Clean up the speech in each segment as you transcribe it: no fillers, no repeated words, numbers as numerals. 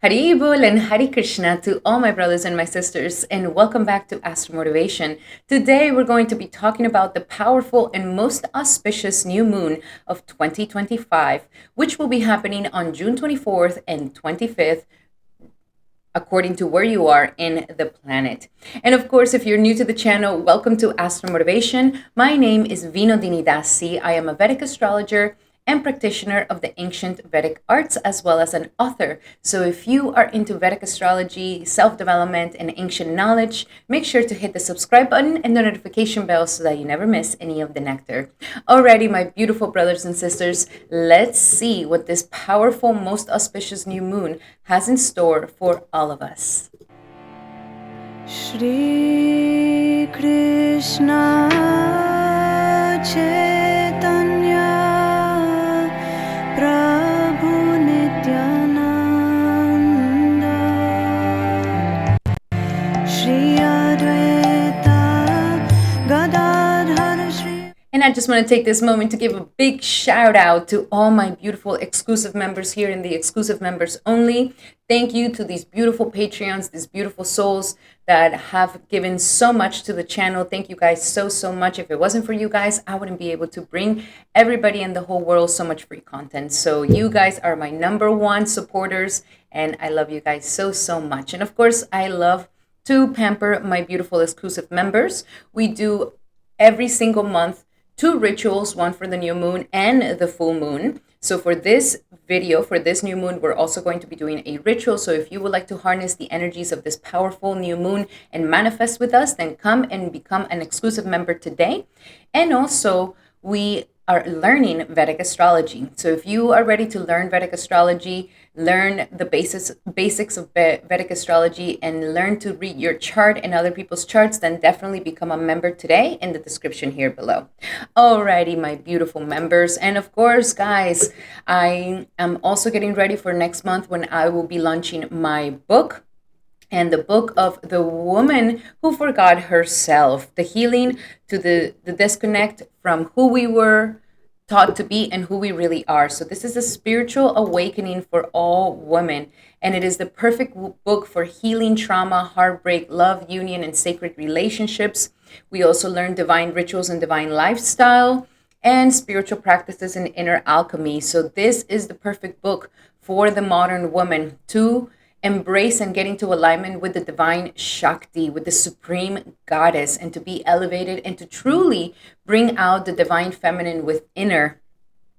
Hari Bol and Hari Krishna to all my brothers and my sisters, and welcome back to Astro Motivation. Today, we're going to be talking about the powerful and most auspicious new moon of 2025, which will be happening on June 24th and 25th, according to where you are in the planet. And of course, if you're new to the channel, welcome to Astro Motivation. My name is Vinodini Dasi. I am a Vedic astrologer and practitioner of the ancient Vedic arts, as well as an author. So if you are into Vedic astrology, self-development, and ancient knowledge, make sure to hit the subscribe button and the notification bell so that you never miss any of the nectar. Alrighty, my beautiful brothers and sisters, let's see what this powerful, most auspicious new moon has in store for all of us. Shri Krishna Chaitanya Prabhu Nityananda Shri Advaita Gadadhar Shri. And I just want to take this moment to give a big shout out to all my beautiful exclusive members here in the exclusive members only. Thank you to these beautiful Patreons, these beautiful souls that have given so much to the channel. Thank you guys so much. If it wasn't for you guys, I wouldn't be able to bring everybody in the whole world so much free content. So you guys are my number one supporters, and I love you guys so much. And of course, I love to pamper my beautiful exclusive members. We do every single month 2 rituals, one for the new moon and the full moon. So for this video, for this new moon, we're also going to be doing a ritual. So if you would like to harness the energies of this powerful new moon and manifest with us, then come and become an exclusive member today. And also, we are learning Vedic astrology. So if you are ready to learn Vedic astrology, learn the basics of Vedic astrology, and learn to read your chart and other people's charts, then definitely become a member today in the description here below. Alrighty, my beautiful members. And of course, guys, I am also getting ready for next month when I will be launching my book. And the book of the woman who forgot herself, the healing to the disconnect from who we were taught to be and who we really are. So this is a spiritual awakening for all women. And it is the perfect book for healing trauma, heartbreak, love, union, and sacred relationships. We also learn divine rituals and divine lifestyle and spiritual practices and inner alchemy. So this is the perfect book for the modern woman to embrace and get into alignment with the divine Shakti, with the supreme goddess, and to be elevated and to truly bring out the divine feminine within her.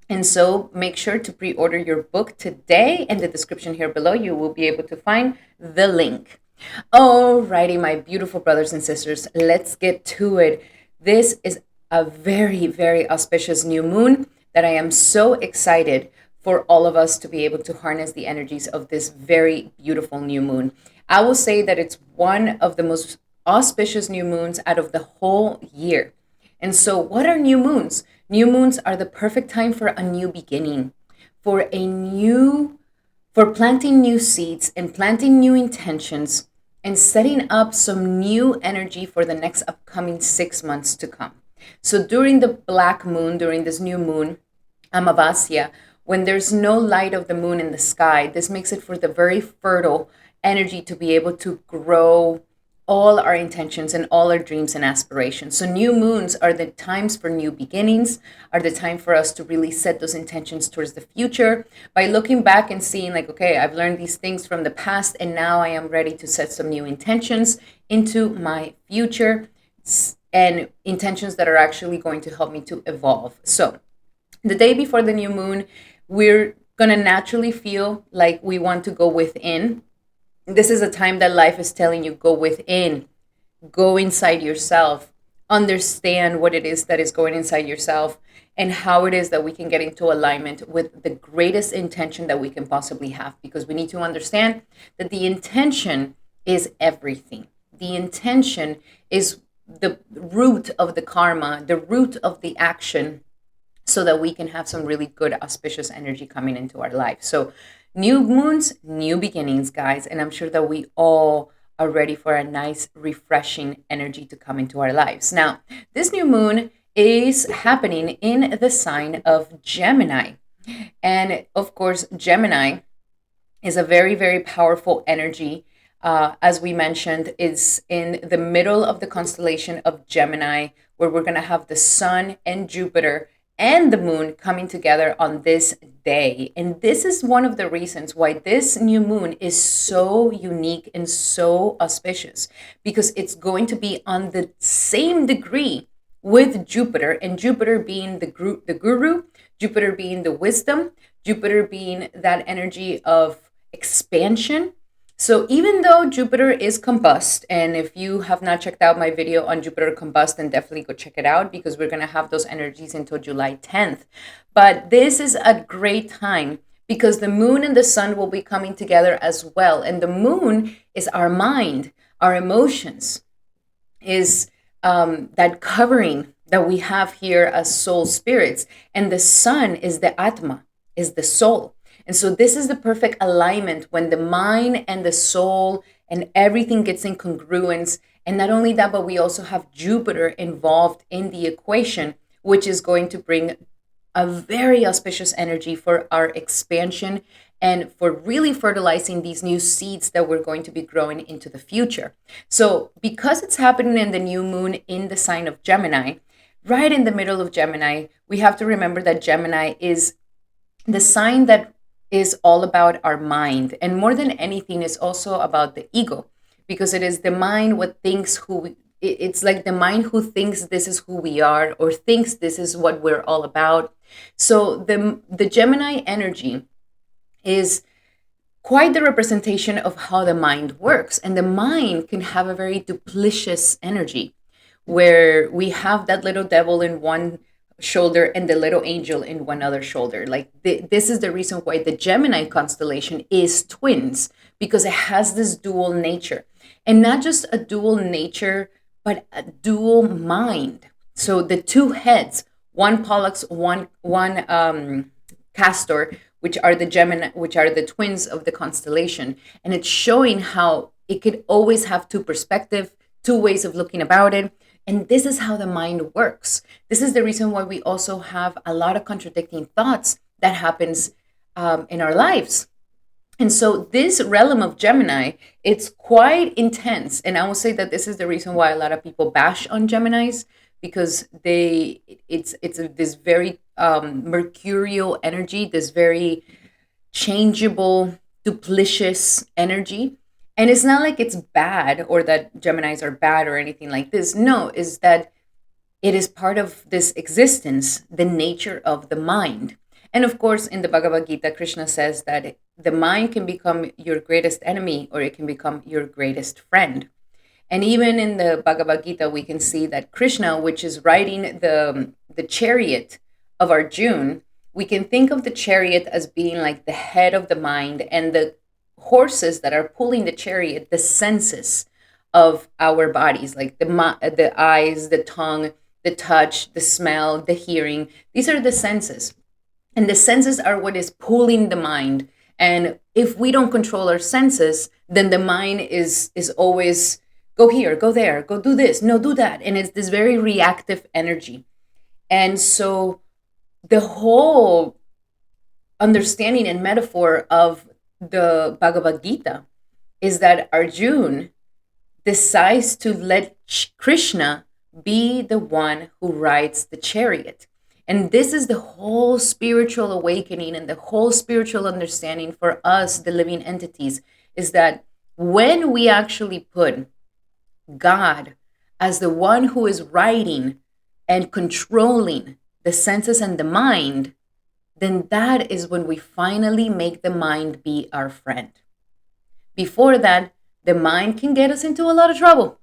And so make sure to pre-order your book today. In the description here below, you will be able to find the link. Alrighty, my beautiful brothers and sisters, let's get to it. This is a very auspicious new moon that I am so excited for all of us to be able to harness the energies of this very beautiful new moon. I will say that it's one of the most auspicious new moons out of the whole year. And so what are new moons? New moons are the perfect time for a new beginning, for planting new seeds and planting new intentions and setting up some new energy for the next upcoming 6 months to come. So during the black moon, during this new moon, Amavasya, when there's no light of the moon in the sky, this makes it for the very fertile energy to be able to grow all our intentions and all our dreams and aspirations. So new moons are the times for new beginnings, are the time for us to really set those intentions towards the future by looking back and seeing like, okay, I've learned these things from the past and now I am ready to set some new intentions into my future and intentions that are actually going to help me to evolve. So the day before the new moon, we're going to naturally feel like we want to go within. This is a time that life is telling you, go within, go inside yourself, understand what it is that is going inside yourself and how it is that we can get into alignment with the greatest intention that we can possibly have. Because we need to understand that the intention is everything. The intention is the root of the karma, the root of the action, so that we can have some really good auspicious energy coming into our life. So new moons, new beginnings, guys. And I'm sure that we all are ready for a nice, refreshing energy to come into our lives. Now, this new moon is happening in the sign of Gemini. And of course, Gemini is a very, very powerful energy. As we mentioned, is in the middle of the constellation of Gemini, where we're going to have the Sun and Jupiter and the Moon coming together on this day. And this is one of the reasons why this new moon is so unique and so auspicious, because it's going to be on the same degree with Jupiter, and Jupiter being the guru, Jupiter being the wisdom, Jupiter being that energy of expansion. So even though Jupiter is combust, and if you have not checked out my video on Jupiter combust, then definitely go check it out, because we're going to have those energies until July 10th. But this is a great time because the moon and the sun will be coming together as well. And the moon is our mind, our emotions, is that covering that we have here as soul spirits. And the sun is the Atma, is the soul. And so this is the perfect alignment when the mind and the soul and everything gets in congruence. And not only that, but we also have Jupiter involved in the equation, which is going to bring a very auspicious energy for our expansion and for really fertilizing these new seeds that we're going to be growing into the future. So because it's happening in the new moon in the sign of Gemini, right in the middle of Gemini, we have to remember that Gemini is the sign that is all about our mind, and more than anything is also about the ego, because it is the mind what thinks it's like the mind who thinks this is who we are, or thinks this is what we're all about. So the Gemini energy is quite the representation of how the mind works, and the mind can have a very duplicitous energy where we have that little devil in one shoulder and the little angel in one other shoulder. Like this is the reason why the Gemini constellation is twins, because it has this dual nature, and not just a dual nature, but a dual mind. So the two heads, one Pollux, one Castor, which are the Gemini, which are the twins of the constellation, and it's showing how it could always have two perspectives, two ways of looking about it. And this is how the mind works. This is the reason why we also have a lot of contradicting thoughts that happens in our lives. And so this realm of Gemini, it's quite intense. And I will say that this is the reason why a lot of people bash on Geminis, because it's this very mercurial energy, this very changeable, duplicitous energy. And it's not like it's bad or that Geminis are bad or anything like this. No, is that it is part of this existence, the nature of the mind. And of course, in the Bhagavad Gita, Krishna says that the mind can become your greatest enemy or it can become your greatest friend. And even in the Bhagavad Gita, we can see that Krishna, which is riding the chariot of Arjuna, we can think of the chariot as being like the head of the mind, and the horses that are pulling the chariot, the senses of our bodies, like the eyes, the tongue, the touch, the smell, the hearing. These are the senses. And the senses are what is pulling the mind. And if we don't control our senses, then the mind is always go here, go there, go do this, no, do that. And it's this very reactive energy. And so the whole understanding and metaphor of the Bhagavad Gita is that Arjuna decides to let Krishna be the one who rides the chariot. And this is the whole spiritual awakening and the whole spiritual understanding for us, the living entities, is that when we actually put God as the one who is riding and controlling the senses and the mind, then that is when we finally make the mind be our friend. Before that, the mind can get us into a lot of trouble.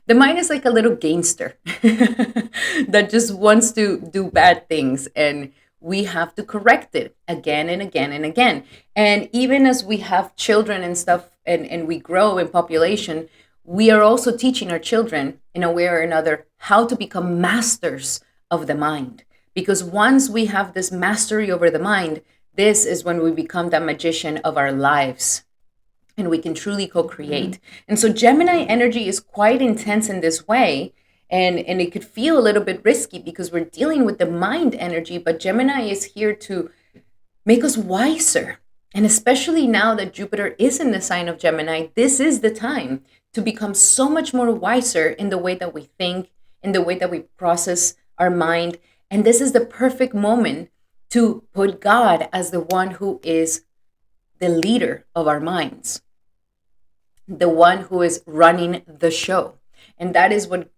The mind is like a little gangster that just wants to do bad things, and we have to correct it again and again and again. And even as we have children and stuff, and we grow in population, we are also teaching our children in a way or another how to become masters of the mind. Because once we have this mastery over the mind, this is when we become the magician of our lives, and we can truly co-create. And so Gemini energy is quite intense in this way, and it could feel a little bit risky because we're dealing with the mind energy, but Gemini is here to make us wiser. And especially now that Jupiter is in the sign of Gemini, this is the time to become so much more wiser in the way that we think, in the way that we process our mind. And this is the perfect moment to put God as the one who is the leader of our minds, the one who is running the show. And that is what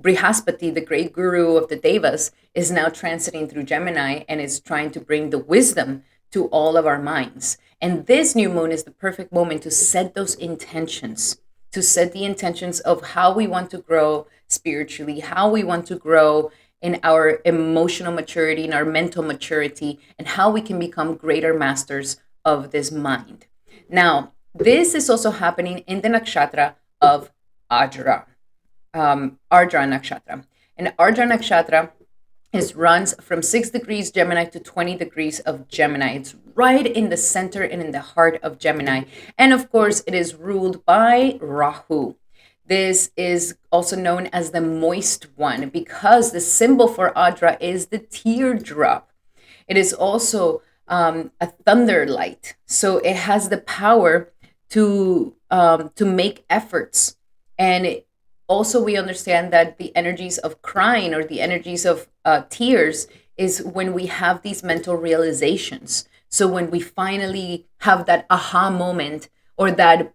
Brihaspati, the great guru of the Devas, is now transiting through Gemini and is trying to bring the wisdom to all of our minds. And this new moon is the perfect moment to set those intentions, to set the intentions of how we want to grow spiritually, how we want to grow in our emotional maturity, in our mental maturity, and how we can become greater masters of this mind. Now, this is also happening in the nakshatra of Ardra, Ardra Nakshatra. And Ardra Nakshatra runs from 6 degrees Gemini to 20 degrees of Gemini. It's right in the center and in the heart of Gemini. And of course, it is ruled by Rahu. This is also known as the moist one because the symbol for Ardra is the teardrop. It is also a thunder light. So it has the power to make efforts. And also, we understand that the energies of crying or the energies of tears is when we have these mental realizations. So when we finally have that aha moment or that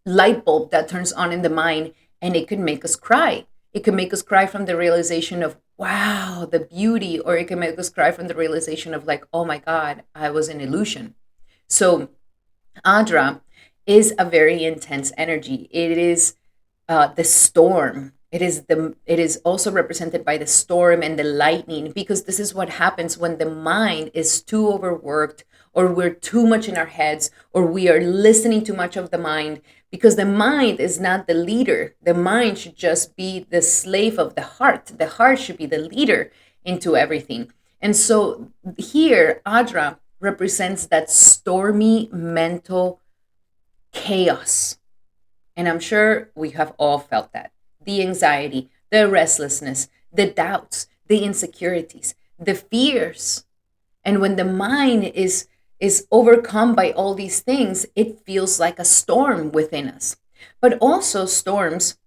light bulb that turns on in the mind, and it can make us cry. It can make us cry from the realization of, wow, the beauty, or it can make us cry from the realization of like, oh my God, I was an illusion. So Adra is a very intense energy. It is the storm. It is also represented by the storm and the lightning, because this is what happens when the mind is too overworked, or we're too much in our heads, or we are listening too much of the mind, because the mind is not the leader. The mind should just be the slave of the heart. The heart should be the leader into everything. And so here, Adra represents that stormy mental chaos. And I'm sure we have all felt that. The anxiety, the restlessness, the doubts, the insecurities, the fears. And when the mind is overcome by all these things, it feels like a storm within us. But also storms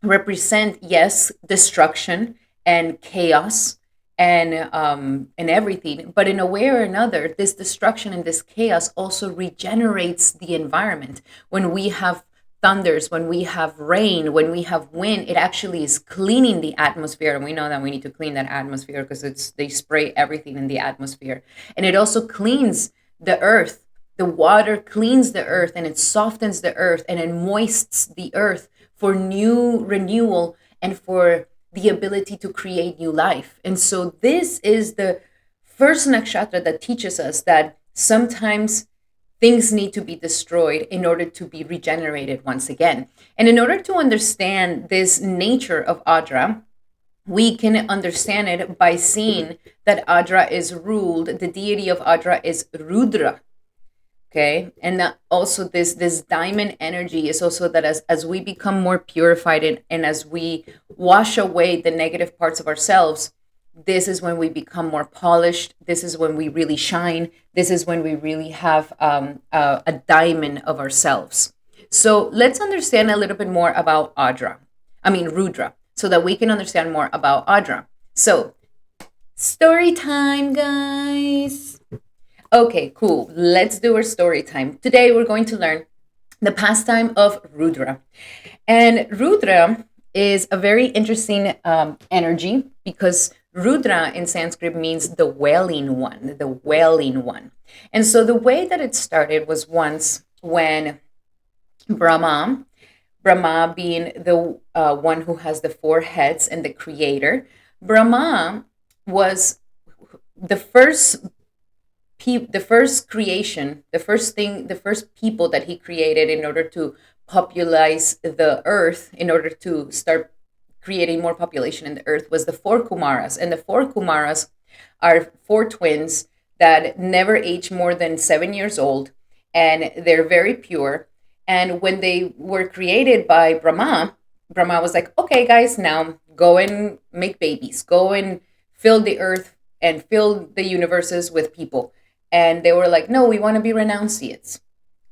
represent, yes, destruction and chaos and everything. But in a way or another, this destruction and this chaos also regenerates the environment. When we have thunders, when we have rain, when we have wind, it actually is cleaning the atmosphere. And we know that we need to clean that atmosphere because they spray everything in the atmosphere. And it also cleans the earth. The water cleans the earth and it softens the earth and it moists the earth for new renewal and for the ability to create new life. And so this is the first nakshatra that teaches us that sometimes things need to be destroyed in order to be regenerated once again. And in order to understand this nature of Adra, we can understand it by seeing that Adra is ruled, the deity of Adra is Rudra. Okay, and that also this diamond energy is also that as we become more purified and as we wash away the negative parts of ourselves, this is when we become more polished. This is when we really shine. This is when we really have a diamond of ourselves. So let's understand a little bit more about Rudra, so that we can understand more about Adra. So story time, guys. Okay, cool. Let's do our story time. Today we're going to learn the pastime of Rudra. And Rudra is a very interesting energy because Rudra in Sanskrit means the wailing one, the wailing one. And so the way that it started was once when Brahma being the one who has the four heads and the creator, Brahma was the first creation, the first people that he created in order to popularize the earth, in order to start creating more population in the earth, was the four Kumaras. And the four Kumaras are four twins that never age more than 7 years old, and they're very pure. And when they were created by Brahma was like, okay, guys, now go and make babies, go and fill the earth and fill the universes with people. and they were like, no, we want to be renunciates.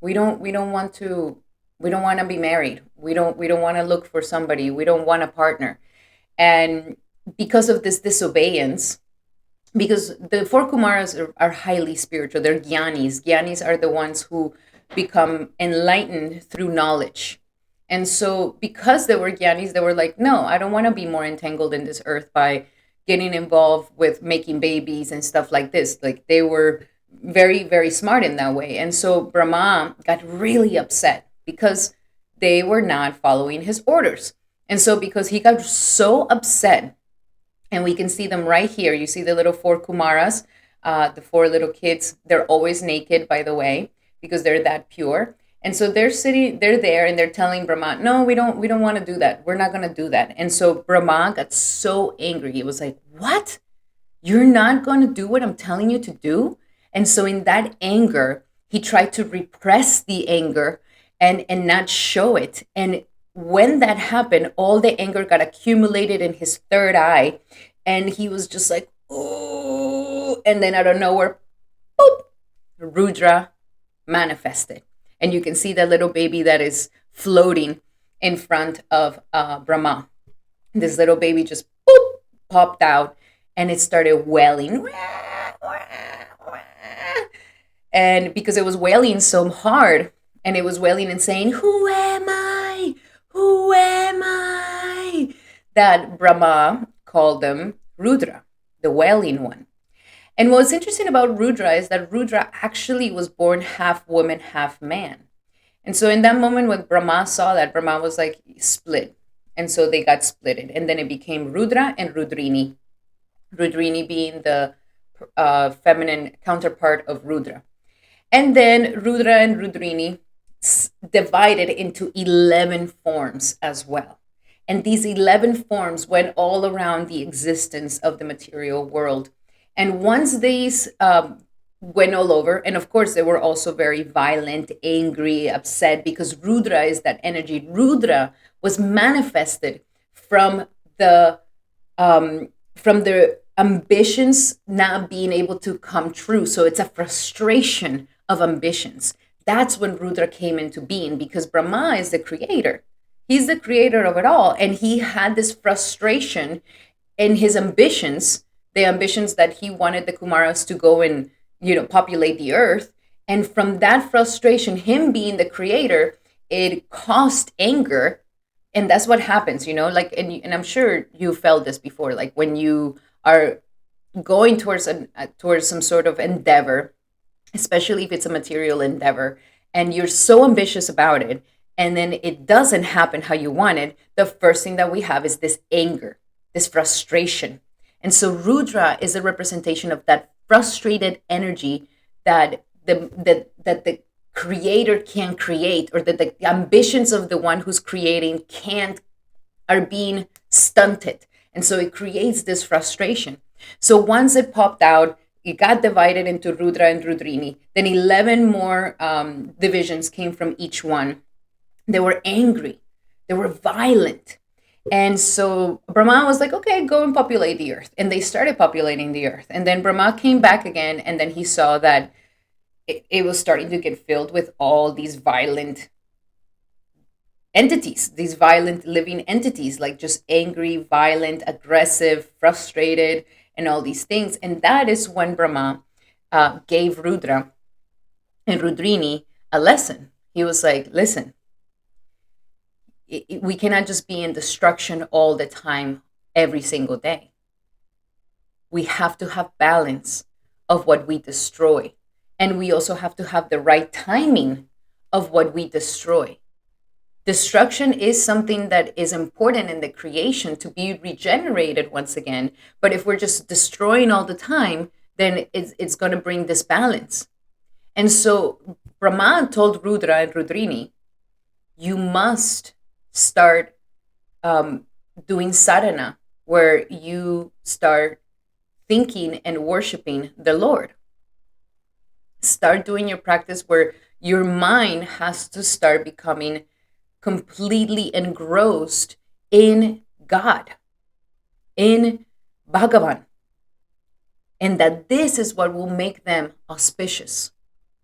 We don't want to be married. We don't want to look for somebody. We don't want a partner. And because of this disobedience, because the four Kumaras are highly spiritual, they're Gyanis. Gyanis are the ones who become enlightened through knowledge. And so, because they were Gyanis, they were like, no, I don't want to be more entangled in this earth by getting involved with making babies and stuff like this. Like, they were very, very smart in that way. And so, Brahma got really upset because they were not following his orders. And so, because he got so upset, and we can see them right here. You see the little four Kumaras, the four little kids. They're always naked, by the way, because they're that pure. And so they're there, and they're telling Brahma, no, we don't want to do that. We're not going to do that. And so Brahma got so angry. He was like, what? You're not going to do what I'm telling you to do? And so in that anger, he tried to repress the anger and not show it. And when that happened, all the anger got accumulated in his third eye, and he was just like, oh, and then out of nowhere, boop, Rudra manifested. And you can see that little baby that is floating in front of Brahma. This little baby just boop, popped out, and it started wailing. And because it was wailing so hard, and it was wailing and saying, who am I? Who am I? That Brahma called them Rudra, the wailing one. And what's interesting about Rudra is that Rudra actually was born half woman, half man. And so in that moment when Brahma saw that, Brahma was like, split. And so they got splitted. And then it became Rudra and Rudrini. Rudrini being the feminine counterpart of Rudra. And then Rudra and Rudrini divided into 11 forms as well. And these 11 forms went all around the existence of the material world. And once these went all over, and of course they were also very violent, angry, upset, because Rudra is that energy. Rudra was manifested from the ambitions not being able to come true. So it's a frustration of ambitions. That's when Rudra came into being, because Brahma is the creator. He's the creator of it all. And he had this frustration in his ambitions, the ambitions that he wanted the Kumaras to go and, populate the earth. And from that frustration, him being the creator, it caused anger. And that's what happens, like, and I'm sure you felt this before, like when you are going towards some sort of endeavor, especially if it's a material endeavor, and you're so ambitious about it, and then it doesn't happen how you wanted, the first thing that we have is this anger, this frustration. And so Rudra is a representation of that frustrated energy that the creator can create, or that the ambitions of the one who's creating are being stunted. And so it creates this frustration. So once it popped out, it got divided into Rudra and Rudrini. Then 11 more divisions came from each one. They were angry. They were violent. And so Brahma was like, okay, go and populate the earth. And they started populating the earth. And then Brahma came back again, and then he saw that it was starting to get filled with all these violent entities, these violent living entities, like just angry, violent, aggressive, frustrated, and all these things. And that is when Brahma gave Rudra and Rudrini a lesson. He was like, listen, we cannot just be in destruction all the time, every single day. We have to have balance of what we destroy. And we also have to have the right timing of what we destroy. Destruction is something that is important in the creation to be regenerated once again. But if we're just destroying all the time, then it's going to bring disbalance. And so Brahma told Rudra and Rudrini, you must start doing sadhana, where you start thinking and worshiping the Lord. Start doing your practice where your mind has to start becoming completely engrossed in God, in Bhagavan. and that this is what will make them auspicious,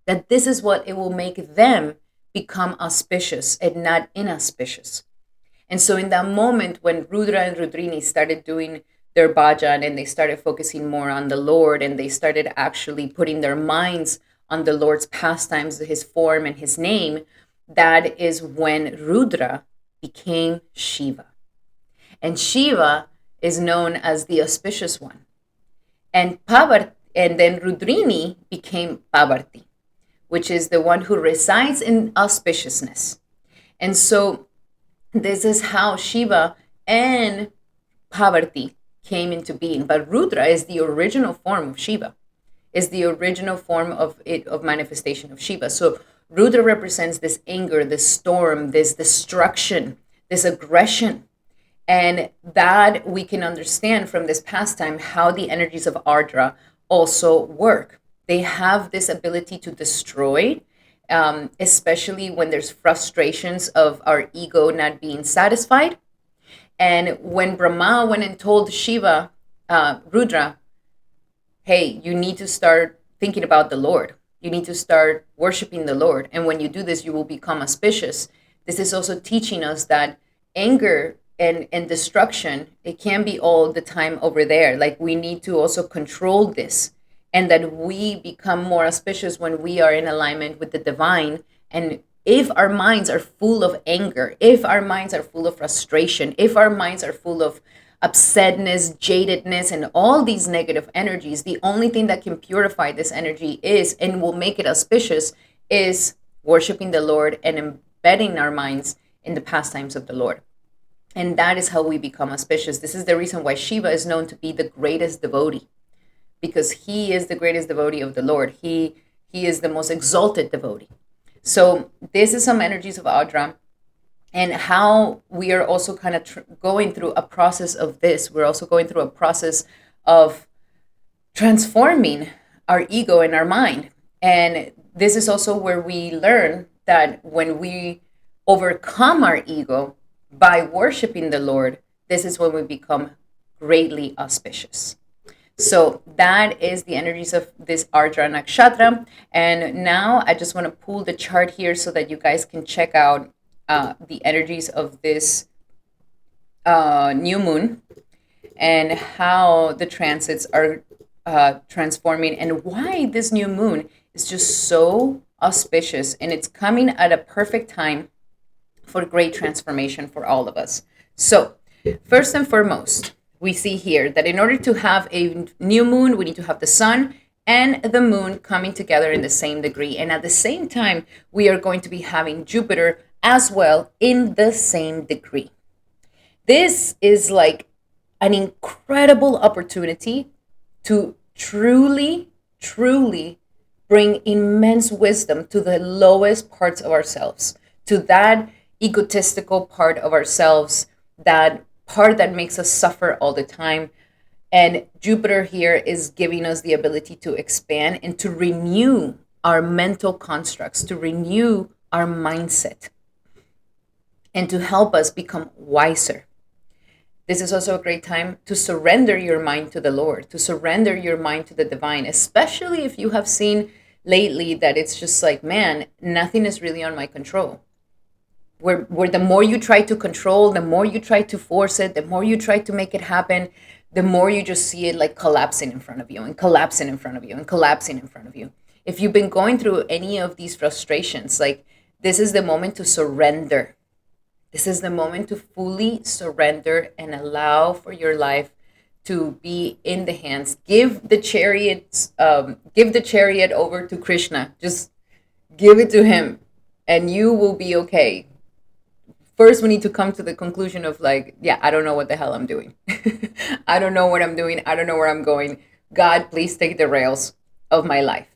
that this is what it will make them become auspicious and not inauspicious. And so in that moment when Rudra and Rudrini started doing their bhajan and they started focusing more on the Lord and they started actually putting their minds on the Lord's pastimes, his form and his name, that is when Rudra became Shiva. And Shiva is known as the auspicious one. And then Rudrini became Pavarti, which is the one who resides in auspiciousness. And so this is how Shiva and Pavarti came into being. But Rudra is the original form of Shiva, is the original form of manifestation of Shiva. So Rudra represents this anger, this storm, this destruction, this aggression. And that we can understand from this pastime how the energies of Ardra also work. They have this ability to destroy, especially when there's frustrations of our ego not being satisfied. And when Brahma went and told Shiva, Rudra, hey, you need to start thinking about the Lord. You need to start worshiping the Lord. And when you do this, you will become auspicious. This is also teaching us that anger and destruction, it can be all the time over there. Like we need to also control this, and that we become more auspicious when we are in alignment with the divine. And if our minds are full of anger, if our minds are full of frustration, if our minds are full of upsetness, jadedness, and all these negative energies, the only thing that can purify this energy is, and will make it auspicious, is worshiping the Lord and embedding our minds in the pastimes of the Lord. And that is how we become auspicious. This is the reason why Shiva is known to be the greatest devotee, because he is the greatest devotee of the Lord. He is the most exalted devotee. So this is some energies of Ardra, and how we are also kind of going through a process of this. We're also going through a process of transforming our ego and our mind. And this is also where we learn that when we overcome our ego by worshiping the Lord, this is when we become greatly auspicious. So that is the energies of this Ardra Nakshatra. And now I just want to pull the chart here so that you guys can check out the energies of this new moon and how the transits are transforming, and why this new moon is just so auspicious, and it's coming at a perfect time for great transformation for all of us. So first and foremost, we see here that in order to have a new moon, we need to have the sun and the moon coming together in the same degree. And at the same time, we are going to be having Jupiter as well in the same degree. This is like an incredible opportunity to truly, truly bring immense wisdom to the lowest parts of ourselves, to that egotistical part of ourselves, that part that makes us suffer all the time. And Jupiter here is giving us the ability to expand and to renew our mental constructs, to renew our mindset, and to help us become wiser. This is also a great time to surrender your mind to the Lord, to surrender your mind to the divine, especially if you have seen lately that it's just like, man, nothing is really on my control. Where the more you try to control, the more you try to force it, the more you try to make it happen, the more you just see it like collapsing in front of you and collapsing in front of you and collapsing in front of you. If you've been going through any of these frustrations, like this is the moment to surrender. This is the moment to fully surrender and allow for your life to be in the hands. Give the chariot over to Krishna. Just give it to him, and you will be okay. First, we need to come to the conclusion of like, yeah, I don't know what the hell I'm doing. I don't know what I'm doing. I don't know where I'm going. God, please take the rails of my life.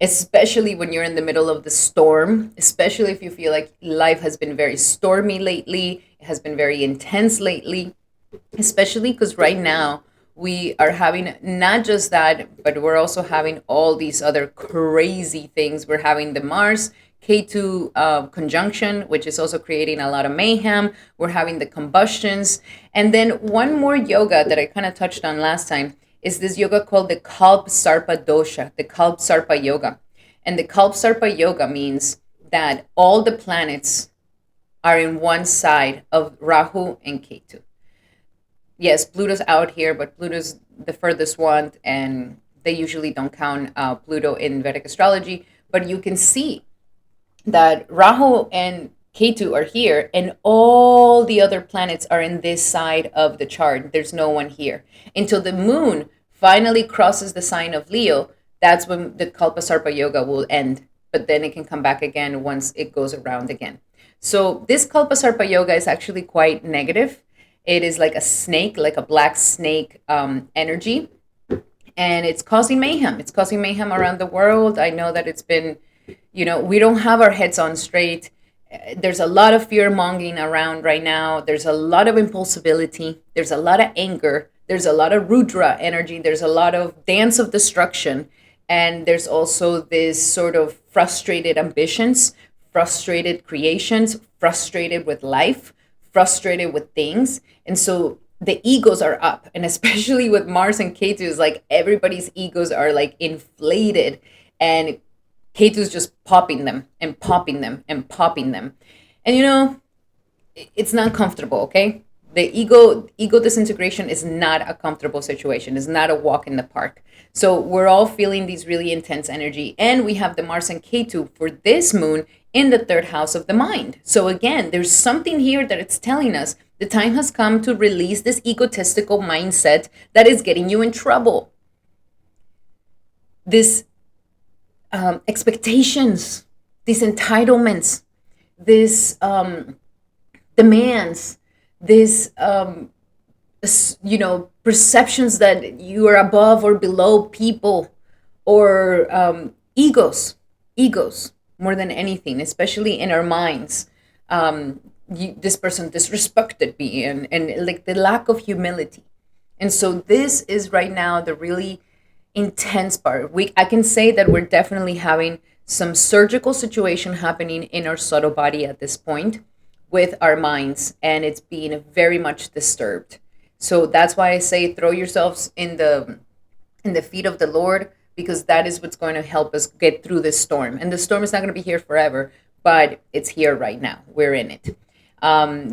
Especially when you're in the middle of the storm, especially if you feel like life has been very stormy lately, it has been very intense lately, especially because right now we are having not just that, but we're also having all these other crazy things. We're having the Mars K2 conjunction, which is also creating a lot of mayhem. We're having the combustions. And then one more yoga that I kind of touched on last time is this yoga called the Kalpasarpa dosha, the Kalpasarpa yoga. And the Kalpasarpa yoga means that all the planets are in one side of Rahu and Ketu. Yes, Pluto's out here, but Pluto's the furthest one, and they usually don't count Pluto in Vedic astrology. But you can see that Rahu and Ketu are here, and all the other planets are in this side of the chart. There's no one here until the moon finally crosses the sign of Leo. That's when the Kalpasarpa yoga will end, but then it can come back again once it goes around again. So this Kalpasarpa yoga is actually quite negative. It is like a snake, like a black snake energy, and it's causing mayhem. It's causing mayhem around the world. I know that it's been, we don't have our heads on straight. There's a lot of fear mongering around right now. There's a lot of impulsibility. There's a lot of anger. There's a lot of Rudra energy. There's a lot of dance of destruction. And there's also this sort of frustrated ambitions, frustrated creations, frustrated with life, frustrated with things. And so the egos are up. And especially with Mars and Ketu, is like everybody's egos are like inflated. And Ketu's just popping them and popping them and popping them. And it's not comfortable, okay? The ego disintegration is not a comfortable situation. It's not a walk in the park. So we're all feeling these really intense energy. And we have the Mars and Ketu for this moon in the third house of the mind. So again, there's something here that it's telling us the time has come to release this egotistical mindset that is getting you in trouble. This expectations, these entitlements, this demands, this perceptions that you are above or below people, or egos more than anything, especially in our minds. This person disrespected me, and like the lack of humility. And so this is right now the really intense part. I can say that we're definitely having some surgical situation happening in our subtle body at this point with our minds, and it's being very much disturbed. So that's why I say throw yourselves in the feet of the Lord, because that is what's going to help us get through this storm. And the storm is not going to be here forever, but it's here right now. We're in it.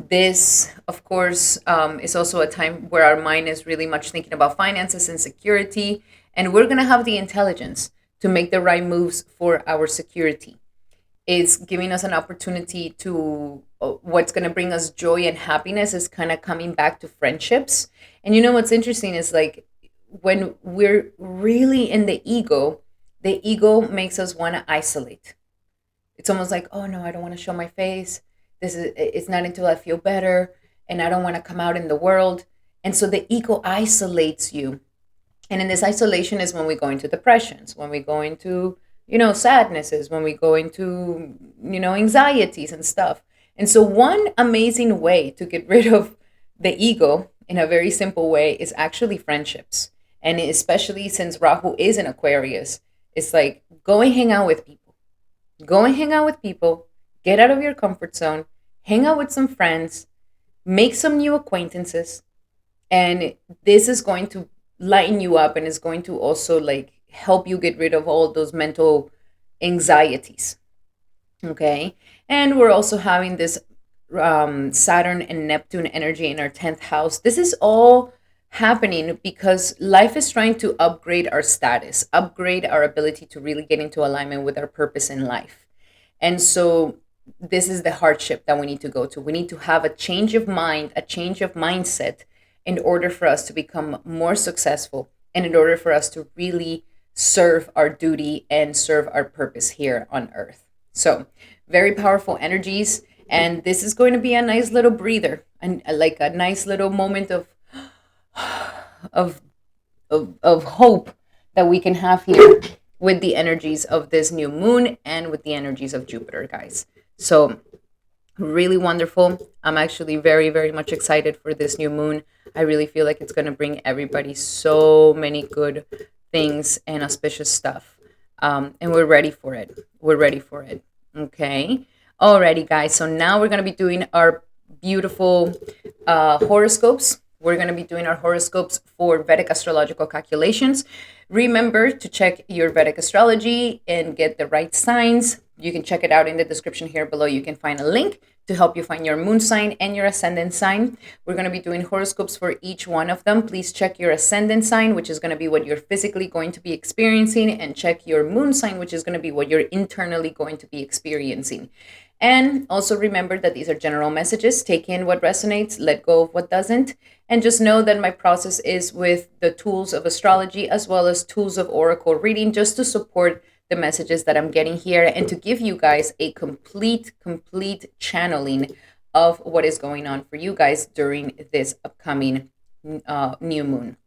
This, of course, is also a time where our mind is really much thinking about finances and security, and we're going to have the intelligence to make the right moves for our security. It's giving us an opportunity to, what's going to bring us joy and happiness is kind of coming back to friendships. And what's interesting is like when we're really in the ego makes us want to isolate. It's almost like, oh no, I don't want to show my face. It's not until I feel better, and I don't want to come out in the world. And so the ego isolates you. And in this isolation is when we go into depressions, when we go into, sadnesses, when we go into, anxieties and stuff. And so one amazing way to get rid of the ego in a very simple way is actually friendships. And especially since Rahu is in Aquarius, it's like go and hang out with people. Go and hang out with people. Get out of your comfort zone. Hang out with some friends. Make some new acquaintances. And this is going to lighten you up, and is going to also like help you get rid of all those mental anxieties. Okay. And we're also having this Saturn and Neptune energy in our 10th house. This is all happening because life is trying to upgrade our status, upgrade our ability to really get into alignment with our purpose in life. And so this is the hardship that we need to go to. We need to have a change of mind, a change of mindset in order for us to become more successful, and in order for us to really serve our duty and serve our purpose here on earth. So very powerful energies. And this is going to be a nice little breather, and like a nice little moment of hope that we can have here with the energies of this new moon and with the energies of Jupiter, guys. So really wonderful. I'm actually very, very much excited for this new moon. I really feel like it's going to bring everybody so many good things and auspicious stuff. And we're ready for it. We're ready for it. Okay. Alrighty, guys. So now we're going to be doing our beautiful horoscopes. we're going to be doing our horoscopes for Vedic astrological calculations. Remember to check your Vedic astrology and get the right signs. You can check it out in the description here below. You can find a link to help you find your moon sign and your ascendant sign. We're going to be doing horoscopes for each one of them. Please check your ascendant sign, which is going to be what you're physically going to be experiencing, and check your moon sign, which is going to be what you're internally going to be experiencing. And also remember that these are general messages. Take in what resonates, let go of what doesn't. And just know that my process is with the tools of astrology as well as tools of oracle reading, just to support the messages that I'm getting here and to give you guys a complete channeling of what is going on for you guys during this upcoming new moon.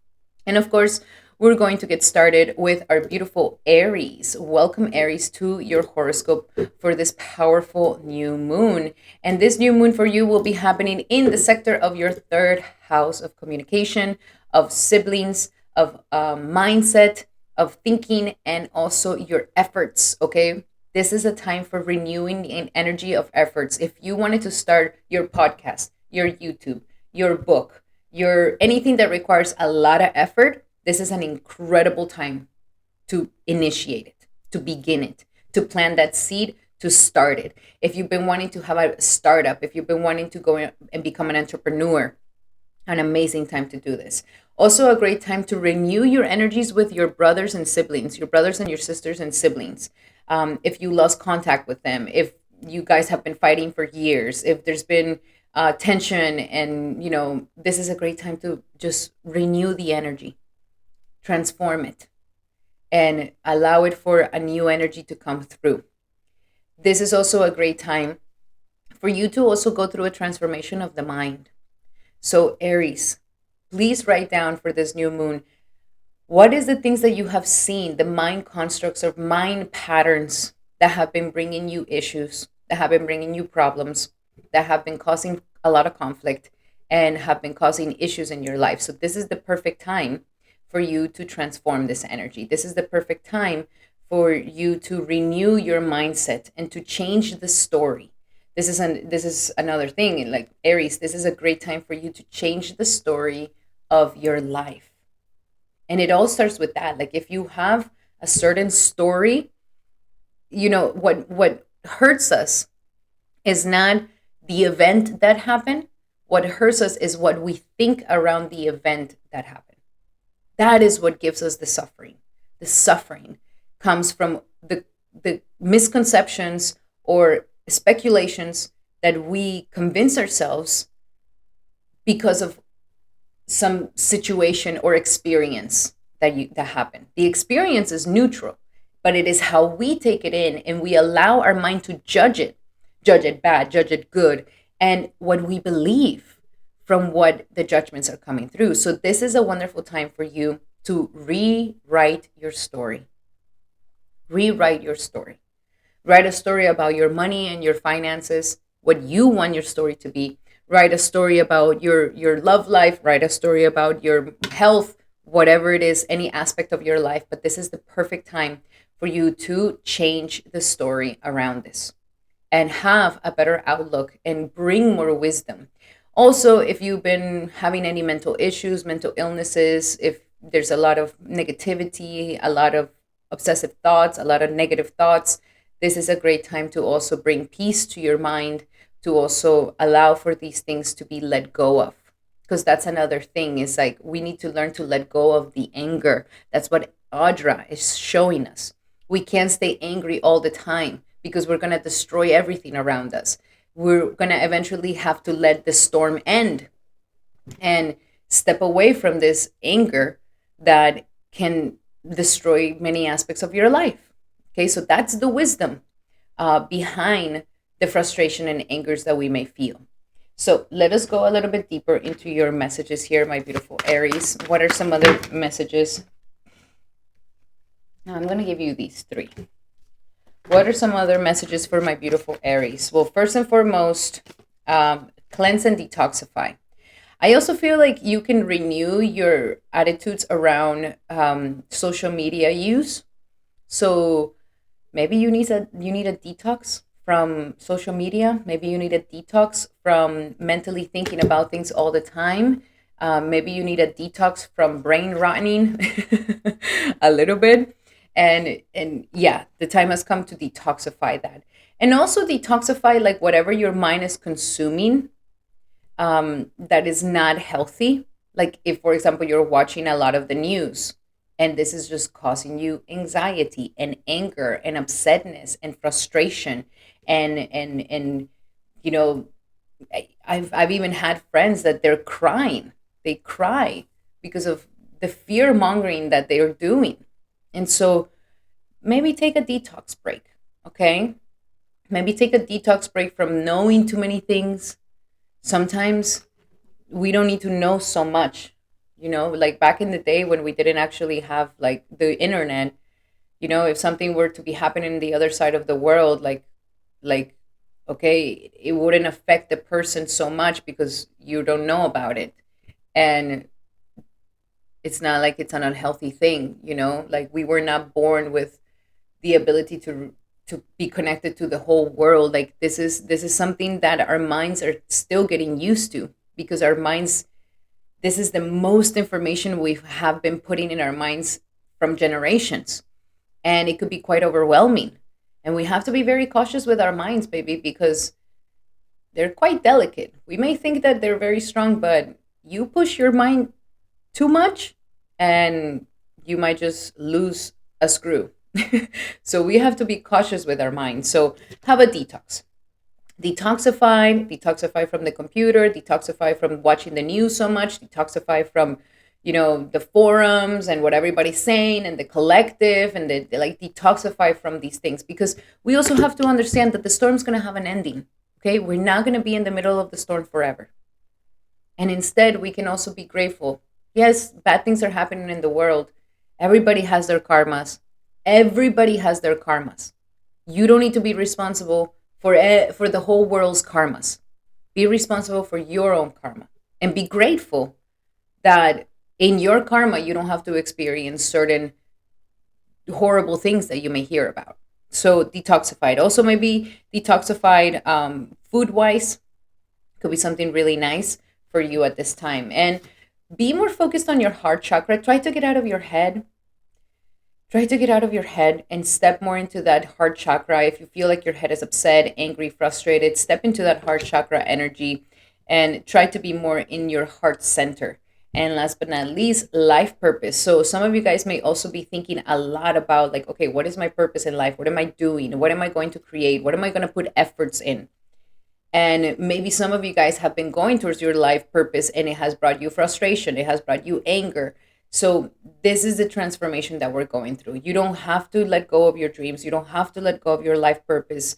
And of course, we're going to get started with our beautiful Aries. Welcome, Aries, to your horoscope for this powerful new moon. And this new moon for you will be happening in the sector of your third house of communication, of siblings, of mindset, of thinking, and also your efforts, okay? This is a time for renewing the energy of efforts. If you wanted to start your podcast, your YouTube, your book, your anything that requires a lot of effort, this is an incredible time to initiate it, to begin it, to plant that seed, to start it. If you've been wanting to have a startup, if you've been wanting to go and become an entrepreneur, an amazing time to do this. Also a great time to renew your energies with your brothers and siblings, your brothers and your sisters and siblings. If you lost contact with them, if you guys have been fighting for years, if there's been tension, and this is a great time to just renew the energy, transform it, and allow it for a new energy to come through. This is also a great time for you to also go through a transformation of the mind. So Aries, please write down for this new moon, what is the things that you have seen, the mind constructs or mind patterns that have been bringing you issues, that have been bringing you problems, that have been causing a lot of conflict and have been causing issues in your life. So this is the perfect time for you to transform this energy. This is the perfect time for you to renew your mindset and to change the story. This is another thing, like Aries, this is a great time for you to change the story of your life. And it all starts with that. Like if you have a certain story, what hurts us is not the event that happened. What hurts us is what we think around the event that happened. That is what gives us the suffering. The suffering comes from the misconceptions or speculations that we convince ourselves because of some situation or experience that happened. The experience is neutral, but it is how we take it in, and we allow our mind to judge it bad, judge it good, and what we believe from what the judgments are coming through. So this is a wonderful time for you to rewrite your story. Rewrite your story. Write a story about your money and your finances, what you want your story to be. Write a story about your love life. Write a story about your health, whatever it is, any aspect of your life. But this is the perfect time for you to change the story around this and have a better outlook and bring more wisdom. Also, if you've been having any mental issues, mental illnesses, if there's a lot of negativity, a lot of obsessive thoughts, a lot of negative thoughts, this is a great time to also bring peace to your mind, to also allow for these things to be let go of. Because that's another thing, is like we need to learn to let go of the anger. That's what Ardra is showing us. We can't stay angry all the time because we're going to destroy everything around us. We're going to eventually have to let the storm end and step away from this anger that can destroy many aspects of your life. Okay, so that's the wisdom behind the frustration and angers that we may feel. So let us go a little bit deeper into your messages here, my beautiful Aries. What are some other messages? Now I'm going to give you these three. What are some other messages for my beautiful Aries? Well, first and foremost, cleanse and detoxify. I also feel like you can renew your attitudes around social media use. So maybe you need a detox from social media. Maybe you need a detox from mentally thinking about things all the time. Maybe you need a detox from brain rotting a little bit. And yeah, the time has come to detoxify that. And also detoxify like whatever your mind is consuming that is not healthy. Like if, for example, you're watching a lot of the news and this is just causing you anxiety and anger and upsetness and frustration and you know, I've even had friends that they're crying. They cry because of the fear mongering that they are doing. And so maybe take a detox break, okay? Maybe take a detox break from knowing too many things. Sometimes we don't need to know so much, like back in the day when we didn't actually have like the internet. If something were to be happening in the other side of the world, like okay, it wouldn't affect the person so much because you don't know about it. And it's not like it's an unhealthy thing, like we were not born with the ability to be connected to the whole world. Like this is something that our minds are still getting used to, because our minds, this is the most information we have been putting in our minds from generations, and it could be quite overwhelming. And we have to be very cautious with our minds, baby, because they're quite delicate. We may think that they're very strong, but you push your mind too much and you might just lose a screw. So we have to be cautious with our minds. So have a detox. Detoxify from the computer, detoxify from watching the news so much, detoxify from, the forums and what everybody's saying and the collective, and like detoxify from these things, because we also have to understand that the storm's going to have an ending. Okay, we're not going to be in the middle of the storm forever. And instead, we can also be grateful. Yes, bad things are happening in the world. Everybody has their karmas. Everybody has their karmas. You don't need to be responsible for the whole world's karmas. Be responsible for your own karma and be grateful that in your karma you don't have to experience certain horrible things that you may hear about. So detoxified. Also, maybe detoxified food wise could be something really nice for you at this time. And be more focused on your heart chakra. Try to get out of your head. Try to get out of your head and step more into that heart chakra. If you feel like your head is upset, angry, frustrated, step into that heart chakra energy and try to be more in your heart center. And last but not least, life purpose. So some of you guys may also be thinking a lot about like, okay, what is my purpose in life? What am I doing? What am I going to create? What am I going to put efforts in? And maybe some of you guys have been going towards your life purpose and it has brought you frustration. It has brought you anger. So this is the transformation that we're going through. You don't have to let go of your dreams. You don't have to let go of your life purpose,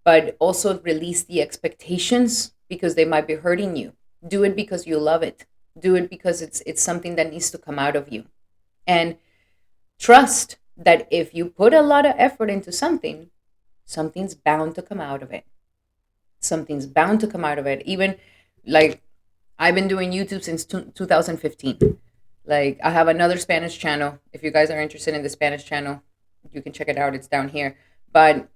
but also release the expectations because they might be hurting you. Do it because you love it. Do it because it's something that needs to come out of you. And trust that if you put a lot of effort into something, something's bound to come out of it. Something's bound to come out of it. Even like I've been doing YouTube since 2015. Like I have another Spanish channel. If you guys are interested in the Spanish channel, you can check it out. It's down here. But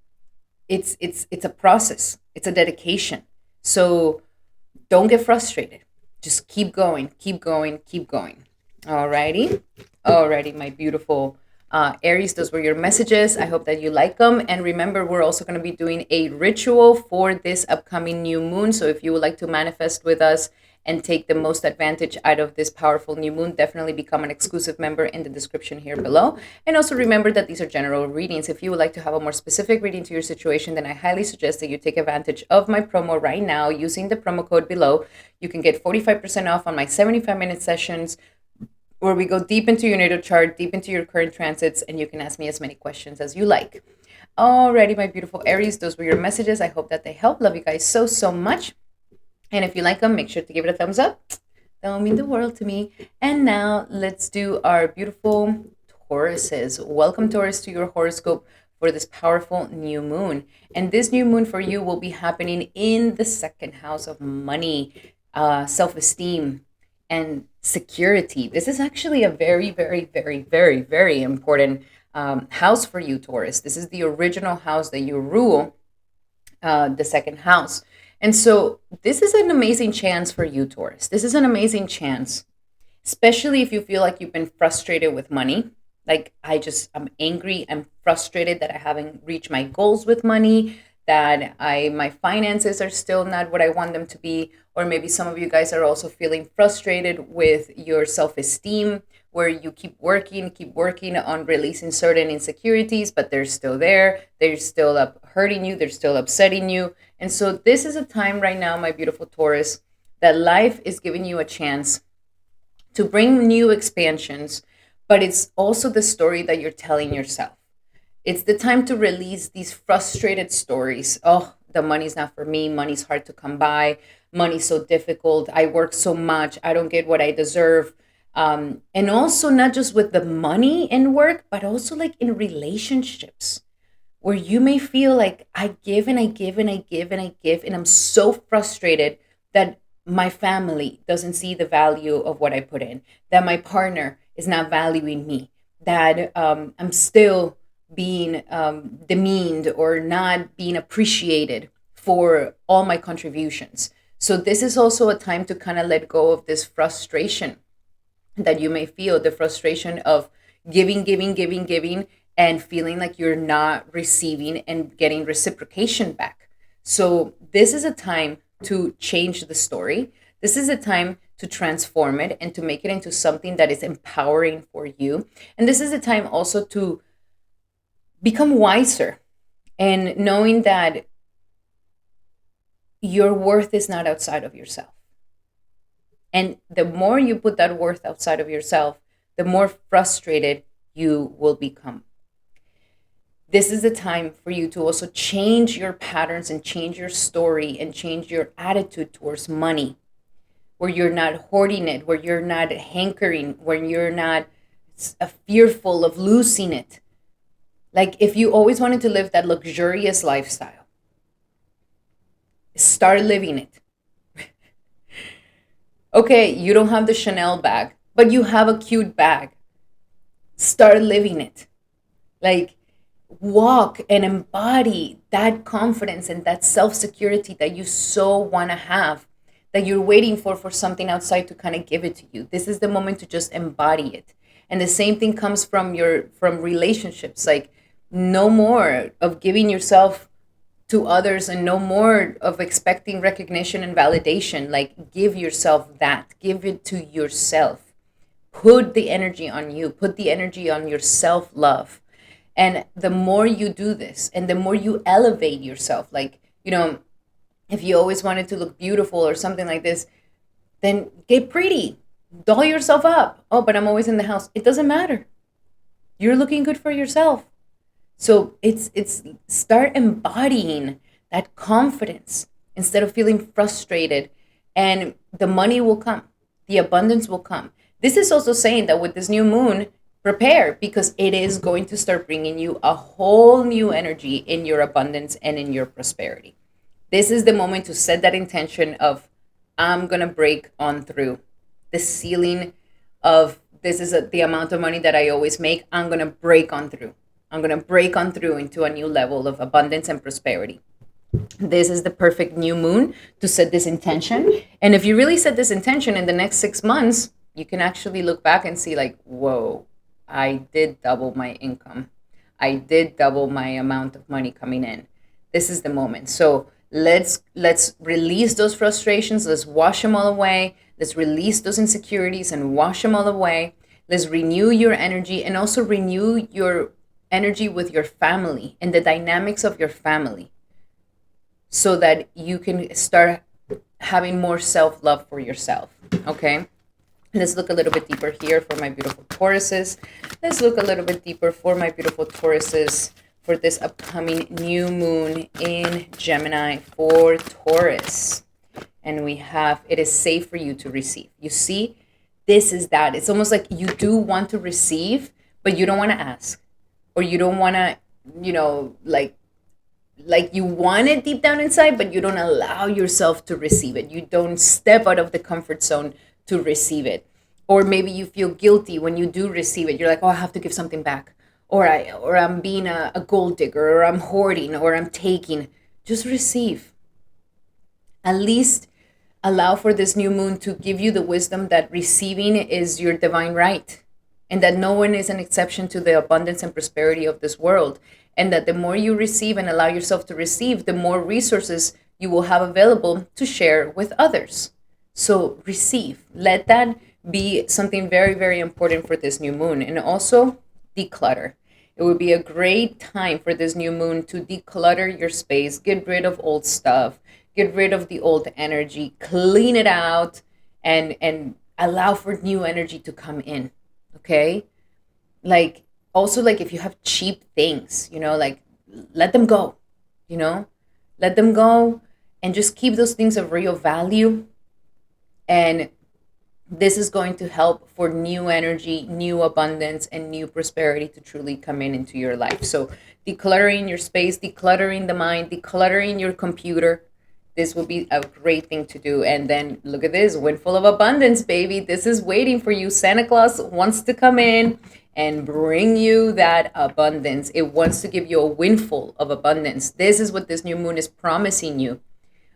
it's a process. It's a dedication. So don't get frustrated. Just keep going, keep going, keep going. Alrighty. Alrighty, my beautiful Aries, those were your messages. I hope that you like them. And remember, we're also going to be doing a ritual for this upcoming new moon. So if you would like to manifest with us and take the most advantage out of this powerful new moon, definitely become an exclusive member in the description here below. And also remember that these are general readings. If you would like to have a more specific reading to your situation, then I highly suggest that you take advantage of my promo right now using the promo code below. You can get 45% off on my 75-minute sessions where we go deep into your natal chart, deep into your current transits, and you can ask me as many questions as you like. Alrighty, my beautiful Aries, those were your messages. I hope that they help. Love you guys so, so much. And if you like them, make sure to give it a thumbs up. That will mean the world to me. And now let's do our beautiful Tauruses. Welcome, Taurus, to your horoscope for this powerful new moon. And this new moon for you will be happening in the second house of money, self-esteem, and security. This is actually a very, very, very, very, very important house for you, Taurus. This is the original house that you rule, the second house. And so this is an amazing chance for you, Taurus. This is an amazing chance, especially if you feel like you've been frustrated with money. Like, I'm angry, I'm frustrated that I haven't reached my goals with money, that my finances are still not what I want them to be. Or maybe some of you guys are also feeling frustrated with your self-esteem, where you keep working on releasing certain insecurities, but they're still there. They're still hurting you, they're still upsetting you. And so this is a time right now, my beautiful Taurus, that life is giving you a chance to bring new expansions, but it's also the story that you're telling yourself. It's the time to release these frustrated stories. Oh, the money's not for me. Money's hard to come by. Money's so difficult. I work so much. I don't get what I deserve. And also, not just with the money and work, but also like in relationships, where you may feel like I give and I give and I give and I give, and I'm so frustrated that my family doesn't see the value of what I put in, that my partner is not valuing me, that I'm still being demeaned or not being appreciated for all my contributions. So, this is also a time to kind of let go of this frustration that you may feel, the frustration of giving, and feeling like you're not receiving and getting reciprocation back. So, this is a time to change the story. This is a time to transform it and to make it into something that is empowering for you. And this is a time also to become wiser and knowing that your worth is not outside of yourself. And the more you put that worth outside of yourself, the more frustrated you will become. This is the time for you to also change your patterns and change your story and change your attitude towards money, where you're not hoarding it, where you're not hankering, where you're not fearful of losing it. Like, if you always wanted to live that luxurious lifestyle, start living it. Okay, you don't have the Chanel bag, but you have a cute bag. Start living it. Like, walk and embody that confidence and that self-security that you so want to have, that you're waiting for something outside to kind of give it to you. This is the moment to just embody it. And the same thing comes from relationships. Like, no more of giving yourself to others and no more of expecting recognition and validation. Like, give yourself that. Give it to yourself. Put the energy on you. Put the energy on your self-love. And the more you do this and the more you elevate yourself, like, if you always wanted to look beautiful or something like this, then get pretty. Doll yourself up. Oh, but I'm always in the house. It doesn't matter. You're looking good for yourself. So it's start embodying that confidence instead of feeling frustrated, and the money will come. The abundance will come. This is also saying that with this new moon, prepare, because it is going to start bringing you a whole new energy in your abundance and in your prosperity. This is the moment to set that intention of, I'm going to break on through the ceiling of this is the amount of money that I always make. I'm going to break on through. I'm going to break on through into a new level of abundance and prosperity. This is the perfect new moon to set this intention. And if you really set this intention in the next 6 months, you can actually look back and see like, whoa, I did double my income. I did double my amount of money coming in. This is the moment. So let's release those frustrations. Let's wash them all away. Let's release those insecurities and wash them all away. Let's renew your energy and also renew your energy with your family and the dynamics of your family, so that you can start having more self-love for yourself. Okay? Let's look a little bit deeper here for my beautiful Tauruses. Let's look a little bit deeper for my beautiful Tauruses for this upcoming new moon in Gemini for Taurus. And we have, it is safe for you to receive. You see, this is that. It's almost like you do want to receive, but you don't want to ask. Or you don't want to, like you want it deep down inside, but you don't allow yourself to receive it. You don't step out of the comfort zone to receive it. Or maybe you feel guilty when you do receive it. You're like, oh, I have to give something back. Or I'm being a gold digger, or I'm hoarding, or I'm taking. Just receive. At least allow for this new moon to give you the wisdom that receiving is your divine right, and that no one is an exception to the abundance and prosperity of this world, and that the more you receive and allow yourself to receive, the more resources you will have available to share with others. So receive. Let that be something very, very important for this new moon. And also declutter. It would be a great time for this new moon to declutter your space, get rid of old stuff, get rid of the old energy, clean it out, and allow for new energy to come in. Okay? Like, also, like, if you have cheap things, like, let them go, you know? Let them go and just keep those things of real value. And this is going to help for new energy, new abundance, and new prosperity to truly come in into your life. So decluttering your space, decluttering the mind, decluttering your computer, this will be a great thing to do. And then look at this, windfall of abundance, baby. This is waiting for you. Santa Claus wants to come in and bring you that abundance. It wants to give you a windfall of abundance. This is what this new moon is promising you.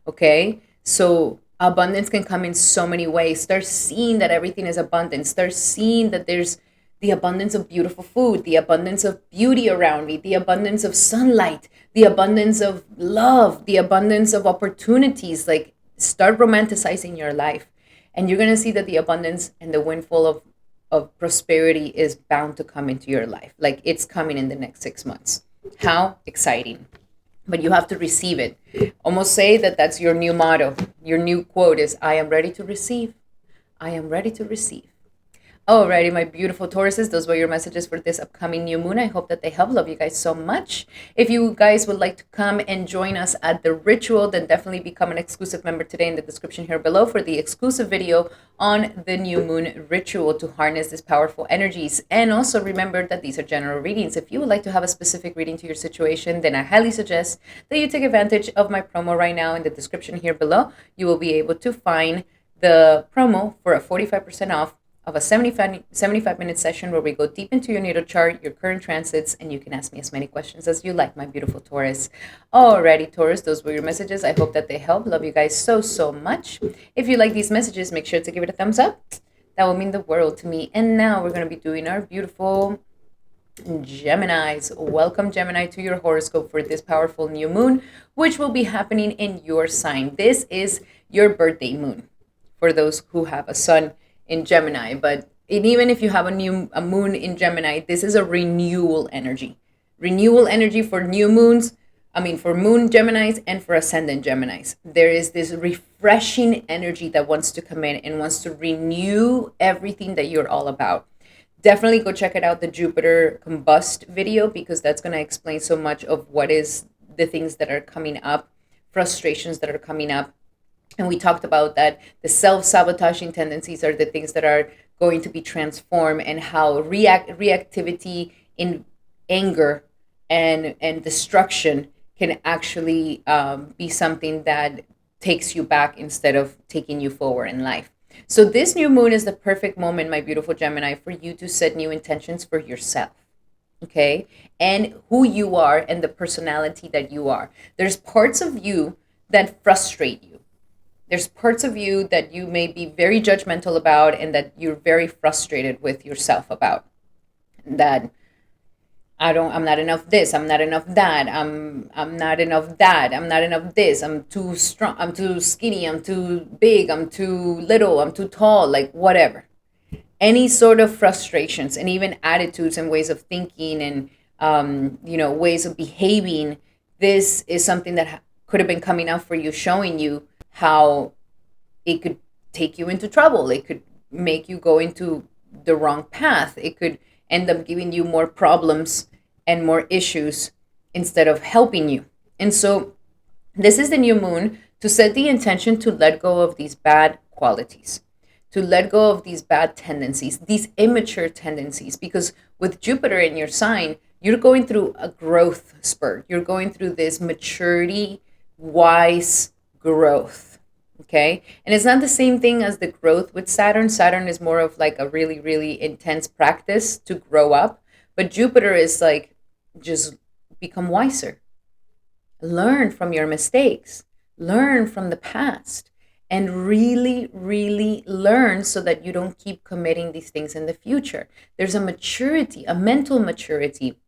Okay? So abundance can come in so many ways. Start seeing that everything is abundant. Start seeing that there's the abundance of beautiful food, the abundance of beauty around me, the abundance of sunlight, the abundance of love, the abundance of opportunities. Like, start romanticizing your life. And you're going to see that the abundance and the windfall of prosperity is bound to come into your life. Like, it's coming in the next 6 months. How exciting. But you have to receive it. Almost say that that's your new motto. Your new quote is, I am ready to receive. I am ready to receive. Alrighty, my beautiful Tauruses, those were your messages for this upcoming new moon. I hope that they help. Love you guys so much. If you guys would like to come and join us at the ritual, then definitely become an exclusive member today in the description here below for the exclusive video on the new moon ritual to harness these powerful energies. And also remember that these are general readings. If you would like to have a specific reading to your situation, then I highly suggest that you take advantage of my promo right now in the description here below. You will be able to find the promo for a 45% off of a 75-minute session where we go deep into your natal chart, your current transits, and you can ask me as many questions as you like, my beautiful Taurus. Alrighty, Taurus, those were your messages. I hope that they help. Love you guys so, so much. If you like these messages, make sure to give it a thumbs up. That will mean the world to me. And now we're going to be doing our beautiful Geminis. Welcome, Gemini, to your horoscope for this powerful new moon, which will be happening in your sign. This is your birthday moon for those who have a sun in Gemini, but even if you have a moon in Gemini, this is a renewal energy for new moons. I mean, for moon Geminis and for ascendant Geminis. There is this refreshing energy that wants to come in and wants to renew everything that you're all about. Definitely go check it out, the Jupiter combust video, because that's going to explain so much of what is the things that are coming up, frustrations that are coming up. And we talked about that the self-sabotaging tendencies are the things that are going to be transformed, and how reactivity in anger and destruction can actually be something that takes you back instead of taking you forward in life. So this new moon is the perfect moment, my beautiful Gemini, for you to set new intentions for yourself. Okay? And who you are and the personality that you are. There's parts of you that frustrate you. There's parts of you that you may be very judgmental about and that you're very frustrated with yourself about. That I'm not enough this, I'm not enough that, I'm not enough that, I'm not enough this, I'm too strong, I'm too skinny, I'm too big, I'm too little, I'm too tall, like whatever. Any sort of frustrations and even attitudes and ways of thinking and ways of behaving, this is something that could have been coming up for you, showing you how it could take you into trouble. It could make you go into the wrong path. It could end up giving you more problems and more issues instead of helping you. And so this is the new moon to set the intention to let go of these bad qualities, to let go of these bad tendencies, these immature tendencies, because with Jupiter in your sign, you're going through a growth spurt. You're going through this maturity, wise growth. Okay. And it's not the same thing as the growth with Saturn. Saturn is more of like a really, really intense practice to grow up. But Jupiter is like, just become wiser. Learn from your mistakes. Learn from the past and really, really learn so that you don't keep committing these things in the future. There's a maturity, a mental maturity,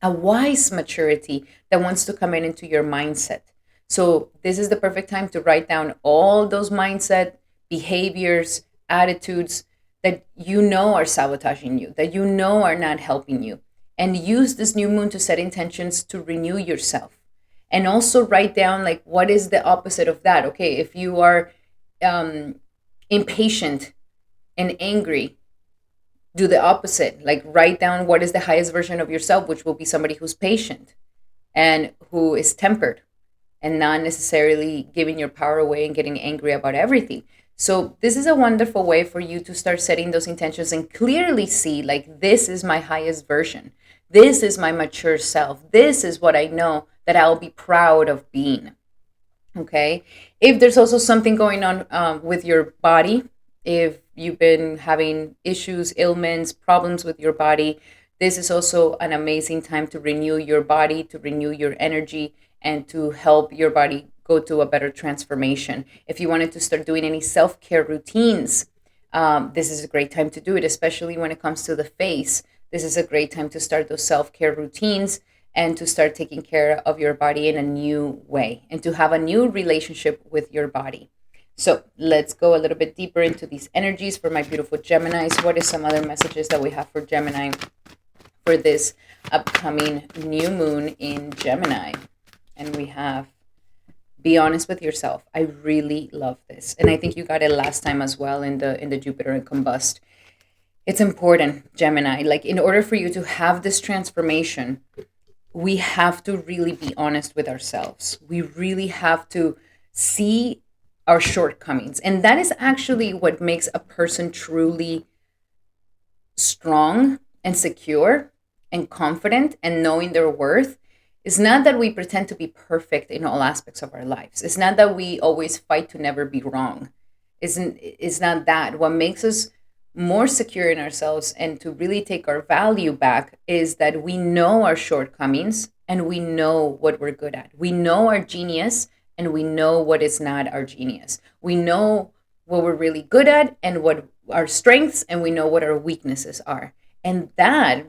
a wise maturity that wants to come in into your mindset. So this is the perfect time to write down all those mindset, behaviors, attitudes that you know are sabotaging you, that you know are not helping you. And use this new moon to set intentions to renew yourself. And also write down like what is the opposite of that. Okay, if you are impatient and angry, do the opposite. Like write down what is the highest version of yourself, which will be somebody who's patient and who is tempered and not necessarily giving your power away and getting angry about everything. So this is a wonderful way for you to start setting those intentions and clearly see like this is my highest version. This is my mature self. This is what I know that I'll be proud of being. Okay. If there's also something going on with your body, if you've been having issues, ailments, problems with your body, this is also an amazing time to renew your body, to renew your energy, and to help your body go to a better transformation. If you wanted to start doing any self care routines, this is a great time to do it, especially when it comes to the face. This is a great time to start those self care routines and to start taking care of your body in a new way and to have a new relationship with your body. So let's go a little bit deeper into these energies for my beautiful Geminis. What is some other messages that we have for Gemini for this upcoming new moon in Gemini? And we have be honest with yourself. I really love this. And I think you got it last time as well in the Jupiter and Combust. It's important, Gemini. Like in order for you to have this transformation, we have to really be honest with ourselves. We really have to see our shortcomings. And that is actually what makes a person truly strong and secure and confident and knowing their worth. It's not that we pretend to be perfect in all aspects of our lives. It's not that we always fight to never be wrong. It's not that. What makes us more secure in ourselves and to really take our value back is that we know our shortcomings and we know what we're good at. We know our genius and we know what is not our genius. We know what we're really good at and what our strengths, and we know what our weaknesses are. And that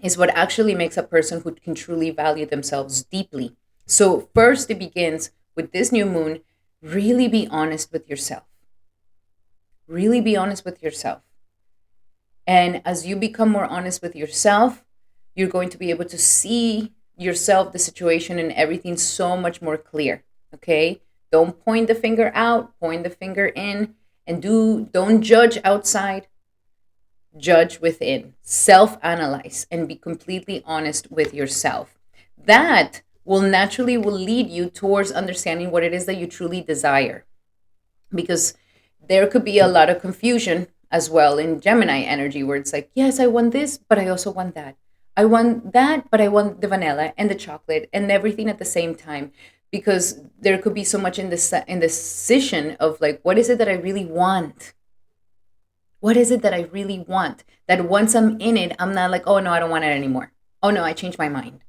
is what actually makes a person who can truly value themselves deeply. So first it begins with this new moon, really be honest with yourself. Really be honest with yourself. And as you become more honest with yourself, you're going to be able to see yourself, the situation, and everything so much more clear. Okay? Don't point the finger out, point the finger in, and don't judge outside, judge within. Self-analyze and be completely honest with yourself. That will lead you towards understanding what it is that you truly desire. Because there could be a lot of confusion as well in Gemini energy where it's like, yes, I want this, but I also want that. I want that, but I want the vanilla and the chocolate and everything at the same time. Because there could be so much in this indecision of like, what is it that I really want? What is it that I really want? That once I'm in it, I'm not like, oh no, I don't want it anymore. Oh no, I changed my mind.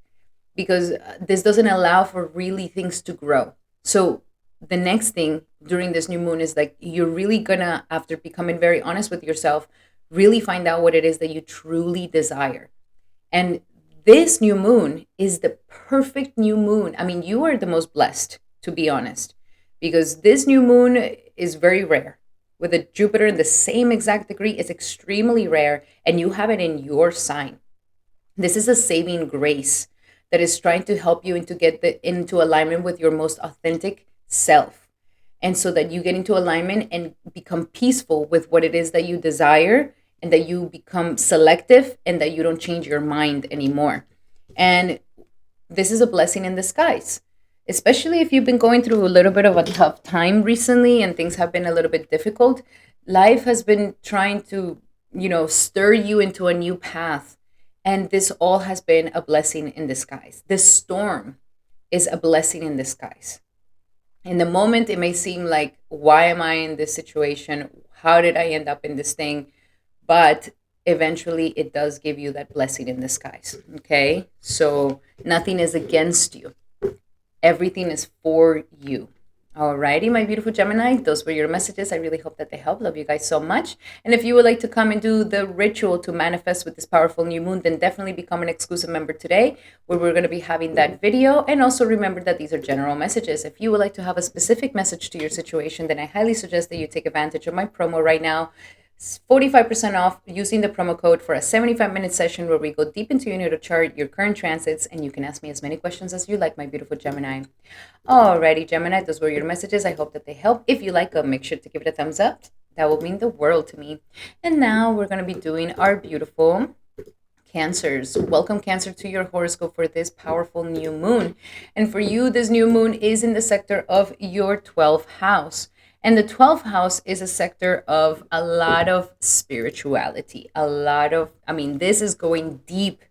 Because this doesn't allow for really things to grow. So the next thing during this new moon is like, you're really gonna, after becoming very honest with yourself, really find out what it is that you truly desire. And this new moon is the perfect new moon. I mean, you are the most blessed, to be honest, because this new moon is very rare. With a Jupiter in the same exact degree, it's extremely rare, and you have it in your sign. This is a saving grace that is trying to help you into into alignment with your most authentic self. And so that you get into alignment and become peaceful with what it is that you desire, and that you become selective and that you don't change your mind anymore. And this is a blessing in disguise, especially if you've been going through a little bit of a tough time recently and things have been a little bit difficult. Life has been trying to, stir you into a new path. And this all has been a blessing in disguise. This storm is a blessing in disguise. In the moment, it may seem like, why am I in this situation? How did I end up in this thing? But eventually it does give you that blessing in disguise. Okay? So nothing is against you. Everything is for you. Alrighty, my beautiful Gemini, those were your messages. I really hope that they help. Love you guys so much. And if you would like to come and do the ritual to manifest with this powerful new moon, then definitely become an exclusive member today, where we're going to be having that video. And also remember that these are general messages. If you would like to have a specific message to your situation, then I highly suggest that you take advantage of my promo right now. 45% off using the promo code for a 75-minute session where we go deep into your natal chart, your current transits, and you can ask me as many questions as you like, my beautiful Gemini. Alrighty, Gemini, those were your messages. I hope that they help. If you like them, make sure to give it a thumbs up. That will mean the world to me. And now we're going to be doing our beautiful Cancers. Welcome, Cancer, to your horoscope for this powerful new moon. And for you, this new moon is in the sector of your 12th house. And the 12th house is a sector of a lot of spirituality, this is going deep,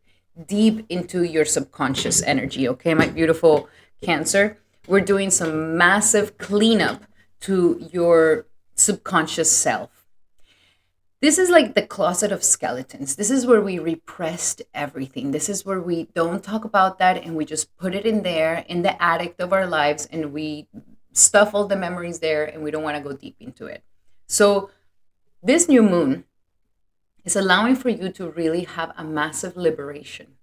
deep into your subconscious energy, okay, my beautiful Cancer? We're doing some massive cleanup to your subconscious self. This is like the closet of skeletons. This is where we repressed everything. This is where we don't talk about that and we just put it in there in the attic of our lives and we stuff all the memories there and we don't want to go deep into it. So this new moon is allowing for you to really have a massive liberation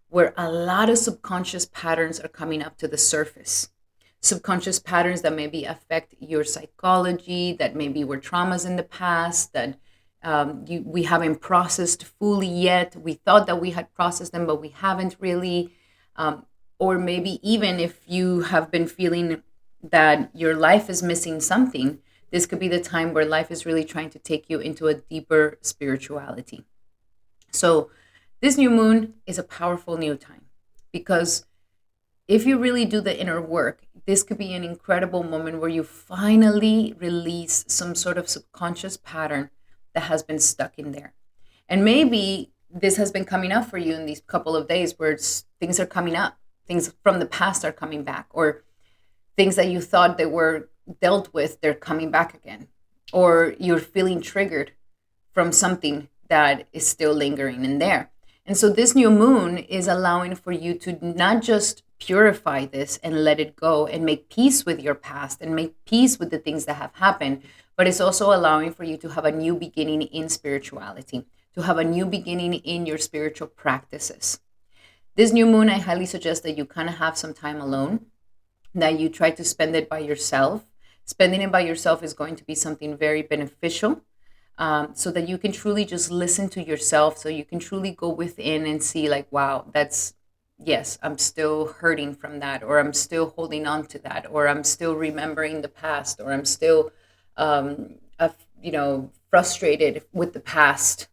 where a lot of subconscious patterns are coming up to the surface. Subconscious patterns that maybe affect your psychology, that maybe were traumas in the past, that we haven't processed fully yet. We thought that we had processed them, but we haven't really. Or maybe even if you have been feeling that your life is missing something, this could be the time where life is really trying to take you into a deeper spirituality. So this new moon is a powerful new time because if you really do the inner work, this could be an incredible moment where you finally release some sort of subconscious pattern that has been stuck in there. And maybe this has been coming up for you in these couple of days where things are coming up. Things from the past are coming back, or things that you thought they were dealt with, they're coming back again. Or you're feeling triggered from something that is still lingering in there. And so this new moon is allowing for you to not just purify this and let it go and make peace with your past and make peace with the things that have happened, but it's also allowing for you to have a new beginning in spirituality, to have a new beginning in your spiritual practices. This new moon, I highly suggest that you kind of have some time alone, that you try to spend it by yourself. Spending it by yourself is going to be something very beneficial, so that you can truly just listen to yourself, so you can truly go within and see like, wow, yes, I'm still hurting from that, or I'm still holding on to that, or I'm still remembering the past, or I'm still, frustrated with the past.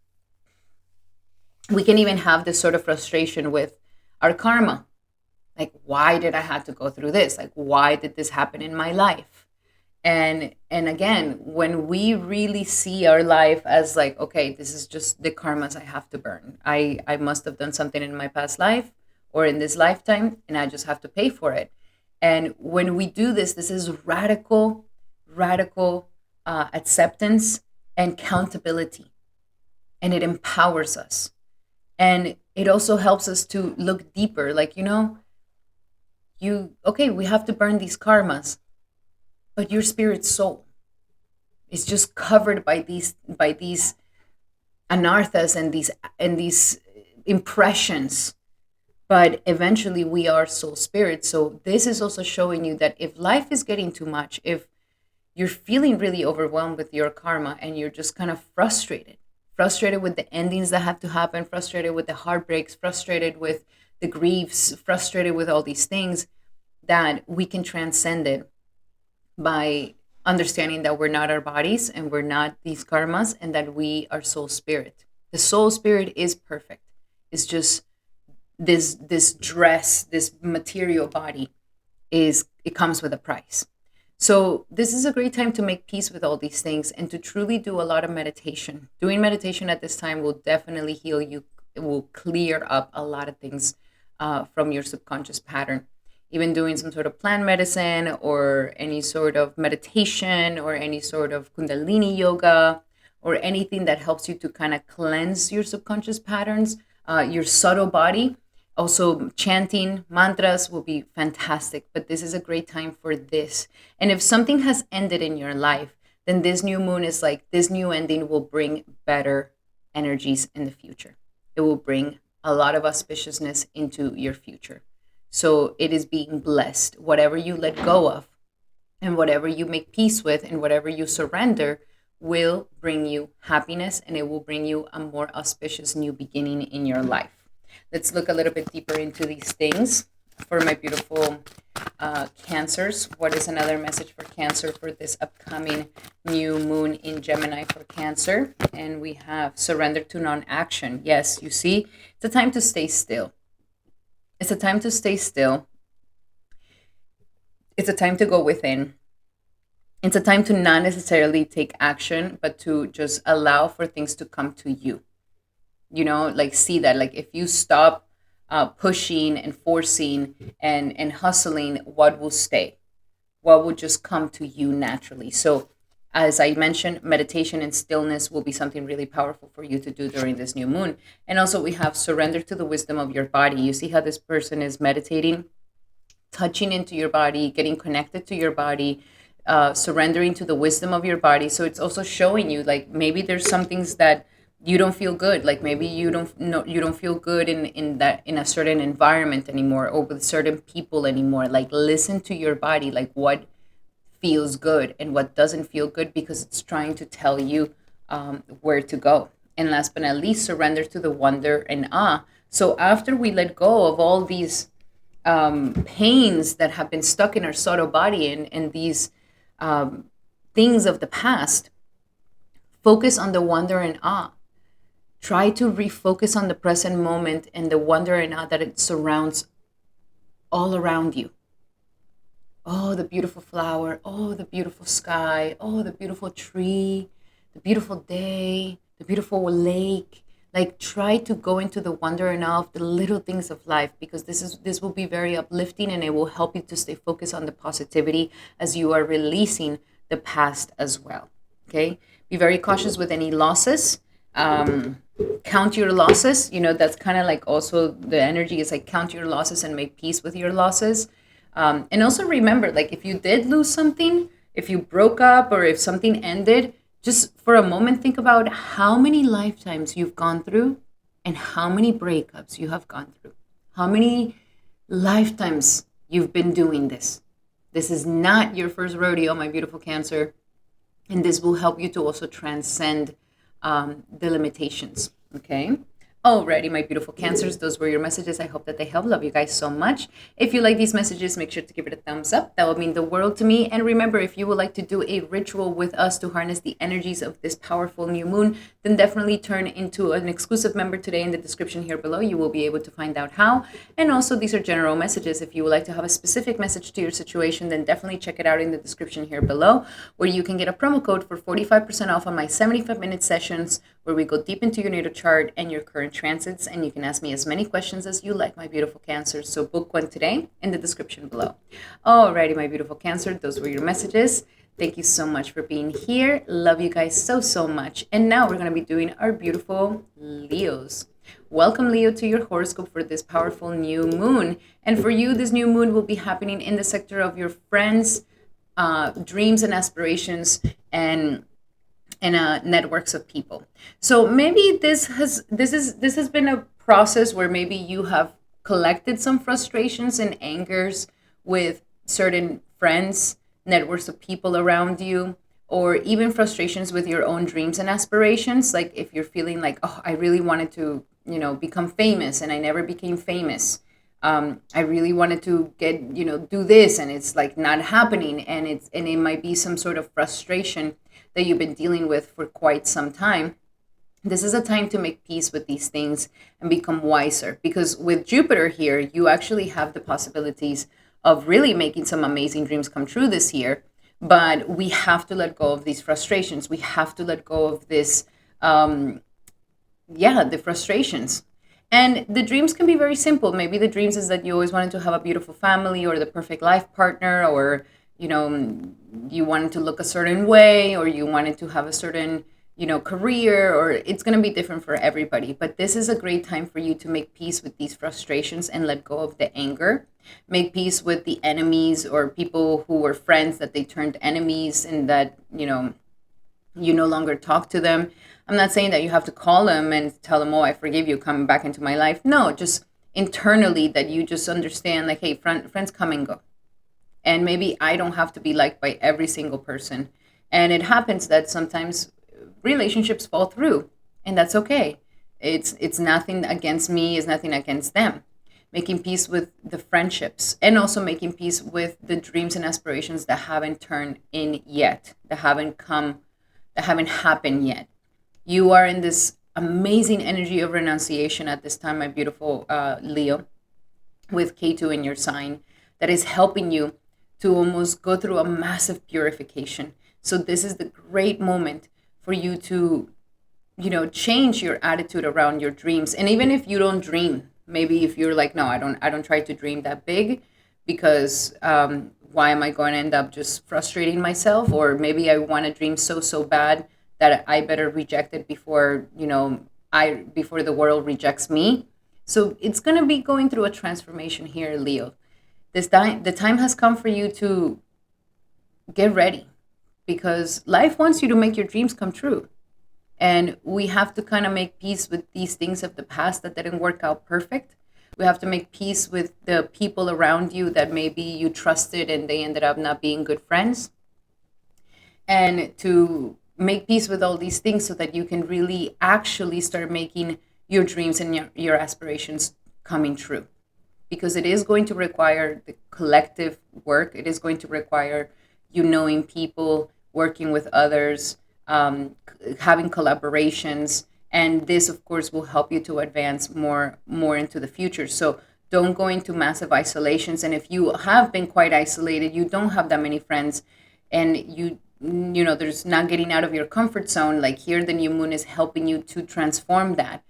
We can even have this sort of frustration with our karma. Like, why did I have to go through this? Like, why did this happen in my life? And again, when we really see our life as like, okay, this is just the karmas I have to burn. I must have done something in my past life or in this lifetime, and I just have to pay for it. And when we do this is radical acceptance and accountability. And it empowers us. And it also helps us to look deeper, like, we have to burn these karmas, but your spirit soul is just covered by these anarthas and these impressions. But eventually we are soul spirit. So this is also showing you that if life is getting too much, if you're feeling really overwhelmed with your karma and you're just kind of frustrated with the endings that have to happen, frustrated with the heartbreaks, frustrated with the griefs, frustrated with all these things, that we can transcend it by understanding that we're not our bodies and we're not these karmas, and that we are soul spirit. The soul spirit is perfect. It's just this dress, this material body, it comes with a price. So this is a great time to make peace with all these things and to truly do a lot of meditation. Doing meditation at this time will definitely heal you. It will clear up a lot of things from your subconscious pattern. Even doing some sort of plant medicine or any sort of meditation or any sort of Kundalini yoga or anything that helps you to kind of cleanse your subconscious patterns, your subtle body, Also, chanting mantras will be fantastic, but this is a great time for this. And if something has ended in your life, then this new moon is like this new ending will bring better energies in the future. It will bring a lot of auspiciousness into your future. So it is being blessed. Whatever you let go of and whatever you make peace with and whatever you surrender will bring you happiness, and it will bring you a more auspicious new beginning in your life. Let's look a little bit deeper into these things for my beautiful Cancers. What is another message for Cancer for this upcoming new moon in Gemini for Cancer? And we have surrender to non-action. Yes, you see, it's a time to stay still. It's a time to stay still. It's a time to go within. It's a time to not necessarily take action, but to just allow for things to come to you. You know, like see that, like if you stop pushing and forcing and hustling, what will stay? What will just come to you naturally? So, as I mentioned, meditation and stillness will be something really powerful for you to do during this new moon. And also, we have surrender to the wisdom of your body. You see how this person is meditating, touching into your body, getting connected to your body, surrendering to the wisdom of your body. So it's also showing you like maybe there's some things that you don't feel good, like maybe you don't feel good in a certain environment anymore or with certain people anymore. Like listen to your body, like what feels good and what doesn't feel good, because it's trying to tell you where to go. And last but not least, surrender to the wonder and awe. So after we let go of all these pains that have been stuck in our subtle body and these things of the past, focus on the wonder and awe. Try to refocus on the present moment and the wonder and awe that it surrounds all around you. Oh, the beautiful flower. Oh, the beautiful sky. Oh, the beautiful tree. The beautiful day. The beautiful lake. Like try to go into the wonder and awe of the little things of life, because this will be very uplifting and it will help you to stay focused on the positivity as you are releasing the past as well. Okay, be very cautious with any losses. Count your losses. You know, that's kind of like also the energy is like count your losses and make peace with your losses. And also remember, like if you did lose something, if you broke up or if something ended, just for a moment, think about how many lifetimes you've gone through and how many breakups you have gone through. How many lifetimes you've been doing this. This is not your first rodeo, my beautiful Cancer. And this will help you to also transcend the limitations. Okay. Alrighty, my beautiful Cancers, those were your messages. I hope that they help. Love you guys so much. If you like these messages, make sure to give it a thumbs up. That would mean the world to me. And remember, if you would like to do a ritual with us to harness the energies of this powerful new moon, then definitely turn into an exclusive member today. In the description here below, you will be able to find out how. And also, these are general messages. If you would like to have a specific message to your situation, then definitely check it out in the description here below, where you can get a promo code for 45% off on my 75-minute sessions, where we go deep into your natal chart and your current transits, and you can ask me as many questions as you like, my beautiful Cancer. So book one today in the description below. Alrighty, my beautiful Cancer, those were your messages. Thank you so much for being here. Love you guys so, so much. And now we're going to be doing our beautiful Leos. Welcome, Leo, to your horoscope for this powerful new moon. And for you, this new moon will be happening in the sector of your friends, dreams and aspirations, and networks of people. So maybe this has been a process where maybe you have collected some frustrations and angers with certain friends, networks of people around you, or even frustrations with your own dreams and aspirations. Like if you're feeling like, oh, I really wanted to, become famous and I never became famous. I really wanted to get, do this and it's like not happening, and it might be some sort of frustration that you've been dealing with for quite some time. This is a time to make peace with these things and become wiser, because with Jupiter here, you actually have the possibilities of really making some amazing dreams come true this year. But we have to let go of these frustrations. We have to let go of this, the frustrations. And the dreams can be very simple. Maybe the dreams is that you always wanted to have a beautiful family or the perfect life partner, or, you wanted to look a certain way, or you wanted to have a certain, career, or it's going to be different for everybody. But this is a great time for you to make peace with these frustrations and let go of the anger. Make peace with the enemies or people who were friends that they turned enemies, and that, you no longer talk to them. I'm not saying that you have to call them and tell them, oh, I forgive you, come back into my life. No, just internally that you just understand, like, hey, friends come and go. And maybe I don't have to be liked by every single person. And it happens that sometimes relationships fall through, and that's okay. It's nothing against me, it's nothing against them. Making peace with the friendships, and also making peace with the dreams and aspirations that haven't turned in yet, that haven't happened yet. You are in this amazing energy of renunciation at this time, my beautiful Leo, with K2 in your sign, that is helping you to almost go through a massive purification. So this is the great moment for you to, change your attitude around your dreams. And even if you don't dream, maybe if you're like, no, I don't try to dream that big, because why am I going to end up just frustrating myself? Or maybe I want to dream so bad that I better reject it before, before the world rejects me. So it's going to be going through a transformation here, Leo. The time has come for you to get ready, because life wants you to make your dreams come true. And we have to kind of make peace with these things of the past that didn't work out perfect. We have to make peace with the people around you that maybe you trusted and they ended up not being good friends. And to make peace with all these things so that you can really actually start making your dreams and your aspirations coming true. Because it is going to require the collective work. It is going to require you knowing people, working with others, having collaborations, and this, of course, will help you to advance more into the future. So don't go into massive isolations. And if you have been quite isolated, you don't have that many friends, and there's not getting out of your comfort zone. Like here, the new moon is helping you to transform that.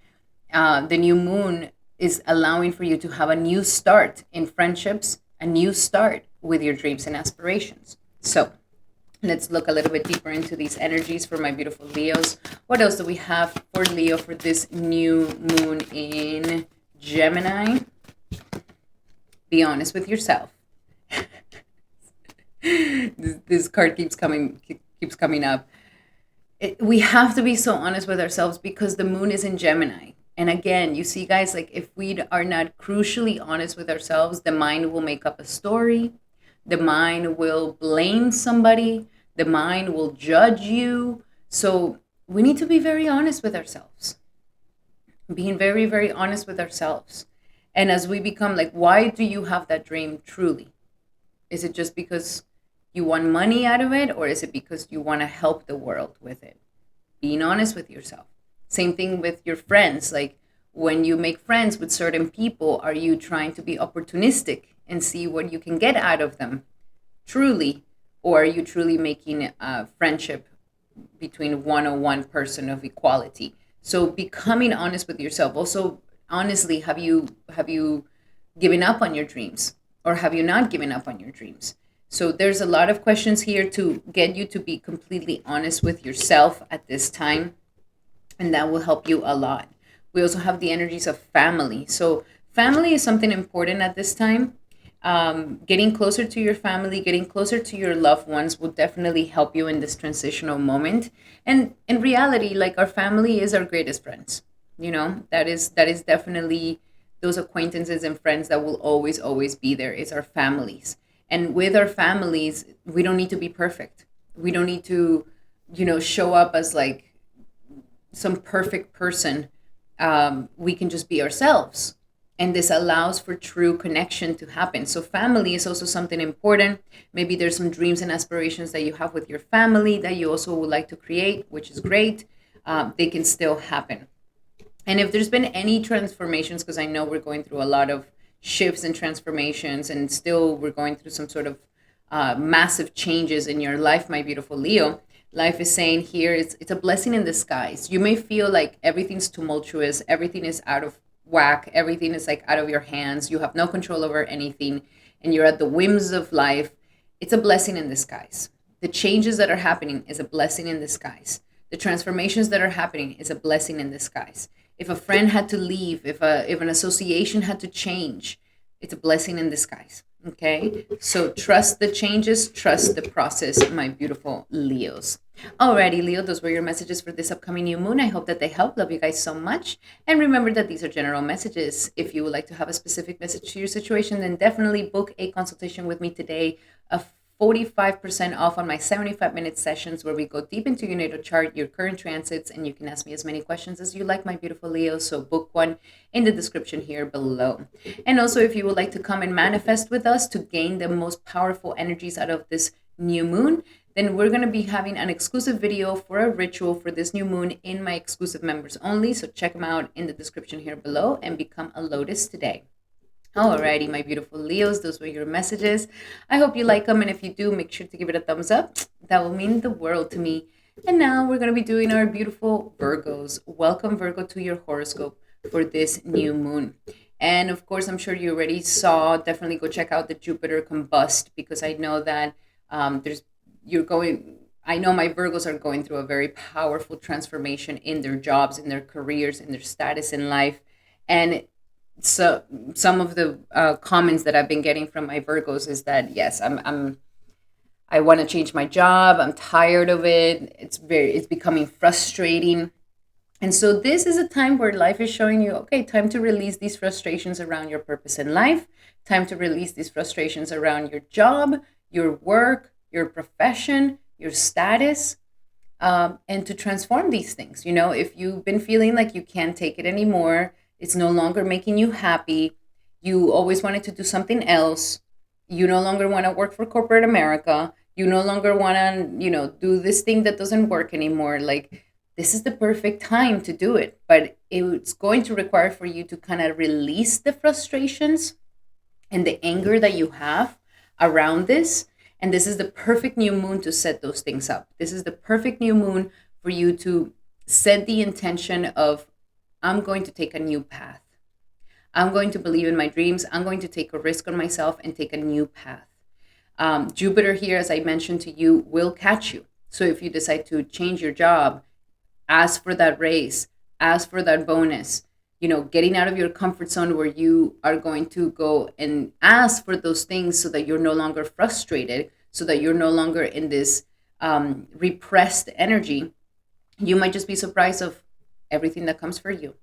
The new moon is allowing for you to have a new start in friendships, a new start with your dreams and aspirations. So let's look a little bit deeper into these energies for my beautiful Leos. What else do we have for Leo for this new moon in Gemini? Be honest with yourself. This card keeps coming up. We have to be so honest with ourselves because the moon is in Gemini. And again, you see, guys, like if we are not crucially honest with ourselves, the mind will make up a story. The mind will blame somebody. The mind will judge you. So we need to be very honest with ourselves. Being very, very honest with ourselves. And as we become like, why do you have that dream truly? Is it just because you want money out of it? Or is it because you want to help the world with it? Being honest with yourself. Same thing with your friends. Like when you make friends with certain people, are you trying to be opportunistic and see what you can get out of them truly? Or are you truly making a friendship between one person of equality? So becoming honest with yourself. Also, honestly, have you given up on your dreams? Or have you not given up on your dreams? So there's a lot of questions here to get you to be completely honest with yourself at this time. And that will help you a lot. We also have the energies of family. So family is something important at this time. Getting closer to your family, getting closer to your loved ones will definitely help you in this transitional moment. And in reality, like our family is our greatest friends. That is definitely those acquaintances and friends that will always be there is our families. And with our families, we don't need to be perfect. We don't need to, show up as like some perfect person. We can just be ourselves. And this allows for true connection to happen. So family is also something important. Maybe there's some dreams and aspirations that you have with your family that you also would like to create, which is great. They can still happen. And if there's been any transformations, because I know we're going through a lot of shifts and transformations, and still we're going through some sort of massive changes in your life, my beautiful Leo. Life is saying here, it's a blessing in disguise. You may feel like everything's tumultuous, everything is out of whack, everything is like out of your hands. You have no control over anything, and you're at the whims of life. It's a blessing in disguise. The changes that are happening is a blessing in disguise. The transformations that are happening is a blessing in disguise. If a friend had to leave, if an association had to change, it's a blessing in disguise. Okay, so trust the changes, trust the process, my beautiful Leos. Alrighty, Leo, those were your messages for this upcoming new moon. I hope that they help. Love you guys so much. And remember that these are general messages. If you would like to have a specific message to your situation, then definitely book a consultation with me today. A 45% off on my 75-minute sessions where we go deep into your natal chart, your current transits, and you can ask me as many questions as you like, my beautiful Leo. So book one in the description here below. And also, if you would like to come and manifest with us to gain the most powerful energies out of this new moon, then we're going to be having an exclusive video for a ritual for this new moon in my exclusive members only. So check them out in the description here below and become a Lotus today. Alrighty, my beautiful Leos, those were your messages. I hope you like them, and if you do, make sure to give it a thumbs up. That will mean the world to me. And now we're going to be doing our beautiful Virgos. Welcome, Virgo, to your horoscope for this new moon. And of course, I'm sure you already saw, definitely go check out the Jupiter combust, because I know that I know my Virgos are going through a very powerful transformation in their jobs, in their careers, in their status in life. And so some of the comments that I've been getting from my Virgos is that, yes, I want to change my job. I'm tired of it. It's becoming frustrating. And so this is a time where life is showing you, okay, time to release these frustrations around your purpose in life, time to release these frustrations around your job, your work, your profession, your status, and to transform these things. You know, if you've been feeling like you can't take it anymore, it's no longer making you happy, you always wanted to do something else, you no longer want to work for corporate America, you no longer want to, do this thing that doesn't work anymore, like, this is the perfect time to do it. But it's going to require for you to kind of release the frustrations and the anger that you have around this. And this is the perfect new moon to set those things up. This is the perfect new moon for you to set the intention of, I'm going to take a new path. I'm going to believe in my dreams. I'm going to take a risk on myself and take a new path. Jupiter here, as I mentioned to you, will catch you. So if you decide to change your job, ask for that raise, ask for that bonus, getting out of your comfort zone where you are going to go and ask for those things so that you're no longer frustrated, so that you're no longer in this repressed energy. You might just be surprised of everything that comes for you.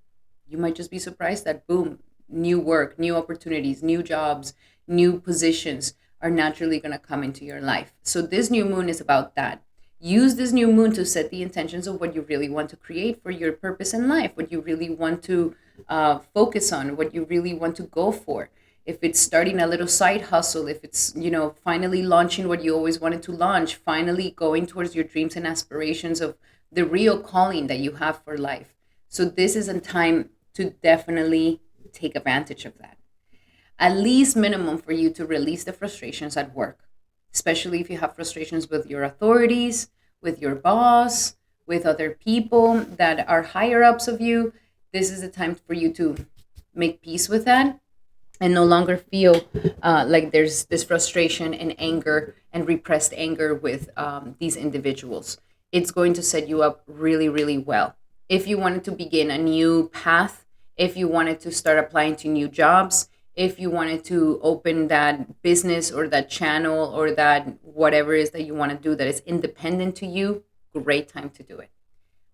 You might just be surprised that, boom, new work, new opportunities, new jobs, new positions are naturally going to come into your life. So this new moon is about that. Use this new moon to set the intentions of what you really want to create for your purpose in life, what you really want to focus on, what you really want to go for. If it's starting a little side hustle, if it's, finally launching what you always wanted to launch, finally going towards your dreams and aspirations of the real calling that you have for life. So this is a time to definitely take advantage of that. At least minimum for you to release the frustrations at work, especially if you have frustrations with your authorities, with your boss, with other people that are higher ups of you. This is the time for you to make peace with that and no longer feel like there's this frustration and anger and repressed anger with these individuals. It's going to set you up really, really well. If you wanted to begin a new path, if you wanted to start applying to new jobs, if you wanted to open that business or that channel or that whatever it is that you want to do that is independent to you, great time to do it.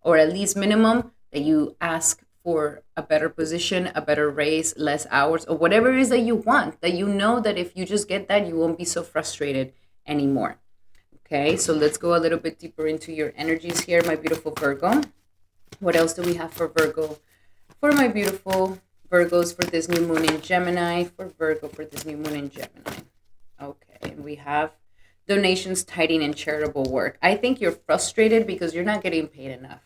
Or at least minimum that you ask for a better position, a better raise, less hours, or whatever it is that you want, that you know that if you just get that, you won't be so frustrated anymore. Okay, so let's go a little bit deeper into your energies here, my beautiful Virgo. What else do we have for Virgo? For my beautiful Virgos for this new moon in Gemini, for Virgo for this new moon in Gemini. Okay, and we have donations, tithing, and charitable work. I think you're frustrated because you're not getting paid enough.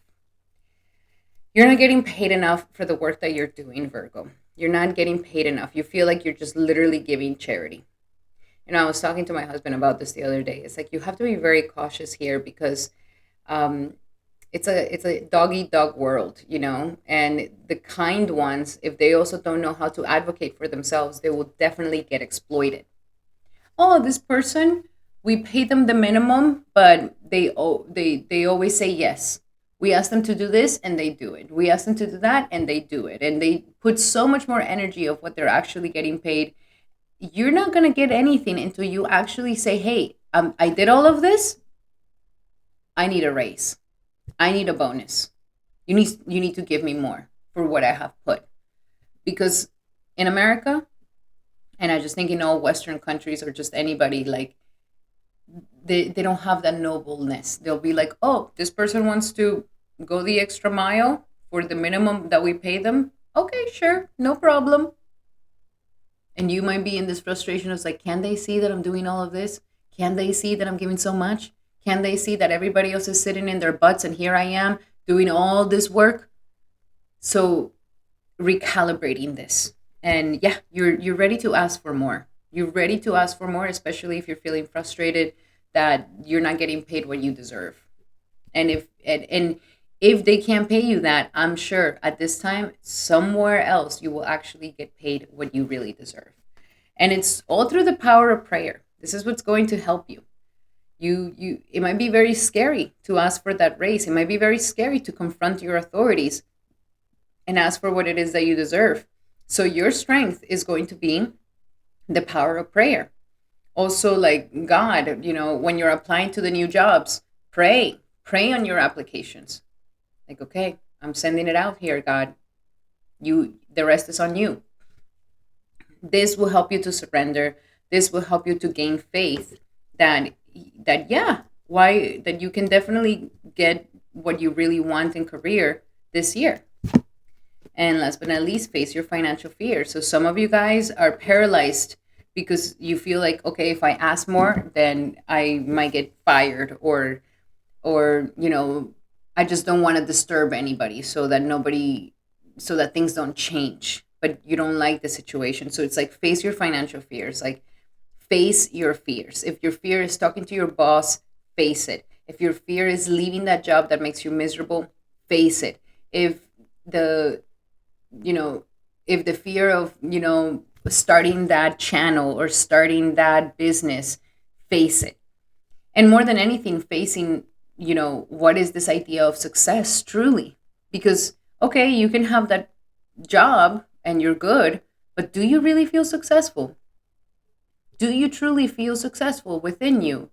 You're not getting paid enough for the work that you're doing, Virgo. You're not getting paid enough. You feel like you're just literally giving charity. I was talking to my husband about this the other day. It's like you have to be very cautious here because it's a dog eat dog world, and the kind ones, if they also don't know how to advocate for themselves, they will definitely get exploited. Oh, this person, we pay them the minimum, but they always say yes. We ask them to do this and they do it. We ask them to do that and they do it. And they put so much more energy of what they're actually getting paid. You're not going to get anything until you actually say, hey, I did all of this. I need a raise. I need a bonus. You need to give me more for what I have put. Because in America, and I just think in all Western countries or just anybody, like they don't have that nobleness. They'll be like, oh, this person wants to go the extra mile for the minimum that we pay them. Okay, sure, no problem. And you might be in this frustration of like, can they see that I'm doing all of this? Can they see that I'm giving so much? Can they see that everybody else is sitting in their butts and here I am doing all this work? So recalibrating this. And yeah, you're ready to ask for more. You're ready to ask for more, especially if you're feeling frustrated that you're not getting paid what you deserve. And if they can't pay you that, I'm sure at this time somewhere else you will actually get paid what you really deserve. And it's all through the power of prayer. This is what's going to help you. You it might be very scary to ask for that raise. It might be very scary to confront your authorities and ask for what it is that you deserve. So your strength is going to be the power of prayer. Also, like God, when you're applying to the new jobs, pray on your applications. Like, okay, I'm sending it out here, God. The rest is on you. This will help you to surrender. This will help you to gain faith that yeah, why that you can definitely get what you really want in career this year. And last but not least, face your financial fears. So some of you guys are paralyzed because you feel like, okay, if I ask more, then I might get fired, or I just don't want to disturb anybody so that things don't change. But you don't like the situation. So it's like face your financial fears. Like face your fears. If your fear is talking to your boss, face it. If your fear is leaving that job that makes you miserable, face it. If the if the fear of starting that channel or starting that business, face it. And more than anything, facing what is this idea of success truly. Because okay, you can have that job and you're good, but do you really feel successful? Do you truly feel successful within you?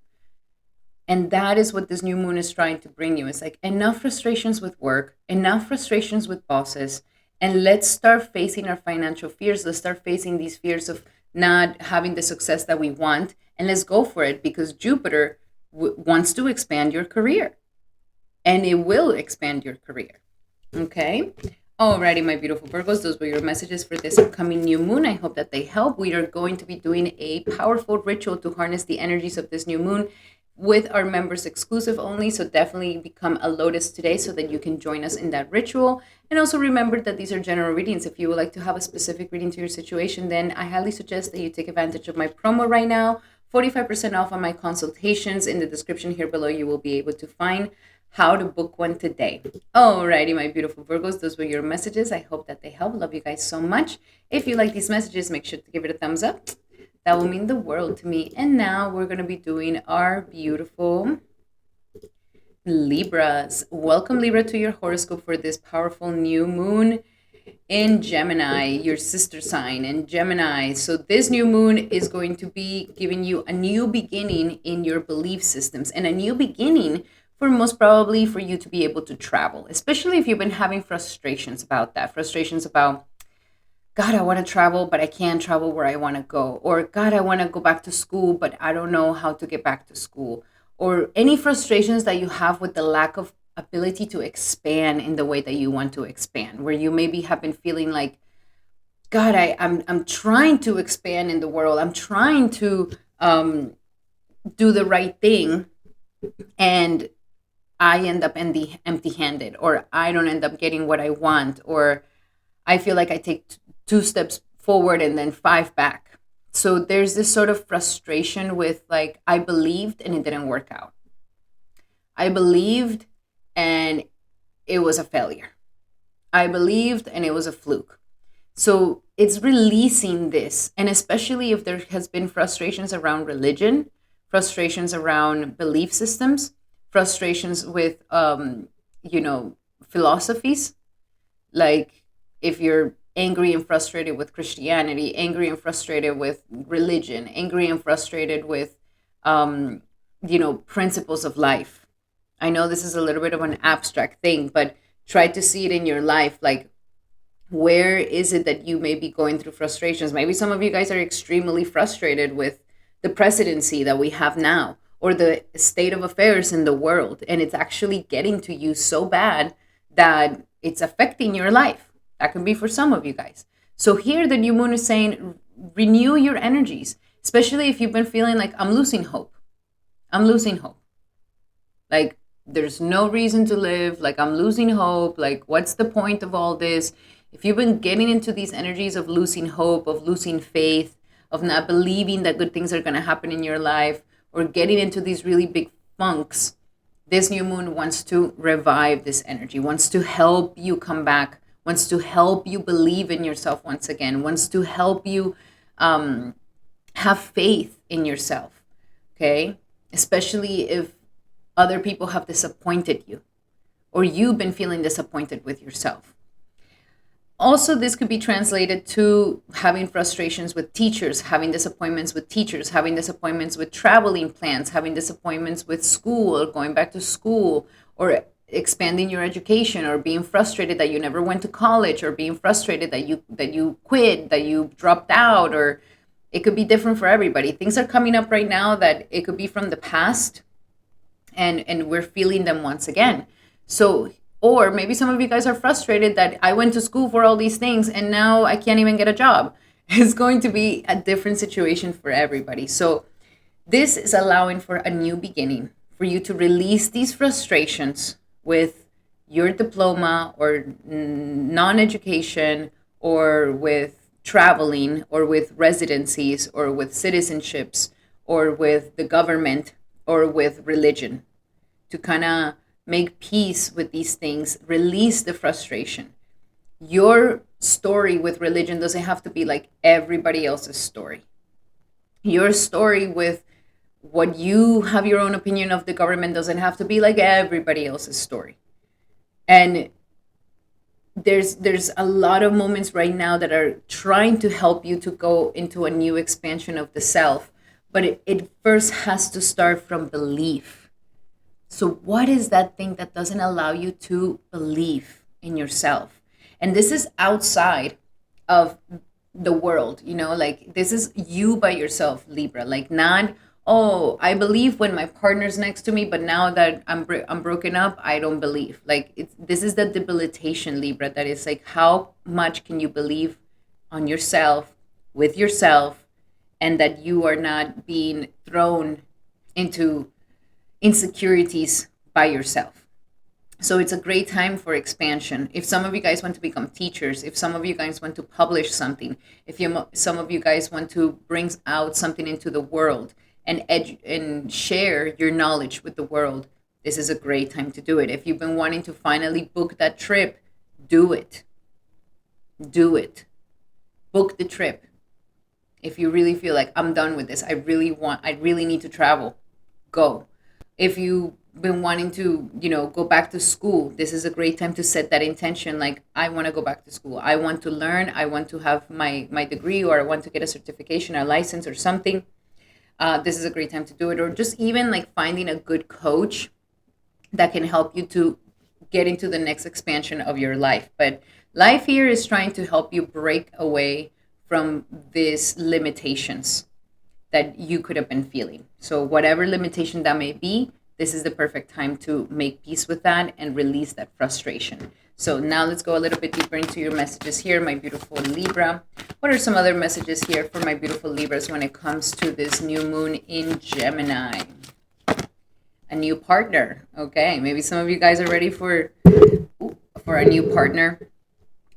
And that is what this new moon is trying to bring you. It's like enough frustrations with work, enough frustrations with bosses, and let's start facing our financial fears. Let's start facing these fears of not having the success that we want, and let's go for it because Jupiter wants to expand your career, and it will expand your career. Okay? Alrighty, my beautiful Virgos, those were your messages for this upcoming new moon. I hope that they help. We are going to be doing a powerful ritual to harness the energies of this new moon with our members exclusive only. So definitely become a Lotus today so that you can join us in that ritual. And also remember that these are general readings. If you would like to have a specific reading to your situation, then I highly suggest that you take advantage of my promo right now. 45% off on my consultations. In the description here below, you will be able to find how to book one today. Alrighty, my beautiful Virgos, those were your messages. I hope that they help. Love you guys so much. If you like these messages, make sure to give it a thumbs up. That will mean the world to me. And now we're going to be doing our beautiful Libras. Welcome, Libra, to your horoscope for this powerful new moon in Gemini, your sister sign in Gemini. So this new moon is going to be giving you a new beginning in your belief systems and a new beginning for most probably for you to be able to travel, especially if you've been having frustrations about that, frustrations about, God, I want to travel, but I can't travel where I want to go. Or, God, I want to go back to school, but I don't know how to get back to school. Or any frustrations that you have with the lack of ability to expand in the way that you want to expand, where you maybe have been feeling like, God, I'm trying to expand in the world. I'm trying to do the right thing. And I end up empty-handed, or I don't end up getting what I want, or I feel like I take 2 steps forward and then 5 back. So there's this sort of frustration with like, I believed and it didn't work out. I believed and it was a failure. I believed and it was a fluke. So it's releasing this. And especially if there has been frustrations around religion, frustrations around belief systems, frustrations with philosophies. Like if you're angry and frustrated with Christianity, angry and frustrated with religion, angry and frustrated with um, principles of life. I know this is a little bit of an abstract thing, but try to see it in your life. Like, where is it that you may be going through frustrations? Maybe some of you guys are extremely frustrated with the presidency that we have now, or the state of affairs in the world, and it's actually getting to you so bad that it's affecting your life. That can be for some of you guys. So here the new moon is saying renew your energies, especially if you've been feeling like I'm losing hope. I'm losing hope. Like there's no reason to live. Like I'm losing hope. Like what's the point of all this? If you've been getting into these energies of losing hope, of losing faith, of not believing that good things are going to happen in your life, or getting into these really big funks, this new moon wants to revive this energy, wants to help you come back, wants to help you believe in yourself once again, wants to help you have faith in yourself. Okay? Especially if other people have disappointed you, or you've been feeling disappointed with yourself. Also, this could be translated to having frustrations with teachers, having disappointments with teachers, having disappointments with traveling plans, having disappointments with school or going back to school, or expanding your education, or being frustrated that you never went to college, or being frustrated that you quit, that you dropped out, or it could be different for everybody. Things are coming up right now that it could be from the past, and we're feeling them once again. So, or maybe some of you guys are frustrated that I went to school for all these things and now I can't even get a job. It's going to be a different situation for everybody. So this is allowing for a new beginning, for you to release these frustrations with your diploma, or non-education, or with traveling, or with residencies, or with citizenships, or with the government, or with religion, to kind of make peace with these things, release the frustration. Your story with religion doesn't have to be like everybody else's story. Your story with what you have your own opinion of the government doesn't have to be like everybody else's story. And there's a lot of moments right now that are trying to help you to go into a new expansion of the self, but it first has to start from belief. So what is that thing that doesn't allow you to believe in yourself? And this is outside of the world, like this is you by yourself, Libra. Like, not, oh, I believe when my partner's next to me, but now that I'm broken up, I don't believe. Like this is the debilitation, Libra, that is like, how much can you believe on yourself, with yourself, and that you are not being thrown into insecurities by yourself. So it's a great time for expansion. If some of you guys want to become teachers, if some of you guys want to publish something, some of you guys want to bring out something into the world and share your knowledge with the world, this is a great time to do it. If you've been wanting to finally book that trip, do it. Do it. Book the trip. If you really feel like, I'm done with this, I really need to travel, go. If you've been wanting to, go back to school, this is a great time to set that intention. Like, I want to go back to school. I want to learn. I want to have my degree, or I want to get a certification, a license, or something. This is a great time to do it. Or just even like finding a good coach that can help you to get into the next expansion of your life. But life here is trying to help you break away from these limitations that you could have been feeling. So whatever limitation that may be, this is the perfect time to make peace with that and release that frustration. So now let's go a little bit deeper into your messages here, my beautiful Libra. What are some other messages here for my beautiful Libras when it comes to this new moon in Gemini? A new partner. Okay, maybe some of you guys are ready for a new partner,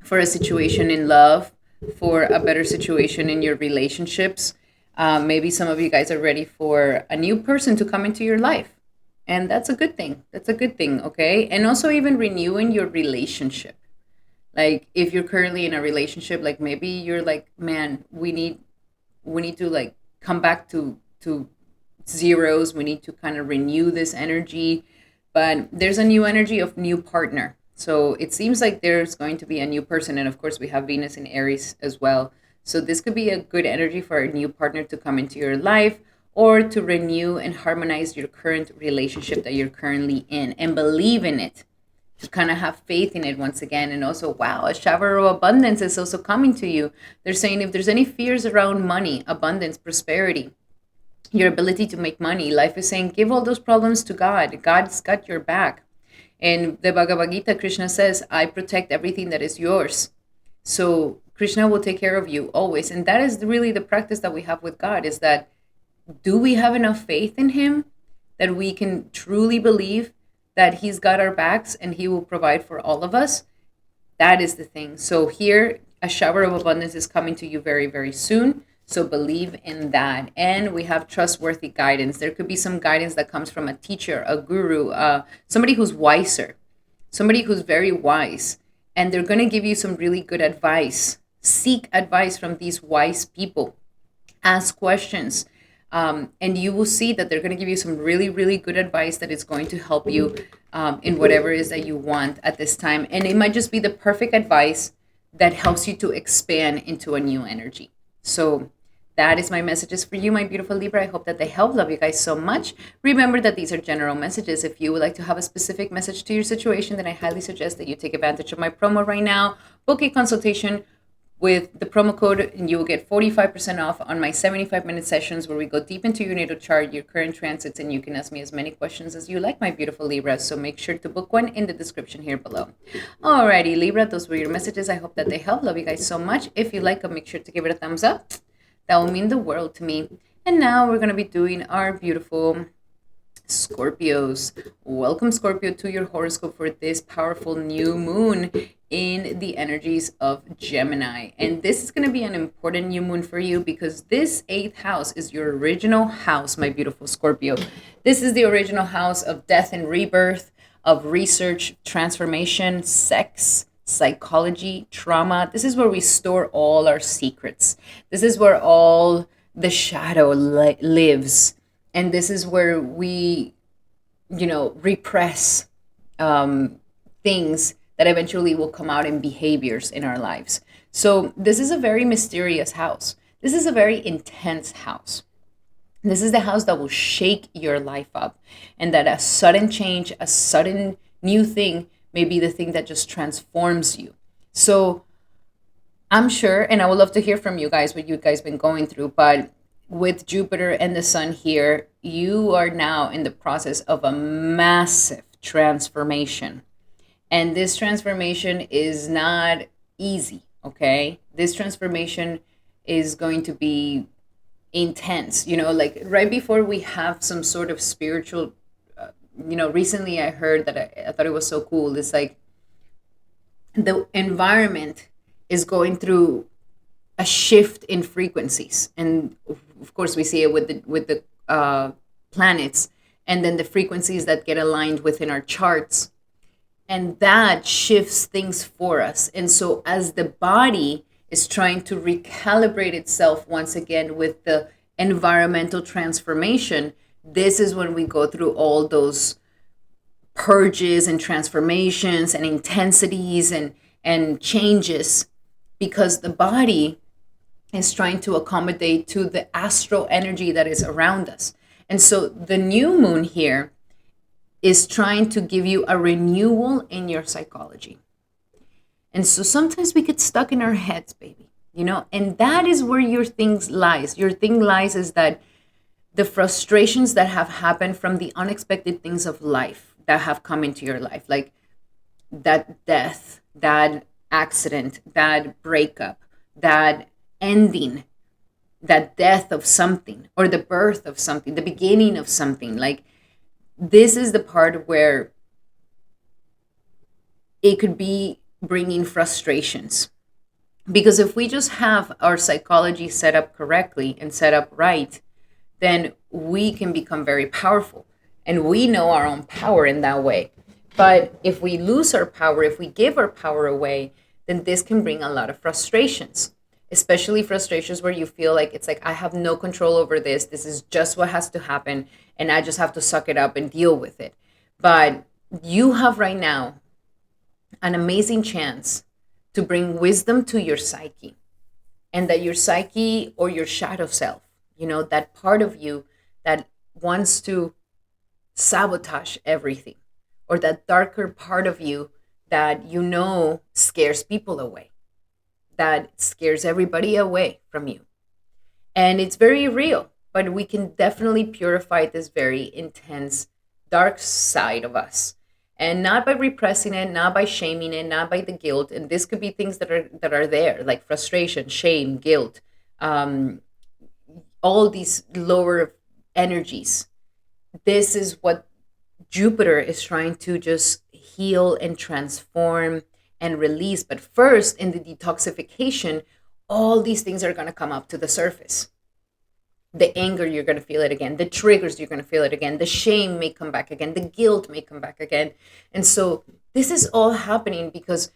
for a situation in love, for a better situation in your relationships. Maybe some of you guys are ready for a new person to come into your life. And that's a good thing. That's a good thing, okay? And also even renewing your relationship. Like if you're currently in a relationship, like maybe you're like, man, we need to like come back to zeros. We need to kind of renew this energy but there's a new energy of new partner. So it seems like there's going to be a new person. And of course, we have Venus in Aries as well. So this could be a good energy for a new partner to come into your life, or to renew and harmonize your current relationship that you're currently in, and believe in it, to kind of have faith in it once again. And also, wow, a shower of abundance is also coming to you. They're saying if there's any fears around money, abundance, prosperity, your ability to make money, life is saying give all those problems to God. God's got your back. In the Bhagavad Gita, Krishna says, I protect everything that is yours. So Krishna will take care of you always. And that is really the practice that we have with God, is that do we have enough faith in him that we can truly believe that he's got our backs and he will provide for all of us? That is the thing. So here, a shower of abundance is coming to you very, very soon. So believe in that. And we have trustworthy guidance. There could be some guidance that comes from a teacher, a guru, somebody who's wiser, somebody who's very wise. And they're going to give you some really good advice. Seek advice from these wise people. Ask questions. And you will see that they're going to give you some really, really good advice that is going to help you in whatever it is that you want at this time. And it might just be the perfect advice that helps you to expand into a new energy. So that is my messages for you, my beautiful Libra. I hope that they help. Love you guys so much. Remember that these are general messages. If you would like to have a specific message to your situation, then I highly suggest that you take advantage of my promo right now. Book a consultation with the promo code, and you will get 45% off on my 75-minute sessions where we go deep into your natal chart, your current transits, and you can ask me as many questions as you like, my beautiful Libra. So make sure to book one in the description here below. Alrighty, Libra, those were your messages. I hope that they help. Love you guys so much. If you like them, make sure to give it a thumbs up. That will mean the world to me. And now we're going to be doing our beautiful Scorpios. Welcome, Scorpio, to your horoscope for this powerful new moon in the energies of Gemini. And this is going to be an important new moon for you because this 8th house is your original house, my beautiful Scorpio. This is the original house of death and rebirth, of research, transformation, sex, psychology, trauma. This is where we store all our secrets. This is where all the shadow lives. And this is where we, repress things that eventually will come out in behaviors in our lives. So this is a very mysterious house. This is a very intense house. This is the house that will shake your life up, and that a sudden change, a sudden new thing may be the thing that just transforms you. So I'm sure, and I would love to hear from you guys what you guys been going through, but with Jupiter and the Sun here, you are now in the process of a massive transformation. And this transformation is not easy, okay? This transformation is going to be intense, like right before we have some sort of spiritual, recently I heard that I thought it was so cool. It's like the environment is going through a shift in frequencies. And of course we see it with the planets, and then the frequencies that get aligned within our charts. And that shifts things for us. And so as the body is trying to recalibrate itself once again with the environmental transformation, this is when we go through all those purges and transformations and intensities and changes, because the body is trying to accommodate to the astral energy that is around us. And so the new moon here is trying to give you a renewal in your psychology. And so sometimes we get stuck in our heads, baby, and that is where your thing lies. Your thing lies is that the frustrations that have happened from the unexpected things of life that have come into your life, like that death, that accident, that breakup, that ending, that death of something, or the birth of something, the beginning of something. Like, this is the part where it could be bringing frustrations. Because if we just have our psychology set up correctly and set up right, then we can become very powerful. And we know our own power in that way. But if we lose our power, if we give our power away, then this can bring a lot of frustrations. Especially frustrations where you feel like it's like, I have no control over this. This is just what has to happen. And I just have to suck it up and deal with it. But you have right now an amazing chance to bring wisdom to your psyche, and that your psyche or your shadow self, that part of you that wants to sabotage everything, or that darker part of you that scares people away, that scares everybody away from you. And it's very real, but we can definitely purify this very intense dark side of us. And not by repressing it, not by shaming it, not by the guilt. And this could be things that are there, like frustration, shame, guilt, um, all these lower energies. This is what Jupiter is trying to just heal and transform and release. But first, in the detoxification, all these things are going to come up to the surface. The anger, you're going to feel it again. The triggers, you're going to feel it again. The shame may come back again. The guilt may come back again. And so this is all happening because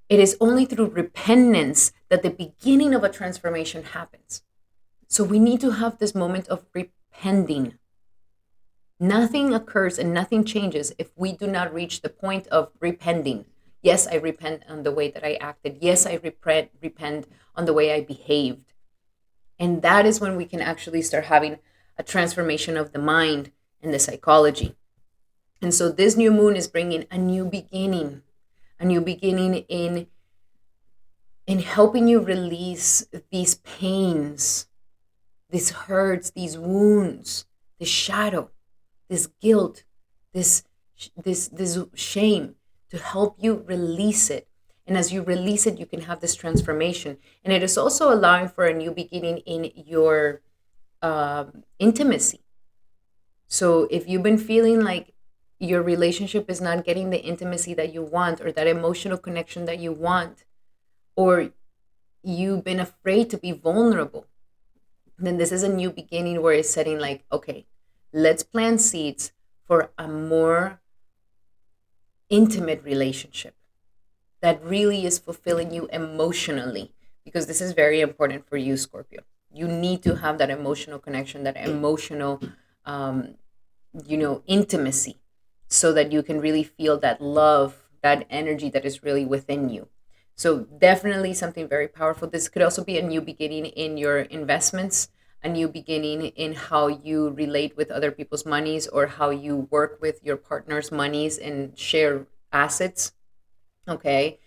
it is only through repentance that the beginning of a transformation happens. So we need to have this moment of repenting. Nothing occurs and nothing changes if we do not reach the point of repenting. Yes, I repent on the way that I acted. Yes, I repent on the way I behaved. And that is when we can actually start having a transformation of the mind and the psychology. And so this new moon is bringing a new beginning in helping you release these pains, these hurts, these wounds, this shadow, this guilt, this shame, to help you release it. And as you release it, you can have this transformation. And it is also allowing for a new beginning in your intimacy. So if you've been feeling like your relationship is not getting the intimacy that you want, or that emotional connection that you want, or you've been afraid to be vulnerable, then this is a new beginning where it's setting like, okay, let's plant seeds for a more intimate relationship that really is fulfilling you emotionally, because this is very important for you, Scorpio. You need to have that emotional connection, that emotional, intimacy, so that you can really feel that love, that energy that is really within you. So definitely something very powerful. This could also be a new beginning in your investments, a new beginning in how you relate with other people's monies, or how you work with your partner's monies and share assets. Okay.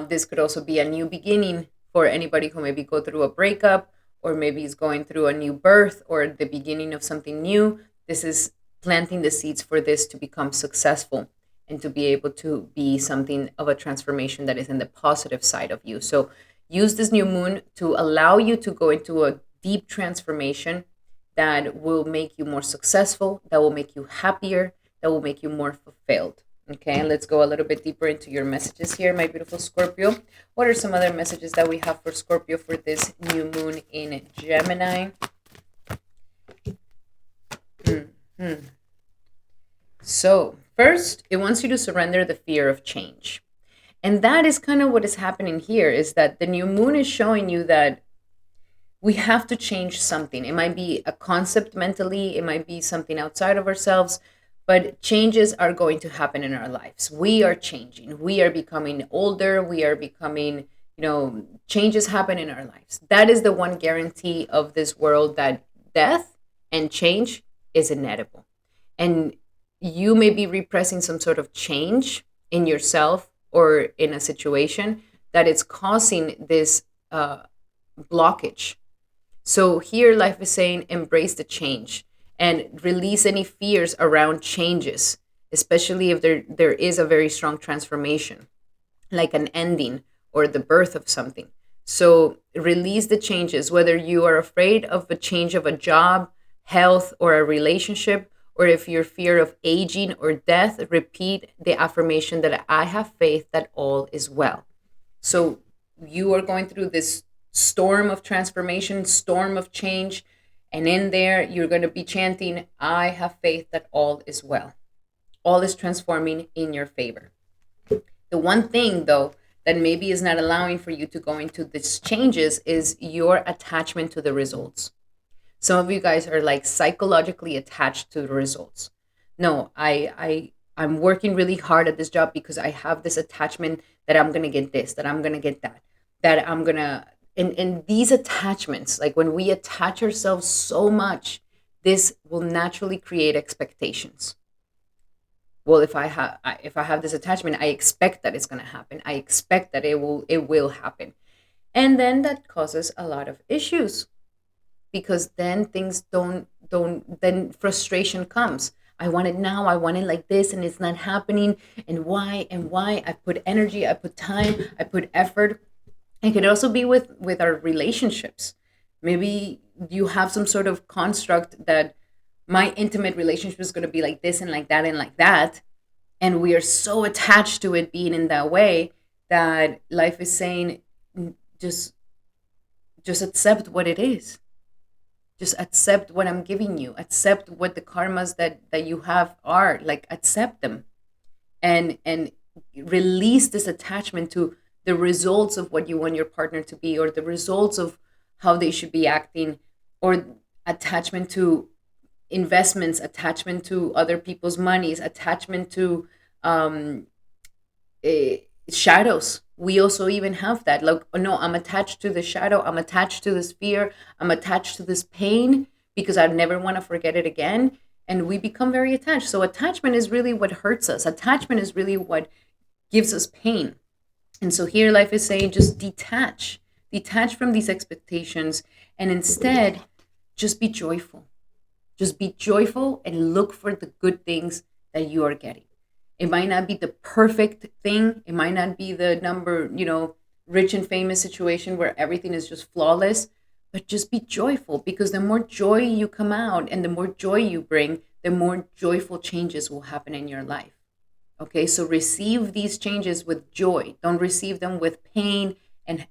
This could also be a new beginning for anybody who maybe go through a breakup, or maybe is going through a new birth, or the beginning of something new. This is planting the seeds for this to become successful and to be able to be something of a transformation that is in the positive side of you. So use this new moon to allow you to go into a deep transformation that will make you more successful, that will make you happier, that will make you more fulfilled. Okay, let's go a little bit deeper into your messages here, my beautiful Scorpio. What are some other messages that we have for Scorpio for this new moon in Gemini? So, first, it wants you to surrender the fear of change. And that is kind of what is happening here, is that the new moon is showing you that we have to change something. It might be a concept mentally, it might be something outside of ourselves, but changes are going to happen in our lives. We are changing. We are becoming older. We are becoming, changes happen in our lives. That is the one guarantee of this world, that death and change is inevitable. And you may be repressing some sort of change in yourself or in a situation that is causing this blockage. So here life is saying, embrace the change and release any fears around changes, especially if there is a very strong transformation, like an ending or the birth of something. So release the changes, whether you are afraid of a change of a job, health, or a relationship, or if you're fear of aging or death, repeat the affirmation that I have faith that all is well. So you are going through this storm of transformation, storm of change, and in there, you're going to be chanting, I have faith that all is well. All is transforming in your favor. The one thing, though, that maybe is not allowing for you to go into these changes is your attachment to the results. Some of you guys are like psychologically attached to the results. No, I I'm working really hard at this job because I have this attachment that I'm going to get this, that I'm going to get that, that I'm going to, and these attachments, like when we attach ourselves so much, this will naturally create expectations. Well, if I have this attachment, I expect that it's going to happen. I expect that it will happen. And then that causes a lot of issues, because then things don't then frustration comes. I want it now, I want it like this, and it's not happening. And why I put energy, I put time, I put effort. It could also be with our relationships. Maybe you have some sort of construct that my intimate relationship is going to be like this and like that and like that, and we are so attached to it being in that way that life is saying, just just accept what it is. Just accept what I'm giving you. Accept what the karmas that you have are. Like, accept them, and release this attachment to the results of what you want your partner to be, or the results of how they should be acting, or attachment to investments, attachment to other people's monies, attachment to um shadows. We also even have that, like, oh no, I'm attached to the shadow, I'm attached to this fear, I'm attached to this pain because I never want to forget it again. And we become very attached. So attachment is really what hurts us. Attachment is really what gives us pain. And so here life is saying, just detach from these expectations, and instead just be joyful. Just be joyful and look for the good things that you are getting. It might not be the perfect thing. It might not be the number, rich and famous situation where everything is just flawless, but just be joyful, because the more joy you come out and the more joy you bring, the more joyful changes will happen in your life. Okay, so receive these changes with joy. Don't receive them with pain and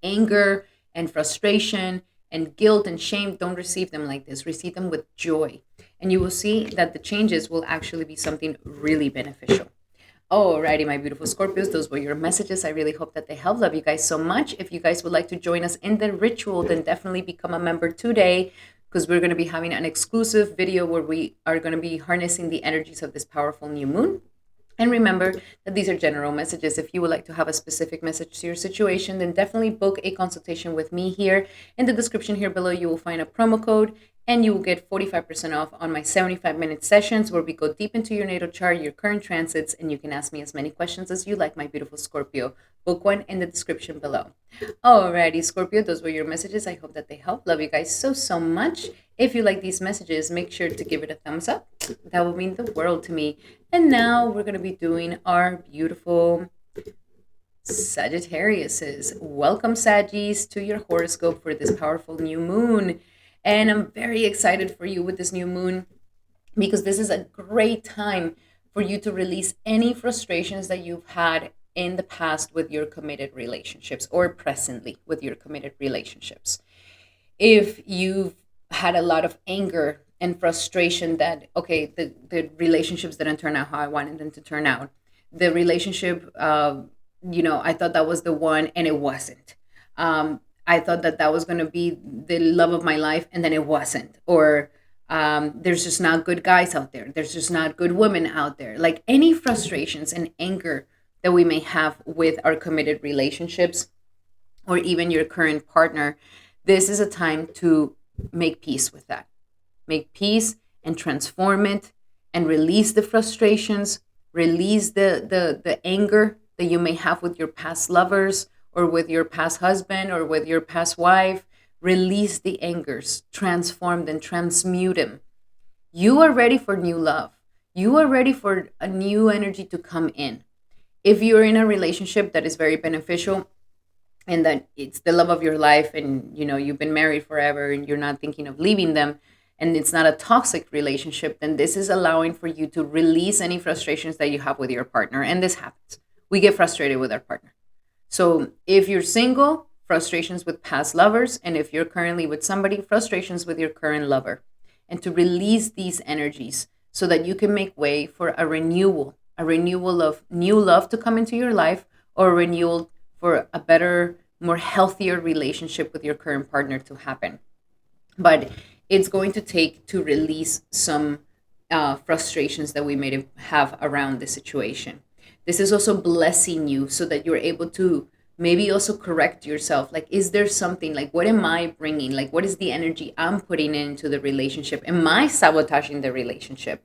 anger and frustration and guilt and shame. Don't receive them like this. Receive them with joy. And you will see that the changes will actually be something really beneficial. Alrighty, my beautiful Scorpios, those were your messages. I really hope that they help. Love you guys so much. If you guys would like to join us in the ritual, then definitely become a member today, because we're going to be having an exclusive video where we are going to be harnessing the energies of this powerful new moon. And remember that these are general messages. If you would like to have a specific message to your situation, then definitely book a consultation with me here. In the description here below, you will find a promo code, and you will get 45% off on my 75-minute sessions where we go deep into your natal chart, your current transits, and you can ask me as many questions as you like, my beautiful Scorpio. Book one in the description below. Alrighty, Scorpio, those were your messages. I hope that they help. Love you guys so, so much. If you like these messages, make sure to give it a thumbs up. That would mean the world to me. And now we're going to be doing our beautiful Sagittariuses. Welcome, Saggies, to your horoscope for this powerful new moon. And I'm very excited for you with this new moon, because this is a great time for you to release any frustrations that you've had in the past with your committed relationships, or presently with your committed relationships. If you've had a lot of anger and frustration that, okay, the relationships didn't turn out how I wanted them to turn out. The relationship, I thought that was the one and it wasn't. I thought that that was going to be the love of my life, and then it wasn't. Or there's just not good guys out there. There's just not good women out there. Like, any frustrations and anger that we may have with our committed relationships, or even your current partner, this is a time to make peace with that. Make peace and transform it, and release the frustrations, release the anger that you may have with your past lovers, or with your past husband, or with your past wife. Release the angers, transform them, transmute them. You are ready for new love. You are ready for a new energy to come in. If you're in a relationship that is very beneficial, and that it's the love of your life, and you've been married forever and you're not thinking of leaving them, and it's not a toxic relationship, then this is allowing for you to release any frustrations that you have with your partner. And this happens. We get frustrated with our partner. So if you're single, frustrations with past lovers, and if you're currently with somebody, frustrations with your current lover. And to release these energies so that you can make way for a renewal of new love to come into your life, or a renewal for a better, more healthier relationship with your current partner to happen. But it's going to take to release some frustrations that we may have around the situation. This is also blessing you so that you're able to maybe also correct yourself. Like, is there something, like, what am I bringing? Like, what is the energy I'm putting into the relationship? Am I sabotaging the relationship?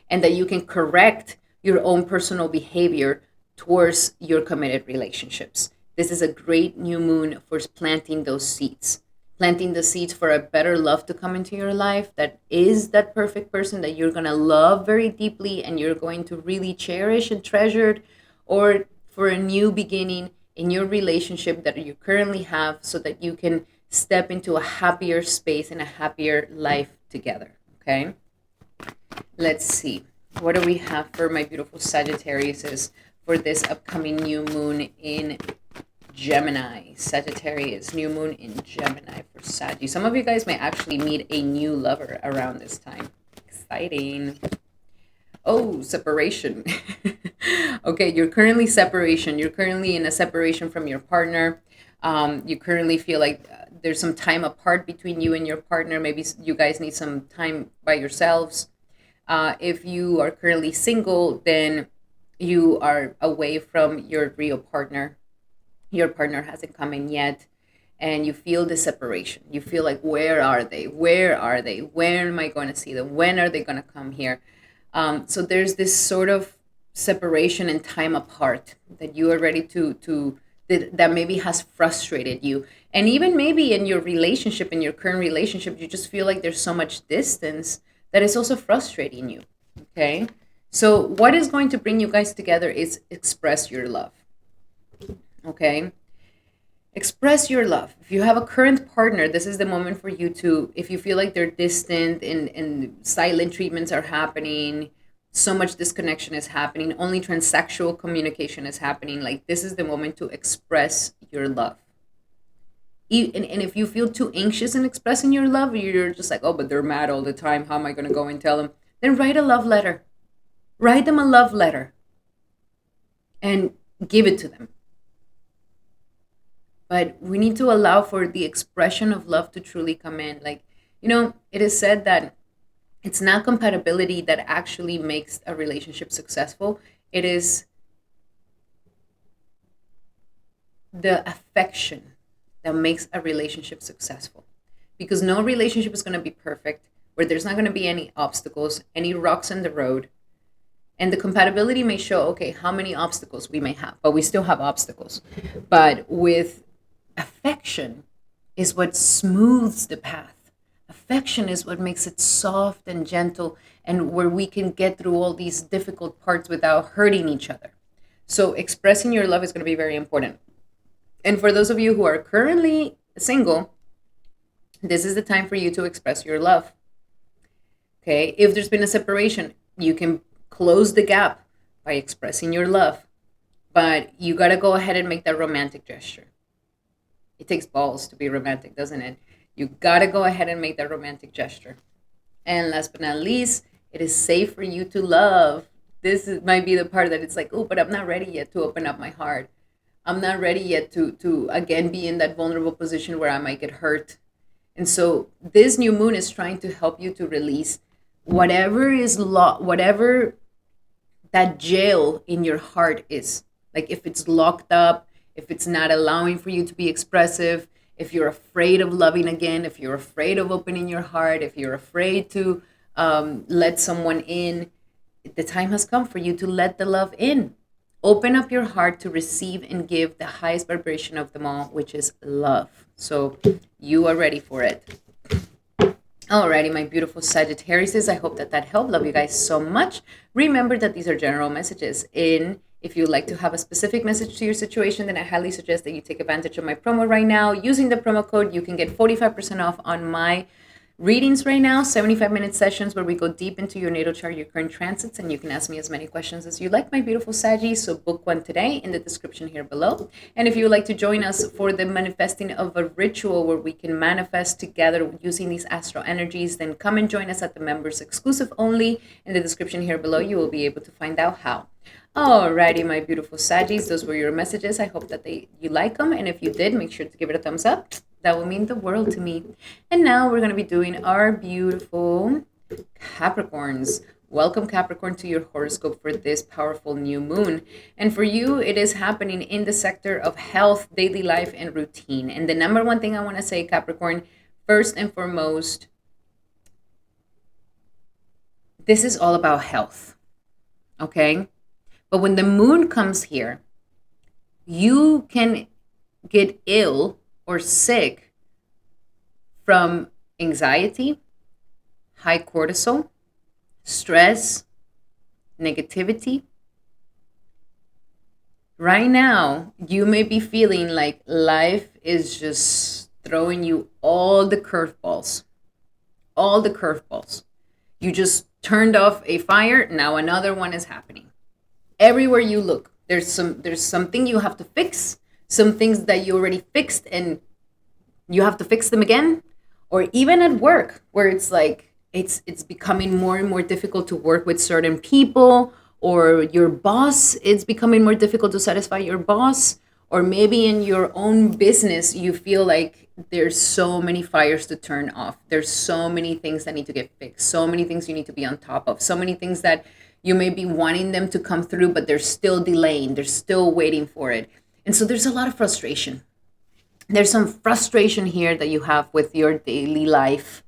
And that you can correct your own personal behavior towards your committed relationships. This is a great new moon for planting those seeds, planting the seeds for a better love to come into your life that is that perfect person that you're going to love very deeply and you're going to really cherish and treasure, or for a new beginning in your relationship that you currently have so that you can step into a happier space and a happier life together. Okay, let's see. What do we have for my beautiful Sagittarius for this upcoming new moon in Gemini? Sagittarius, new moon in Gemini for Saggy. Some of you guys may actually meet a new lover around this time. Exciting. Oh, separation. Okay, you're currently separation. You're currently in a separation from your partner. You currently feel like there's some time apart between you and your partner. Maybe you guys need some time by yourselves. If you are currently single, then you are away from your real partner. Your partner hasn't come in yet, and you feel the separation. You feel like, where are they? Where are they? When am I going to see them? When are they going to come here? So there's this sort of separation and time apart that you are ready to that maybe has frustrated you. And even maybe in your relationship, in your current relationship, you just feel like there's so much distance that is also frustrating you. Okay. So what is going to bring you guys together is express your love. Okay. Express your love. If you have a current partner, this is the moment for you to, if you feel like they're distant and silent treatments are happening, so much disconnection is happening, only transsexual communication is happening, like this is the moment to express your love. And if you feel too anxious in expressing your love, you're just like, oh, but they're mad all the time. How am I going to go and tell them? Then write a love letter. Write them a love letter and give it to them. But we need to allow for the expression of love to truly come in. Like, it is said that it's not compatibility that actually makes a relationship successful. It is the affection that makes a relationship successful. Because no relationship is going to be perfect, where there's not going to be any obstacles, any rocks in the road. And the compatibility may show, okay, how many obstacles we may have, but we still have obstacles. But with affection is what smooths the path. Affection is what makes it soft and gentle, and where we can get through all these difficult parts without hurting each other. So expressing your love is going to be very important. And for those of you who are currently single, this is the time for you to express your love. Okay, if there's been a separation, you can close the gap by expressing your love. But you got to go ahead and make that romantic gesture. It takes balls to be romantic, doesn't it? You got to go ahead and make that romantic gesture. And last but not least, it is safe for you to love. Might be the part that it's like, oh, but I'm not ready yet to open up my heart. I'm not ready yet to again be in that vulnerable position where I might get hurt. And so this new moon is trying to help you to release whatever whatever that jail in your heart is. Like if it's locked up, if it's not allowing for you to be expressive, if you're afraid of loving again, if you're afraid of opening your heart, if you're afraid to let someone in, the time has come for you to let the love in. Open up your heart to receive and give the highest vibration of them all, which is love. So you are ready for it. Alrighty, my beautiful Sagittarius, I hope that helped. Love you guys so much. Remember that these are general messages. If you'd like to have a specific message to your situation, then I highly suggest that you take advantage of my promo right now. Using the promo code, you can get 45% off on my readings right now, 75-minute sessions where we go deep into your natal chart, your current transits, and you can ask me as many questions as you like, my beautiful Saggies. So book one today in the description here below. And if you would like to join us for the manifesting of a ritual where we can manifest together using these astral energies, then come and join us at the members exclusive only. In the description here below, you will be able to find out how. Alrighty, my beautiful Saggies, those were your messages. I hope that you like them. And if you did, make sure to give it a thumbs up. That will mean the world to me. And now we're going to be doing our beautiful Capricorns. Welcome, Capricorn, to your horoscope for this powerful new moon. And for you, it is happening in the sector of health, daily life, and routine. And the number one thing I want to say, Capricorn, first and foremost, this is all about health, okay? But when the moon comes here, you can get ill or sick from anxiety, high cortisol, stress, negativity. Right now, you may be feeling like life is just throwing you all the curveballs, all the curveballs. You just turned off a fire, now another one is happening. Everywhere you look, there's something you have to fix, some things that you already fixed and you have to fix them again, or even at work where it's like it's becoming more and more difficult to work with certain people, or your boss, it's becoming more difficult to satisfy your boss, or maybe in your own business you feel like there's so many fires to turn off, there's so many things that need to get fixed, so many things you need to be on top of, so many things that you may be wanting them to come through but they're still delaying, they're still waiting for it. And so there's a lot of frustration. There's some frustration here that you have with your daily life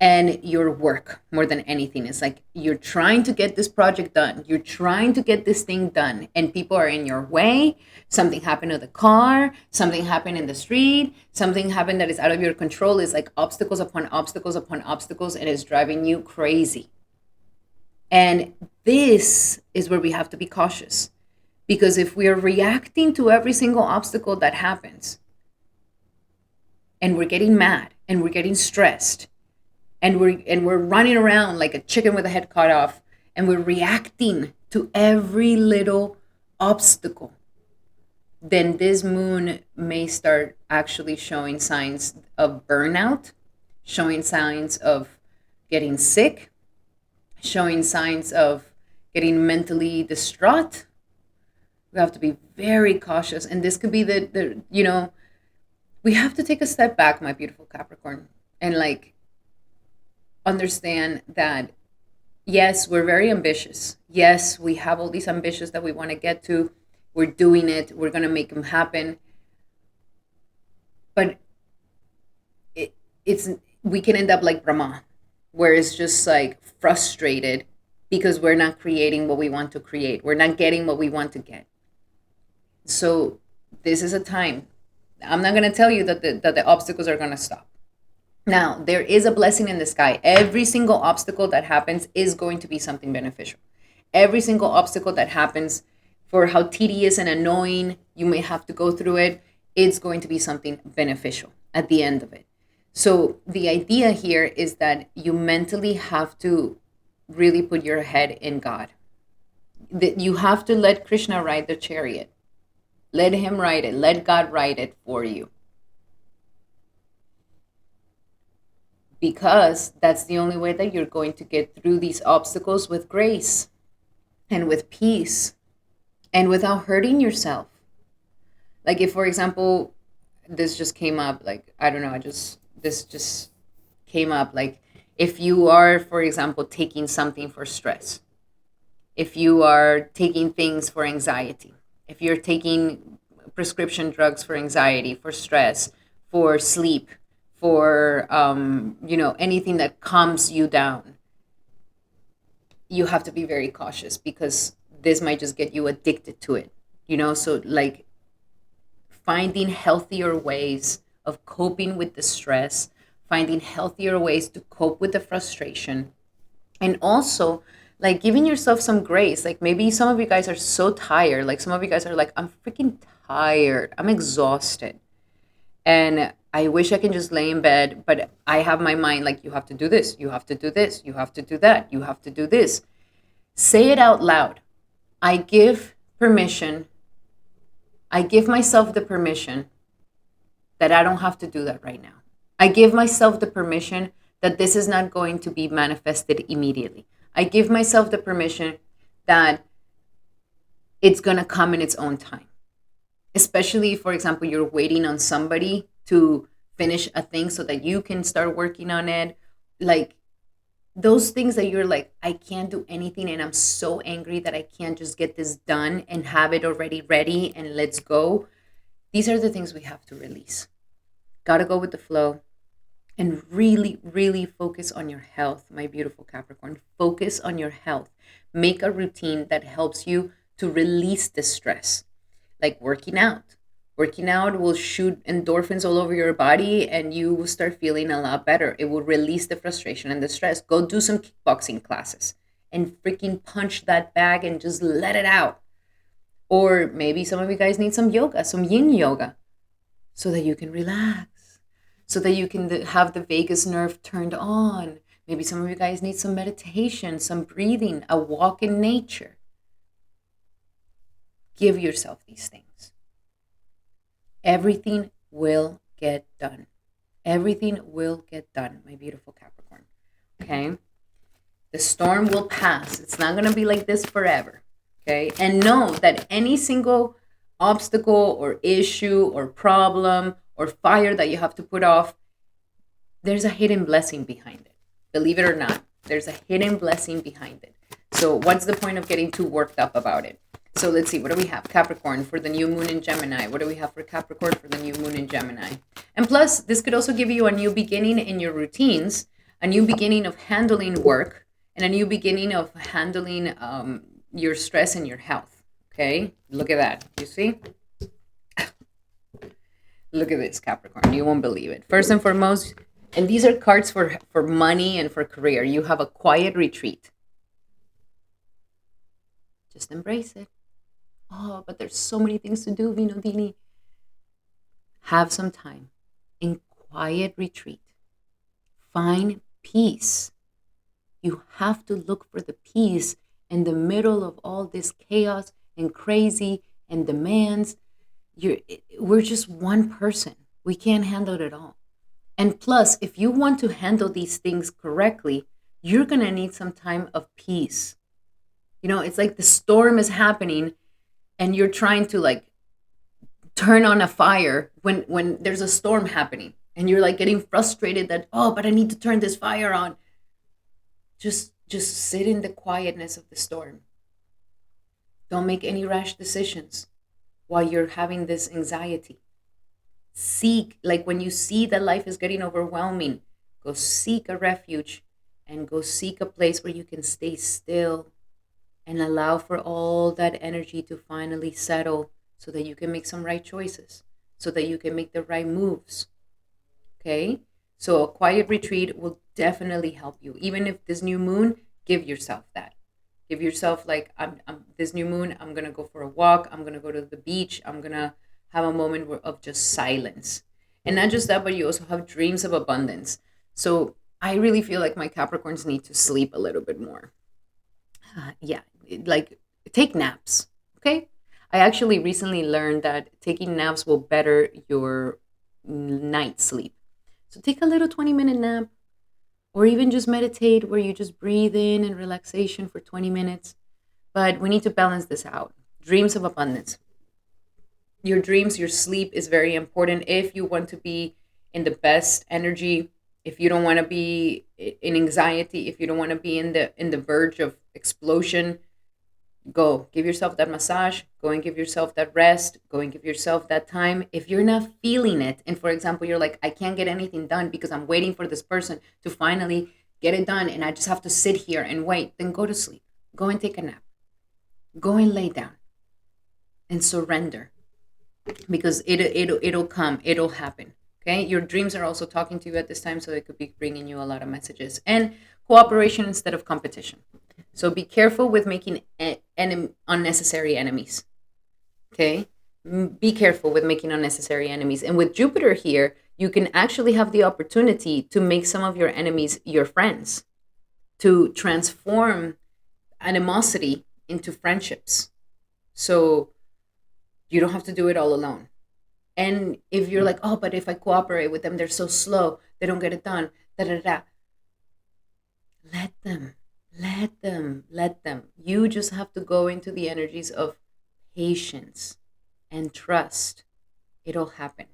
and your work more than anything. It's like you're trying to get this project done, you're trying to get this thing done, and people are in your way. Something happened to the car, something happened in the street, something happened that is out of your control. It's like obstacles upon obstacles upon obstacles, and it's driving you crazy. And this is where we have to be cautious, because if we are reacting to every single obstacle that happens, and we're getting mad and we're getting stressed and we're running around like a chicken with a head cut off, and we're reacting to every little obstacle, then this moon may start actually showing signs of burnout, showing signs of getting sick, showing signs of getting mentally distraught. We have to be very cautious, and this could be the we have to take a step back, my beautiful Capricorn, and like understand that yes, we're very ambitious. Yes, we have all these ambitions that we want to get to. We're doing it. We're going to make them happen. But it's we can end up like Brahma, where it's just like frustrated because we're not creating what we want to create. We're not getting what we want to get. So this is a time. I'm not going to tell you that the obstacles are going to stop. Now, there is a blessing in the sky. Every single obstacle that happens is going to be something beneficial. Every single obstacle that happens, for how tedious and annoying you may have to go through it, it's going to be something beneficial at the end of it. So the idea here is that you mentally have to really put your head in God. That you have to let Krishna ride the chariot. Let him ride it. Let God ride it for you. Because that's the only way that you're going to get through these obstacles with grace and with peace and without hurting yourself. Like if, for example, this just came up, like, I don't know, this just came up. Like if you are, for example, taking something for stress, if you are taking things for anxiety, if you're taking prescription drugs for anxiety, for stress, for sleep, for anything that calms you down, you have to be very cautious, because this might just get you addicted to it. So like finding healthier ways of coping with the stress, finding healthier ways to cope with the frustration, and also like giving yourself some grace. Like maybe some of you guys are so tired, like some of you guys are like, I'm freaking tired, I'm exhausted, and I wish I can just lay in bed, but I have my mind like, you have to do this, you have to do this, you have to do that, you have to do this. Say it out loud. I give permission. I give myself the permission that I don't have to do that right now. I give myself the permission that this is not going to be manifested immediately. I give myself the permission that it's going to come in its own time. Especially, for example, you're waiting on somebody to finish a thing so that you can start working on it. Like, those things that you're like, I can't do anything and I'm so angry that I can't just get this done and have it already ready and let's go. These are the things we have to release. Gotta go with the flow and really, really focus on your health, my beautiful Capricorn. Focus on your health. Make a routine that helps you to release the stress, like working out. Working out will shoot endorphins all over your body and you will start feeling a lot better. It will release the frustration and the stress. Go do some kickboxing classes and freaking punch that bag and just let it out. Or maybe some of you guys need some yoga, some yin yoga, so that you can relax, so that you can have the vagus nerve turned on. Maybe some of you guys need some meditation, some breathing, a walk in nature. Give yourself these things. Everything will get done. Everything will get done, my beautiful Capricorn. Okay? The storm will pass. It's not going to be like this forever. Okay? And know that any single obstacle or issue or problem or fire that you have to put off, there's a hidden blessing behind it. Believe it or not, there's a hidden blessing behind it. So what's the point of getting too worked up about it? So let's see, what do we have? Capricorn for the new moon in Gemini. What do we have for Capricorn for the new moon in Gemini? And plus, this could also give you a new beginning in your routines, a new beginning of handling work, and a new beginning of handling your stress and your health. Okay? Look at that. You see? Look at this, Capricorn. You won't believe it. First and foremost, and these are cards for money and for career. You have a quiet retreat. Just embrace it. Oh, but there's so many things to do, Vinodini. Have some time in quiet retreat. Find peace. You have to look for the peace in the middle of all this chaos and crazy and demands. We're just one person. We can't handle it all. And plus, if you want to handle these things correctly, you're going to need some time of peace. You know, it's like the storm is happening and you're trying to like turn on a fire when there's a storm happening and you're like getting frustrated that, oh, but I need to turn this fire on. Just sit in the quietness of the storm. Don't make any rash decisions while you're having this anxiety. Seek, like when you see that life is getting overwhelming, go seek a refuge and go seek a place where you can stay still and allow for all that energy to finally settle so that you can make some right choices, so that you can make the right moves. Okay? So a quiet retreat will definitely help you. Even if this new moon, give yourself that. Give yourself like, I'm this new moon, I'm going to go for a walk. I'm going to go to the beach. I'm going to have a moment of just silence. And not just that, but you also have dreams of abundance. So I really feel like my Capricorns need to sleep a little bit more. Yeah, like take naps, okay? I actually recently learned that taking naps will better your night sleep. So take a little 20-minute nap or even just meditate where you just breathe in and relaxation for 20 minutes. But we need to balance this out. Dreams of abundance. Your dreams, your sleep is very important if you want to be in the best energy, if you don't want to be in anxiety, if you don't want to be in the verge of explosion. Go give yourself that massage, go and give yourself that rest, go and give yourself that time. If you're not feeling it, and for example, you're like, I can't get anything done because I'm waiting for this person to finally get it done and I just have to sit here and wait, then go to sleep. Go and take a nap. Go and lay down and surrender because it'll come, it'll happen. Okay, your dreams are also talking to you at this time, so it could be bringing you a lot of messages and cooperation instead of competition. So be careful with making unnecessary enemies. Okay, be careful with making unnecessary enemies. And with Jupiter here, you can actually have the opportunity to make some of your enemies your friends, to transform animosity into friendships. So you don't have to do it all alone. And if you're like, oh, but if I cooperate with them, they're so slow, they don't get it done, da da da. Let them. You just have to go into the energies of patience and trust. It'll happen,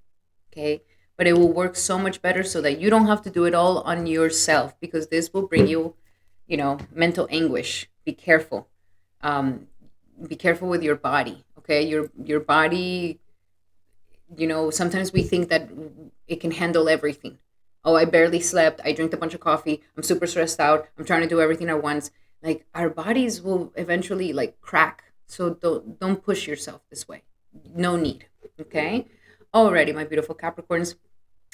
okay? But it will work so much better so that you don't have to do it all on yourself, because this will bring you mental anguish. Be careful. Um, be careful with your body. Okay, your body. Sometimes we think that it can handle everything. Oh, I barely slept. I drank a bunch of coffee. I'm super stressed out. I'm trying to do everything at once. Like our bodies will eventually like crack. So don't push yourself this way. No need. Okay. Alrighty, my beautiful Capricorns.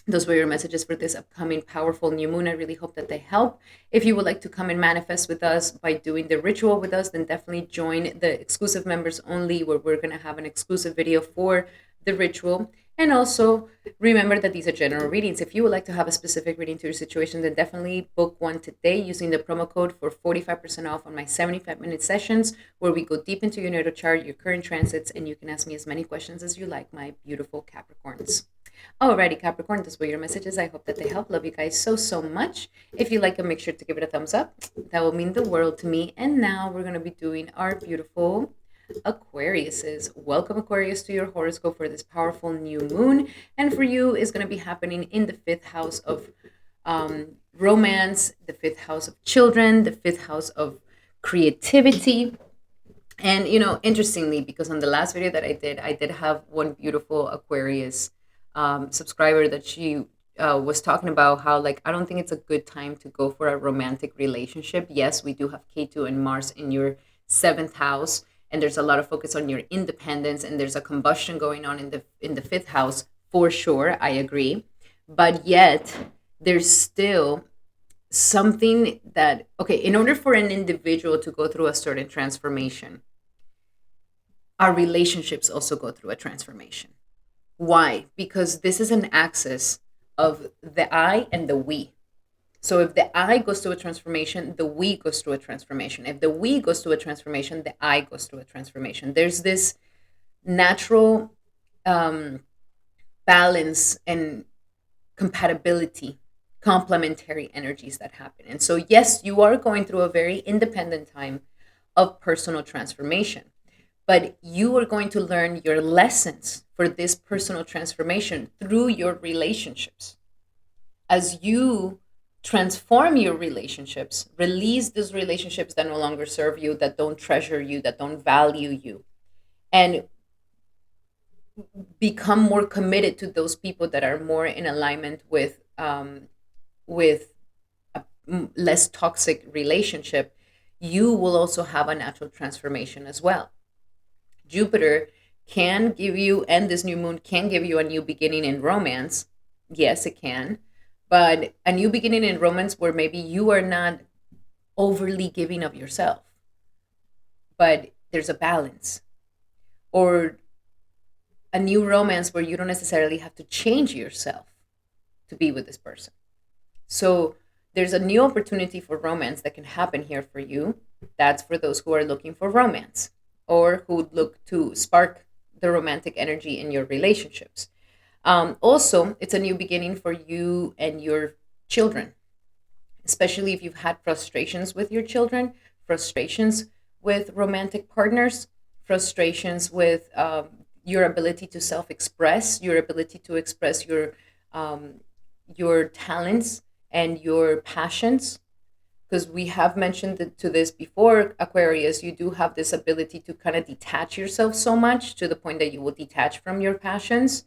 Those were your messages for this upcoming powerful new moon. I really hope that they help. If you would like to come and manifest with us by doing the ritual with us, then definitely join the exclusive members only, where we're going to have an exclusive video for the ritual. And also remember that these are general readings. If you would like to have a specific reading to your situation, then definitely book one today using the promo code for 45% off on my 75-minute sessions, where we go deep into your natal chart, your current transits, and you can ask me as many questions as you like, my beautiful Capricorns. Alrighty, Capricorn, those were your messages. I hope that they help. Love you guys so, so much. If you like them, make sure to give it a thumbs up. That will mean the world to me. And now we're going to be doing our beautiful Aquariuses. Welcome, Aquarius, to your horoscope for this powerful new moon. And for you, is going to be happening in the fifth house of romance, the fifth house of children, the fifth house of creativity. And, interestingly, because on the last video that I did have one beautiful Aquarius subscriber that she was talking about how, like, I don't think it's a good time to go for a romantic relationship. Yes, we do have K2 and Mars in your seventh house, and there's a lot of focus on your independence, and there's a combustion going on in the fifth house for sure. I agree, but yet there's still something that, okay, in order for an individual to go through a certain transformation, our relationships also go through a transformation. Why? Because this is an axis of the I and the we. So if the I goes through a transformation, the we goes through a transformation. If the we goes through a transformation, the I goes through a transformation. There's this natural balance and compatibility, complementary energies that happen. And so, yes, you are going through a very independent time of personal transformation, but you are going to learn your lessons for this personal transformation through your relationships. As you transform your relationships, release those relationships that no longer serve you, that don't treasure you, that don't value you, and become more committed to those people that are more in alignment with a less toxic relationship. You will also have a natural transformation as well. Jupiter can give you, and this new moon can give you, a new beginning in romance. Yes, it can. But a new beginning in romance where maybe you are not overly giving of yourself, but there's a balance. Or a new romance where you don't necessarily have to change yourself to be with this person. So there's a new opportunity for romance that can happen here for you. That's for those who are looking for romance, or who look to spark the romantic energy in your relationships. Also, it's a new beginning for you and your children, especially if you've had frustrations with your children, frustrations with romantic partners, frustrations with your ability to self-express, your ability to express your talents and your passions. Because we have mentioned to this before, Aquarius, you do have this ability to kind of detach yourself so much to the point that you will detach from your passions,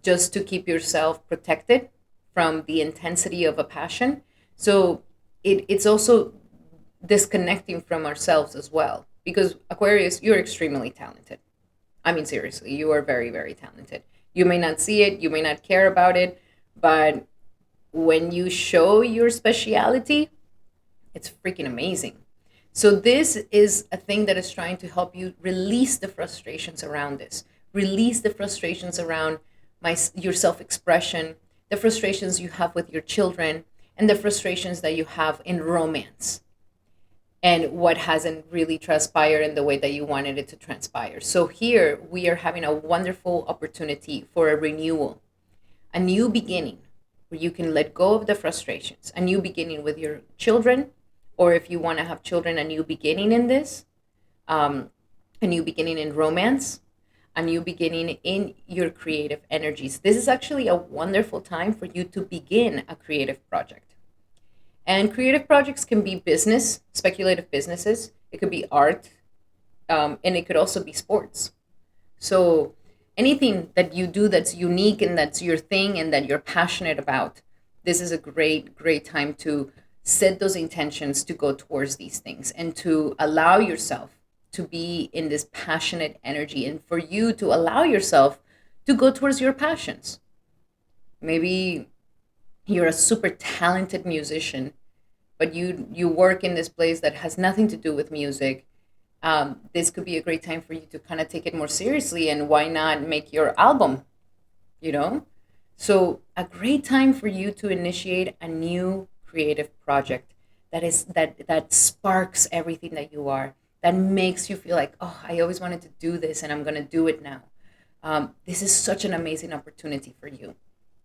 just to keep yourself protected from the intensity of a passion. So it's also disconnecting from ourselves as well. Because Aquarius, you're extremely talented. I mean, seriously, you are very, very talented. You may not see it, you may not care about it, but when you show your speciality, it's freaking amazing. So this is a thing that is trying to help you release the frustrations around this. Release the frustrations around your self-expression, the frustrations you have with your children, and the frustrations that you have in romance, and what hasn't really transpired in the way that you wanted it to transpire. So here we are having a wonderful opportunity for a renewal, a new beginning, where you can let go of the frustrations, a new beginning with your children, or if you want to have children, a new beginning in this, a new beginning in romance, a new beginning in your creative energies. This is actually a wonderful time for you to begin a creative project. And creative projects can be business, speculative businesses. It could be art, and it could also be sports. So anything that you do that's unique and that's your thing and that you're passionate about, this is a great, great time to set those intentions to go towards these things and to allow yourself to be in this passionate energy and for you to allow yourself to go towards your passions. Maybe you're a super talented musician, but you work in this place that has nothing to do with music. This could be a great time for you to kind of take it more seriously, and why not make your album, you know? So a great time for you to initiate a new creative project that sparks everything that you are, that makes you feel like, oh, I always wanted to do this and I'm gonna do it now. This is such an amazing opportunity for you.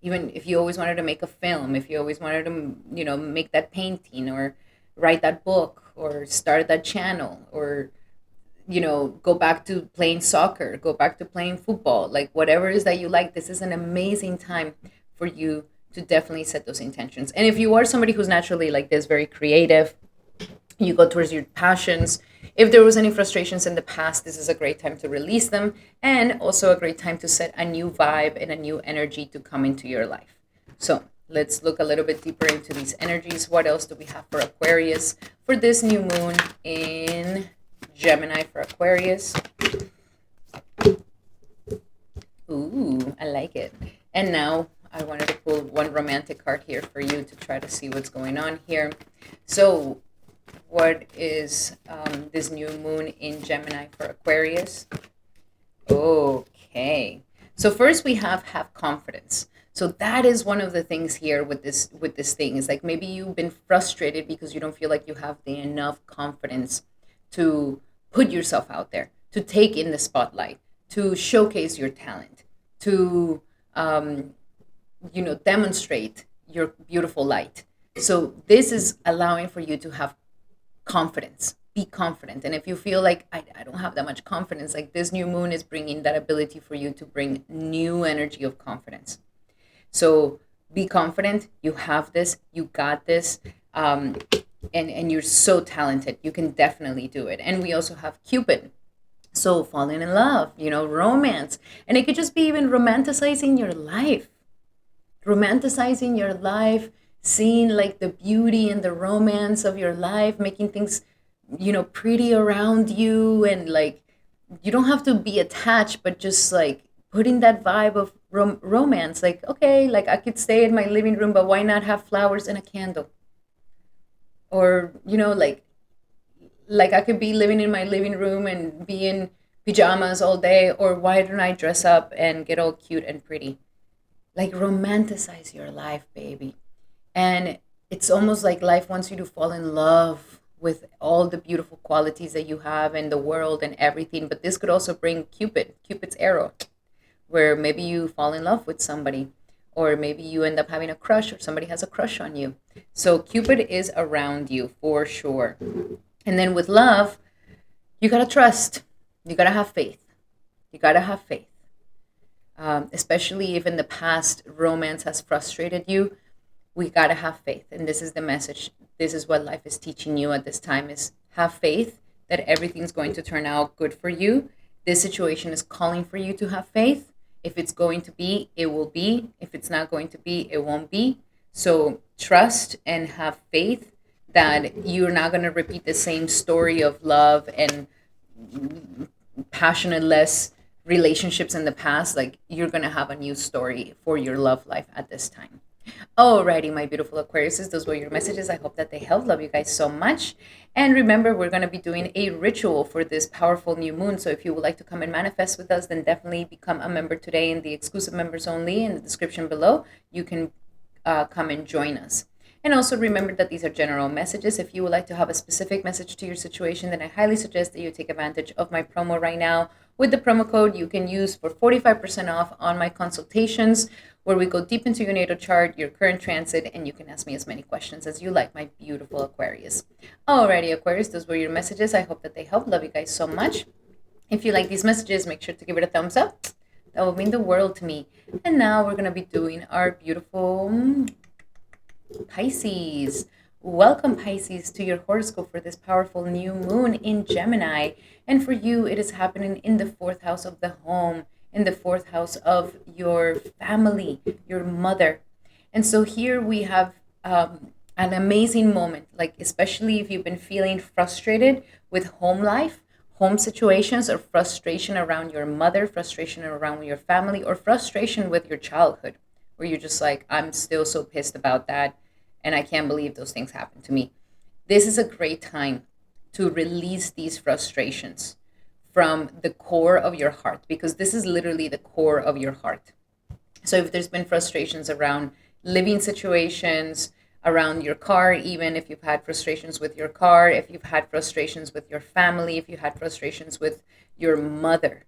Even if you always wanted to make a film, if you always wanted to, make that painting or write that book or start that channel or go back to playing soccer, go back to playing football, like whatever it is that you like, this is an amazing time for you to definitely set those intentions. And if you are somebody who's naturally like this, very creative, you go towards your passions. If there was any frustrations in the past, this is a great time to release them, and also a great time to set a new vibe and a new energy to come into your life. So let's look a little bit deeper into these energies. What else do we have for Aquarius for this new moon in Gemini for Aquarius? Ooh, I like it. And now I wanted to pull one romantic card here for you to try to see what's going on here. So what is this new moon in Gemini for Aquarius? Okay. So first we have confidence. So that is one of the things here with this thing is like maybe you've been frustrated because you don't feel like you have the enough confidence to put yourself out there, to take in the spotlight, to showcase your talent, to demonstrate your beautiful light. So this is allowing for you to have confidence. Be confident. And if you feel like I don't have that much confidence, like this new moon is bringing that ability for you to bring new energy of confidence. So be confident. You have this. You got this. And you're so talented. You can definitely do it. And we also have Cupid. So falling in love, romance. And it could just be even romanticizing your life. Romanticizing your life, seeing like the beauty and the romance of your life, making things, pretty around you. And like, you don't have to be attached, but just like putting that vibe of romance. Like, okay, like I could stay in my living room, but why not have flowers and a candle? Or, like I could be living in my living room and be in pajamas all day, or why don't I dress up and get all cute and pretty? Like romanticize your life, baby. And it's almost like life wants you to fall in love with all the beautiful qualities that you have in the world and everything. But this could also bring Cupid's arrow, where maybe you fall in love with somebody, or maybe you end up having a crush, or somebody has a crush on you. So Cupid is around you for sure. And then with love, you gotta trust. You gotta have faith. You gotta have faith. Especially if in the past romance has frustrated you, we gotta have faith. And this is the message. This is what life is teaching you at this time: is have faith that everything's going to turn out good for you. This situation is calling for you to have faith. If it's going to be, it will be. If it's not going to be, it won't be. So trust and have faith that you're not going to repeat the same story of love and passionate-less relationships in the past. Like, you're going to have a new story for your love life at this time. Alrighty, my beautiful Aquariuses, those were your messages. I hope that they helped. Love you guys so much. And remember, we're going to be doing a ritual for this powerful new moon. So if you would like to come and manifest with us, then definitely become a member today in the exclusive members only in the description below. You can come and join us. And also remember that these are general messages. If you would like to have a specific message to your situation, then I highly suggest that you take advantage of my promo right now. With the promo code you can use for 45% off on my consultations, where we go deep into your natal chart, your current transit, and you can ask me as many questions as you like, my beautiful Aquarius. Alrighty, Aquarius, those were your messages. I hope that they help. Love you guys so much. If you like these messages, make sure to give it a thumbs up. That would mean the world to me. And now we're going to be doing our beautiful Pisces. Welcome, Pisces, to your horoscope for this powerful new moon in Gemini. And for you, it is happening in the fourth house of the home, in the fourth house of your family, your mother. And so here we have an amazing moment, like especially if you've been feeling frustrated with home life, home situations, or frustration around your mother, frustration around your family, or frustration with your childhood, where you're just like, I'm still so pissed about that and I can't believe those things happened to me. This is a great time to release these frustrations from the core of your heart, because this is literally the core of your heart. So if there's been frustrations around living situations, around your car, even if you've had frustrations with your car, if you've had frustrations with your family, if you had frustrations with your mother,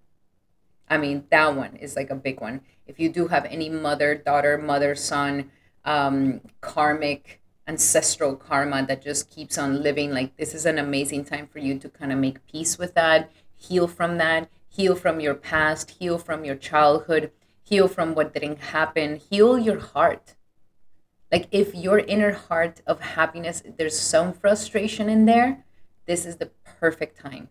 I mean, that one is like a big one. If you do have any mother, daughter, mother, son, karmic, ancestral karma that just keeps on living, like this is an amazing time for you to kind of make peace with that, heal from your past, heal from your childhood, heal from what didn't happen, heal your heart. Like if your inner heart of happiness, there's some frustration in there, this is the perfect time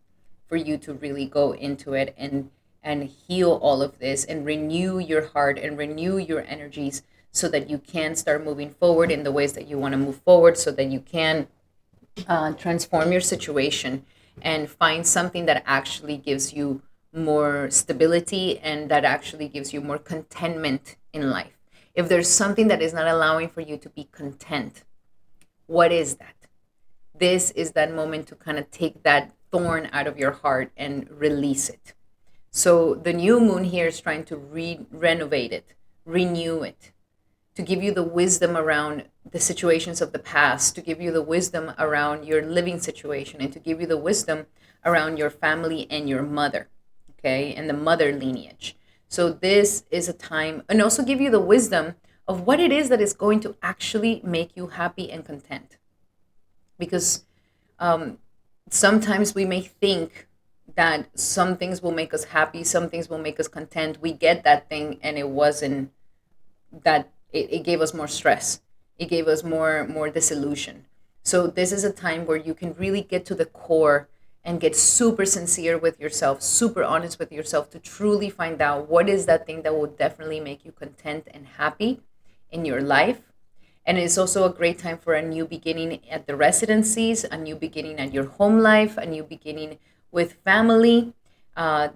for you to really go into it and heal all of this and renew your heart and renew your energies so that you can start moving forward in the ways that you want to move forward, so that you can transform your situation and find something that actually gives you more stability and that actually gives you more contentment in life. If there's something that is not allowing for you to be content, what is that? This is that moment to kind of take that thorn out of your heart and release it. So the new moon here is trying to renovate it, renew it, to give you the wisdom around the situations of the past, to give you the wisdom around your living situation, and to give you the wisdom around your family and your mother, okay, and the mother lineage. So this is a time, and also give you the wisdom of what it is that is going to actually make you happy and content. Because sometimes we may think that some things will make us happy, some things will make us content. We get that thing, and it wasn't that. It gave us more stress. It gave us more disillusion. So this is a time where you can really get to the core and get super sincere with yourself, super honest with yourself, to truly find out what is that thing that will definitely make you content and happy in your life. And it's also a great time for a new beginning at the residencies, a new beginning at your home life, a new beginning with family.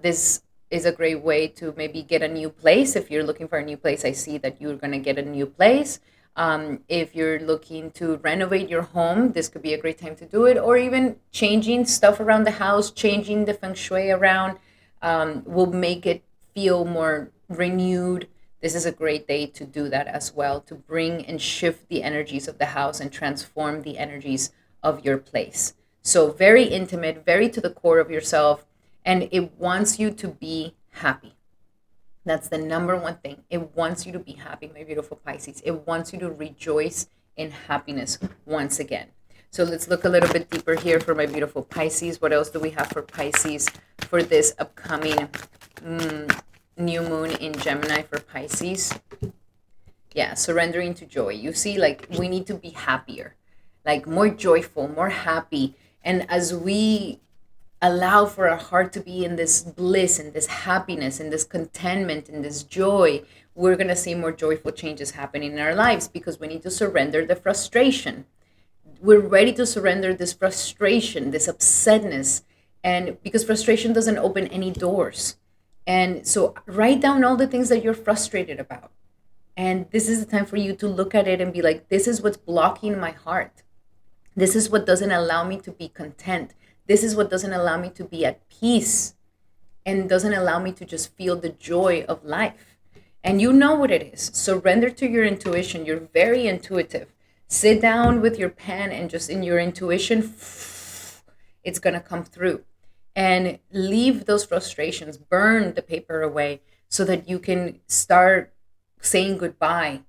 This is a great way to maybe get a new place. If you're looking for a new place, I see that you're going to get a new place. If you're looking to renovate your home, this could be a great time to do it, or even changing stuff around the house, changing the feng shui around will make it feel more renewed. This is a great day to do that as well, to bring and shift the energies of the house and transform the energies of your place. So, very intimate, very to the core of yourself, and it wants you to be happy. That's the number one thing. It wants you to be happy, my beautiful Pisces. It wants you to rejoice in happiness once again. So let's look a little bit deeper here for my beautiful Pisces. What else do we have for Pisces for this upcoming new moon in Gemini for Pisces? Yeah, surrendering to joy. You see, like we need to be happier, like more joyful, more happy. And as we allow for our heart to be in this bliss and this happiness and this contentment and this joy, we're going to see more joyful changes happening in our lives, because we need to surrender the frustration. We're ready to surrender this frustration, this upsetness, and because frustration doesn't open any doors. And so write down all the things that you're frustrated about. And this is the time for you to look at it and be like, this is what's blocking my heart. This is what doesn't allow me to be content. This is what doesn't allow me to be at peace and doesn't allow me to just feel the joy of life. And you know what it is. Surrender to your intuition. You're very intuitive. Sit down with your pen and just in your intuition, it's going to come through. And leave those frustrations, burn the paper away so that you can start saying goodbye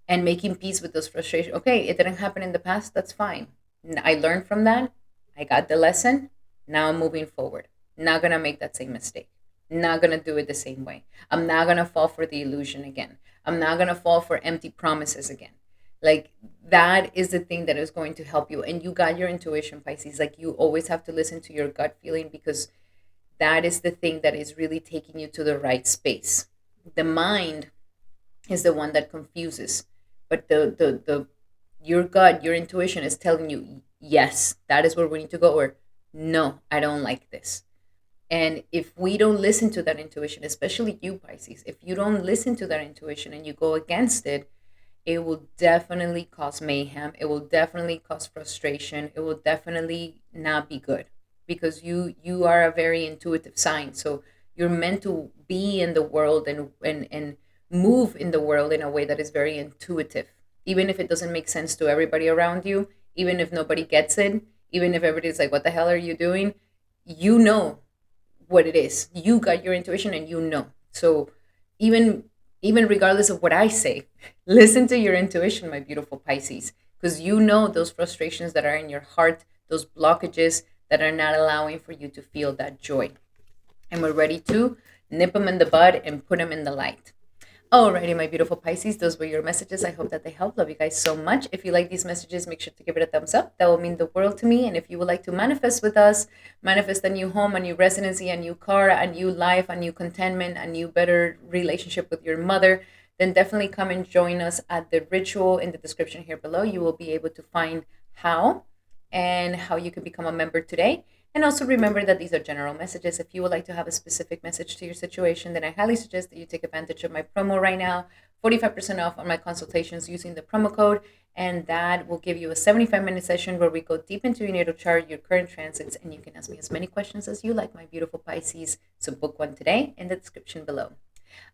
and making peace with those frustrations. Okay, it didn't happen in the past. That's fine. I learned from that. I got the lesson. Now I'm moving forward. Not going to make that same mistake. Not going to do it the same way. I'm not going to fall for the illusion again. I'm not going to fall for empty promises again. Like That is the thing that is going to help you. And you got your intuition, Pisces. Like, you always have to listen to your gut feeling, because that is the thing that is really taking you to the right space. The mind is the one that confuses, but the your gut, your intuition is telling you, yes, that is where we need to go, or no, I don't like this. And if we don't listen to that intuition, especially you, Pisces, if you don't listen to that intuition and you go against it, it will definitely cause mayhem. It will definitely cause frustration. It will definitely not be good, because you are a very intuitive sign. So you're meant to be in the world and move in the world in a way that is very intuitive. Even if it doesn't make sense to everybody around you, even if nobody gets it, even if everybody's like, what the hell are you doing? You know what it is. You got your intuition and you know. So even even regardless of what I say, listen to your intuition, my beautiful Pisces, because you know those frustrations that are in your heart, those blockages that are not allowing for you to feel that joy. And we're ready to nip them in the bud and put them in the light. Alrighty, my beautiful Pisces, those were your messages. I hope that they help. Love you guys so much. If you like these messages, make sure to give it a thumbs up. That will mean the world to me. And if you would like to manifest with us, manifest a new home, a new residency, a new car, a new life, a new contentment, a new better relationship with your mother, then definitely come and join us at the ritual in the description here below. You will be able to find how and how you can become a member today. And also remember that these are general messages. If you would like to have a specific message to your situation, then I highly suggest that you take advantage of my promo right now, 45% off on my consultations using the promo code. And that will give you a 75-minute session where we go deep into your natal chart, your current transits, and you can ask me as many questions as you like, my beautiful Pisces. So book one today in the description below.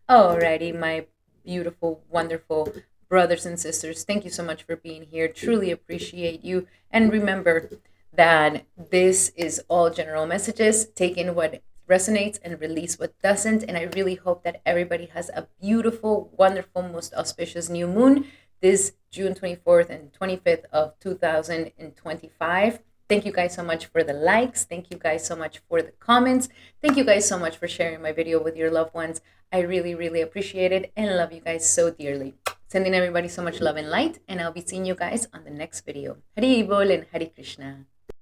Alrighty, my beautiful, wonderful brothers and sisters, thank you so much for being here. Truly appreciate you. And remember that this is all general messages. Take in what resonates and release what doesn't. And I really hope that everybody has a beautiful, wonderful, most auspicious new moon this June 24th and 25th of 2025. Thank you guys so much for the likes. Thank you guys so much for the comments. Thank you guys so much for sharing my video with your loved ones. I really, really appreciate it and love you guys so dearly. Sending everybody so much love and light, and I'll be seeing you guys on the next video. Hari Bol and Hari Krishna.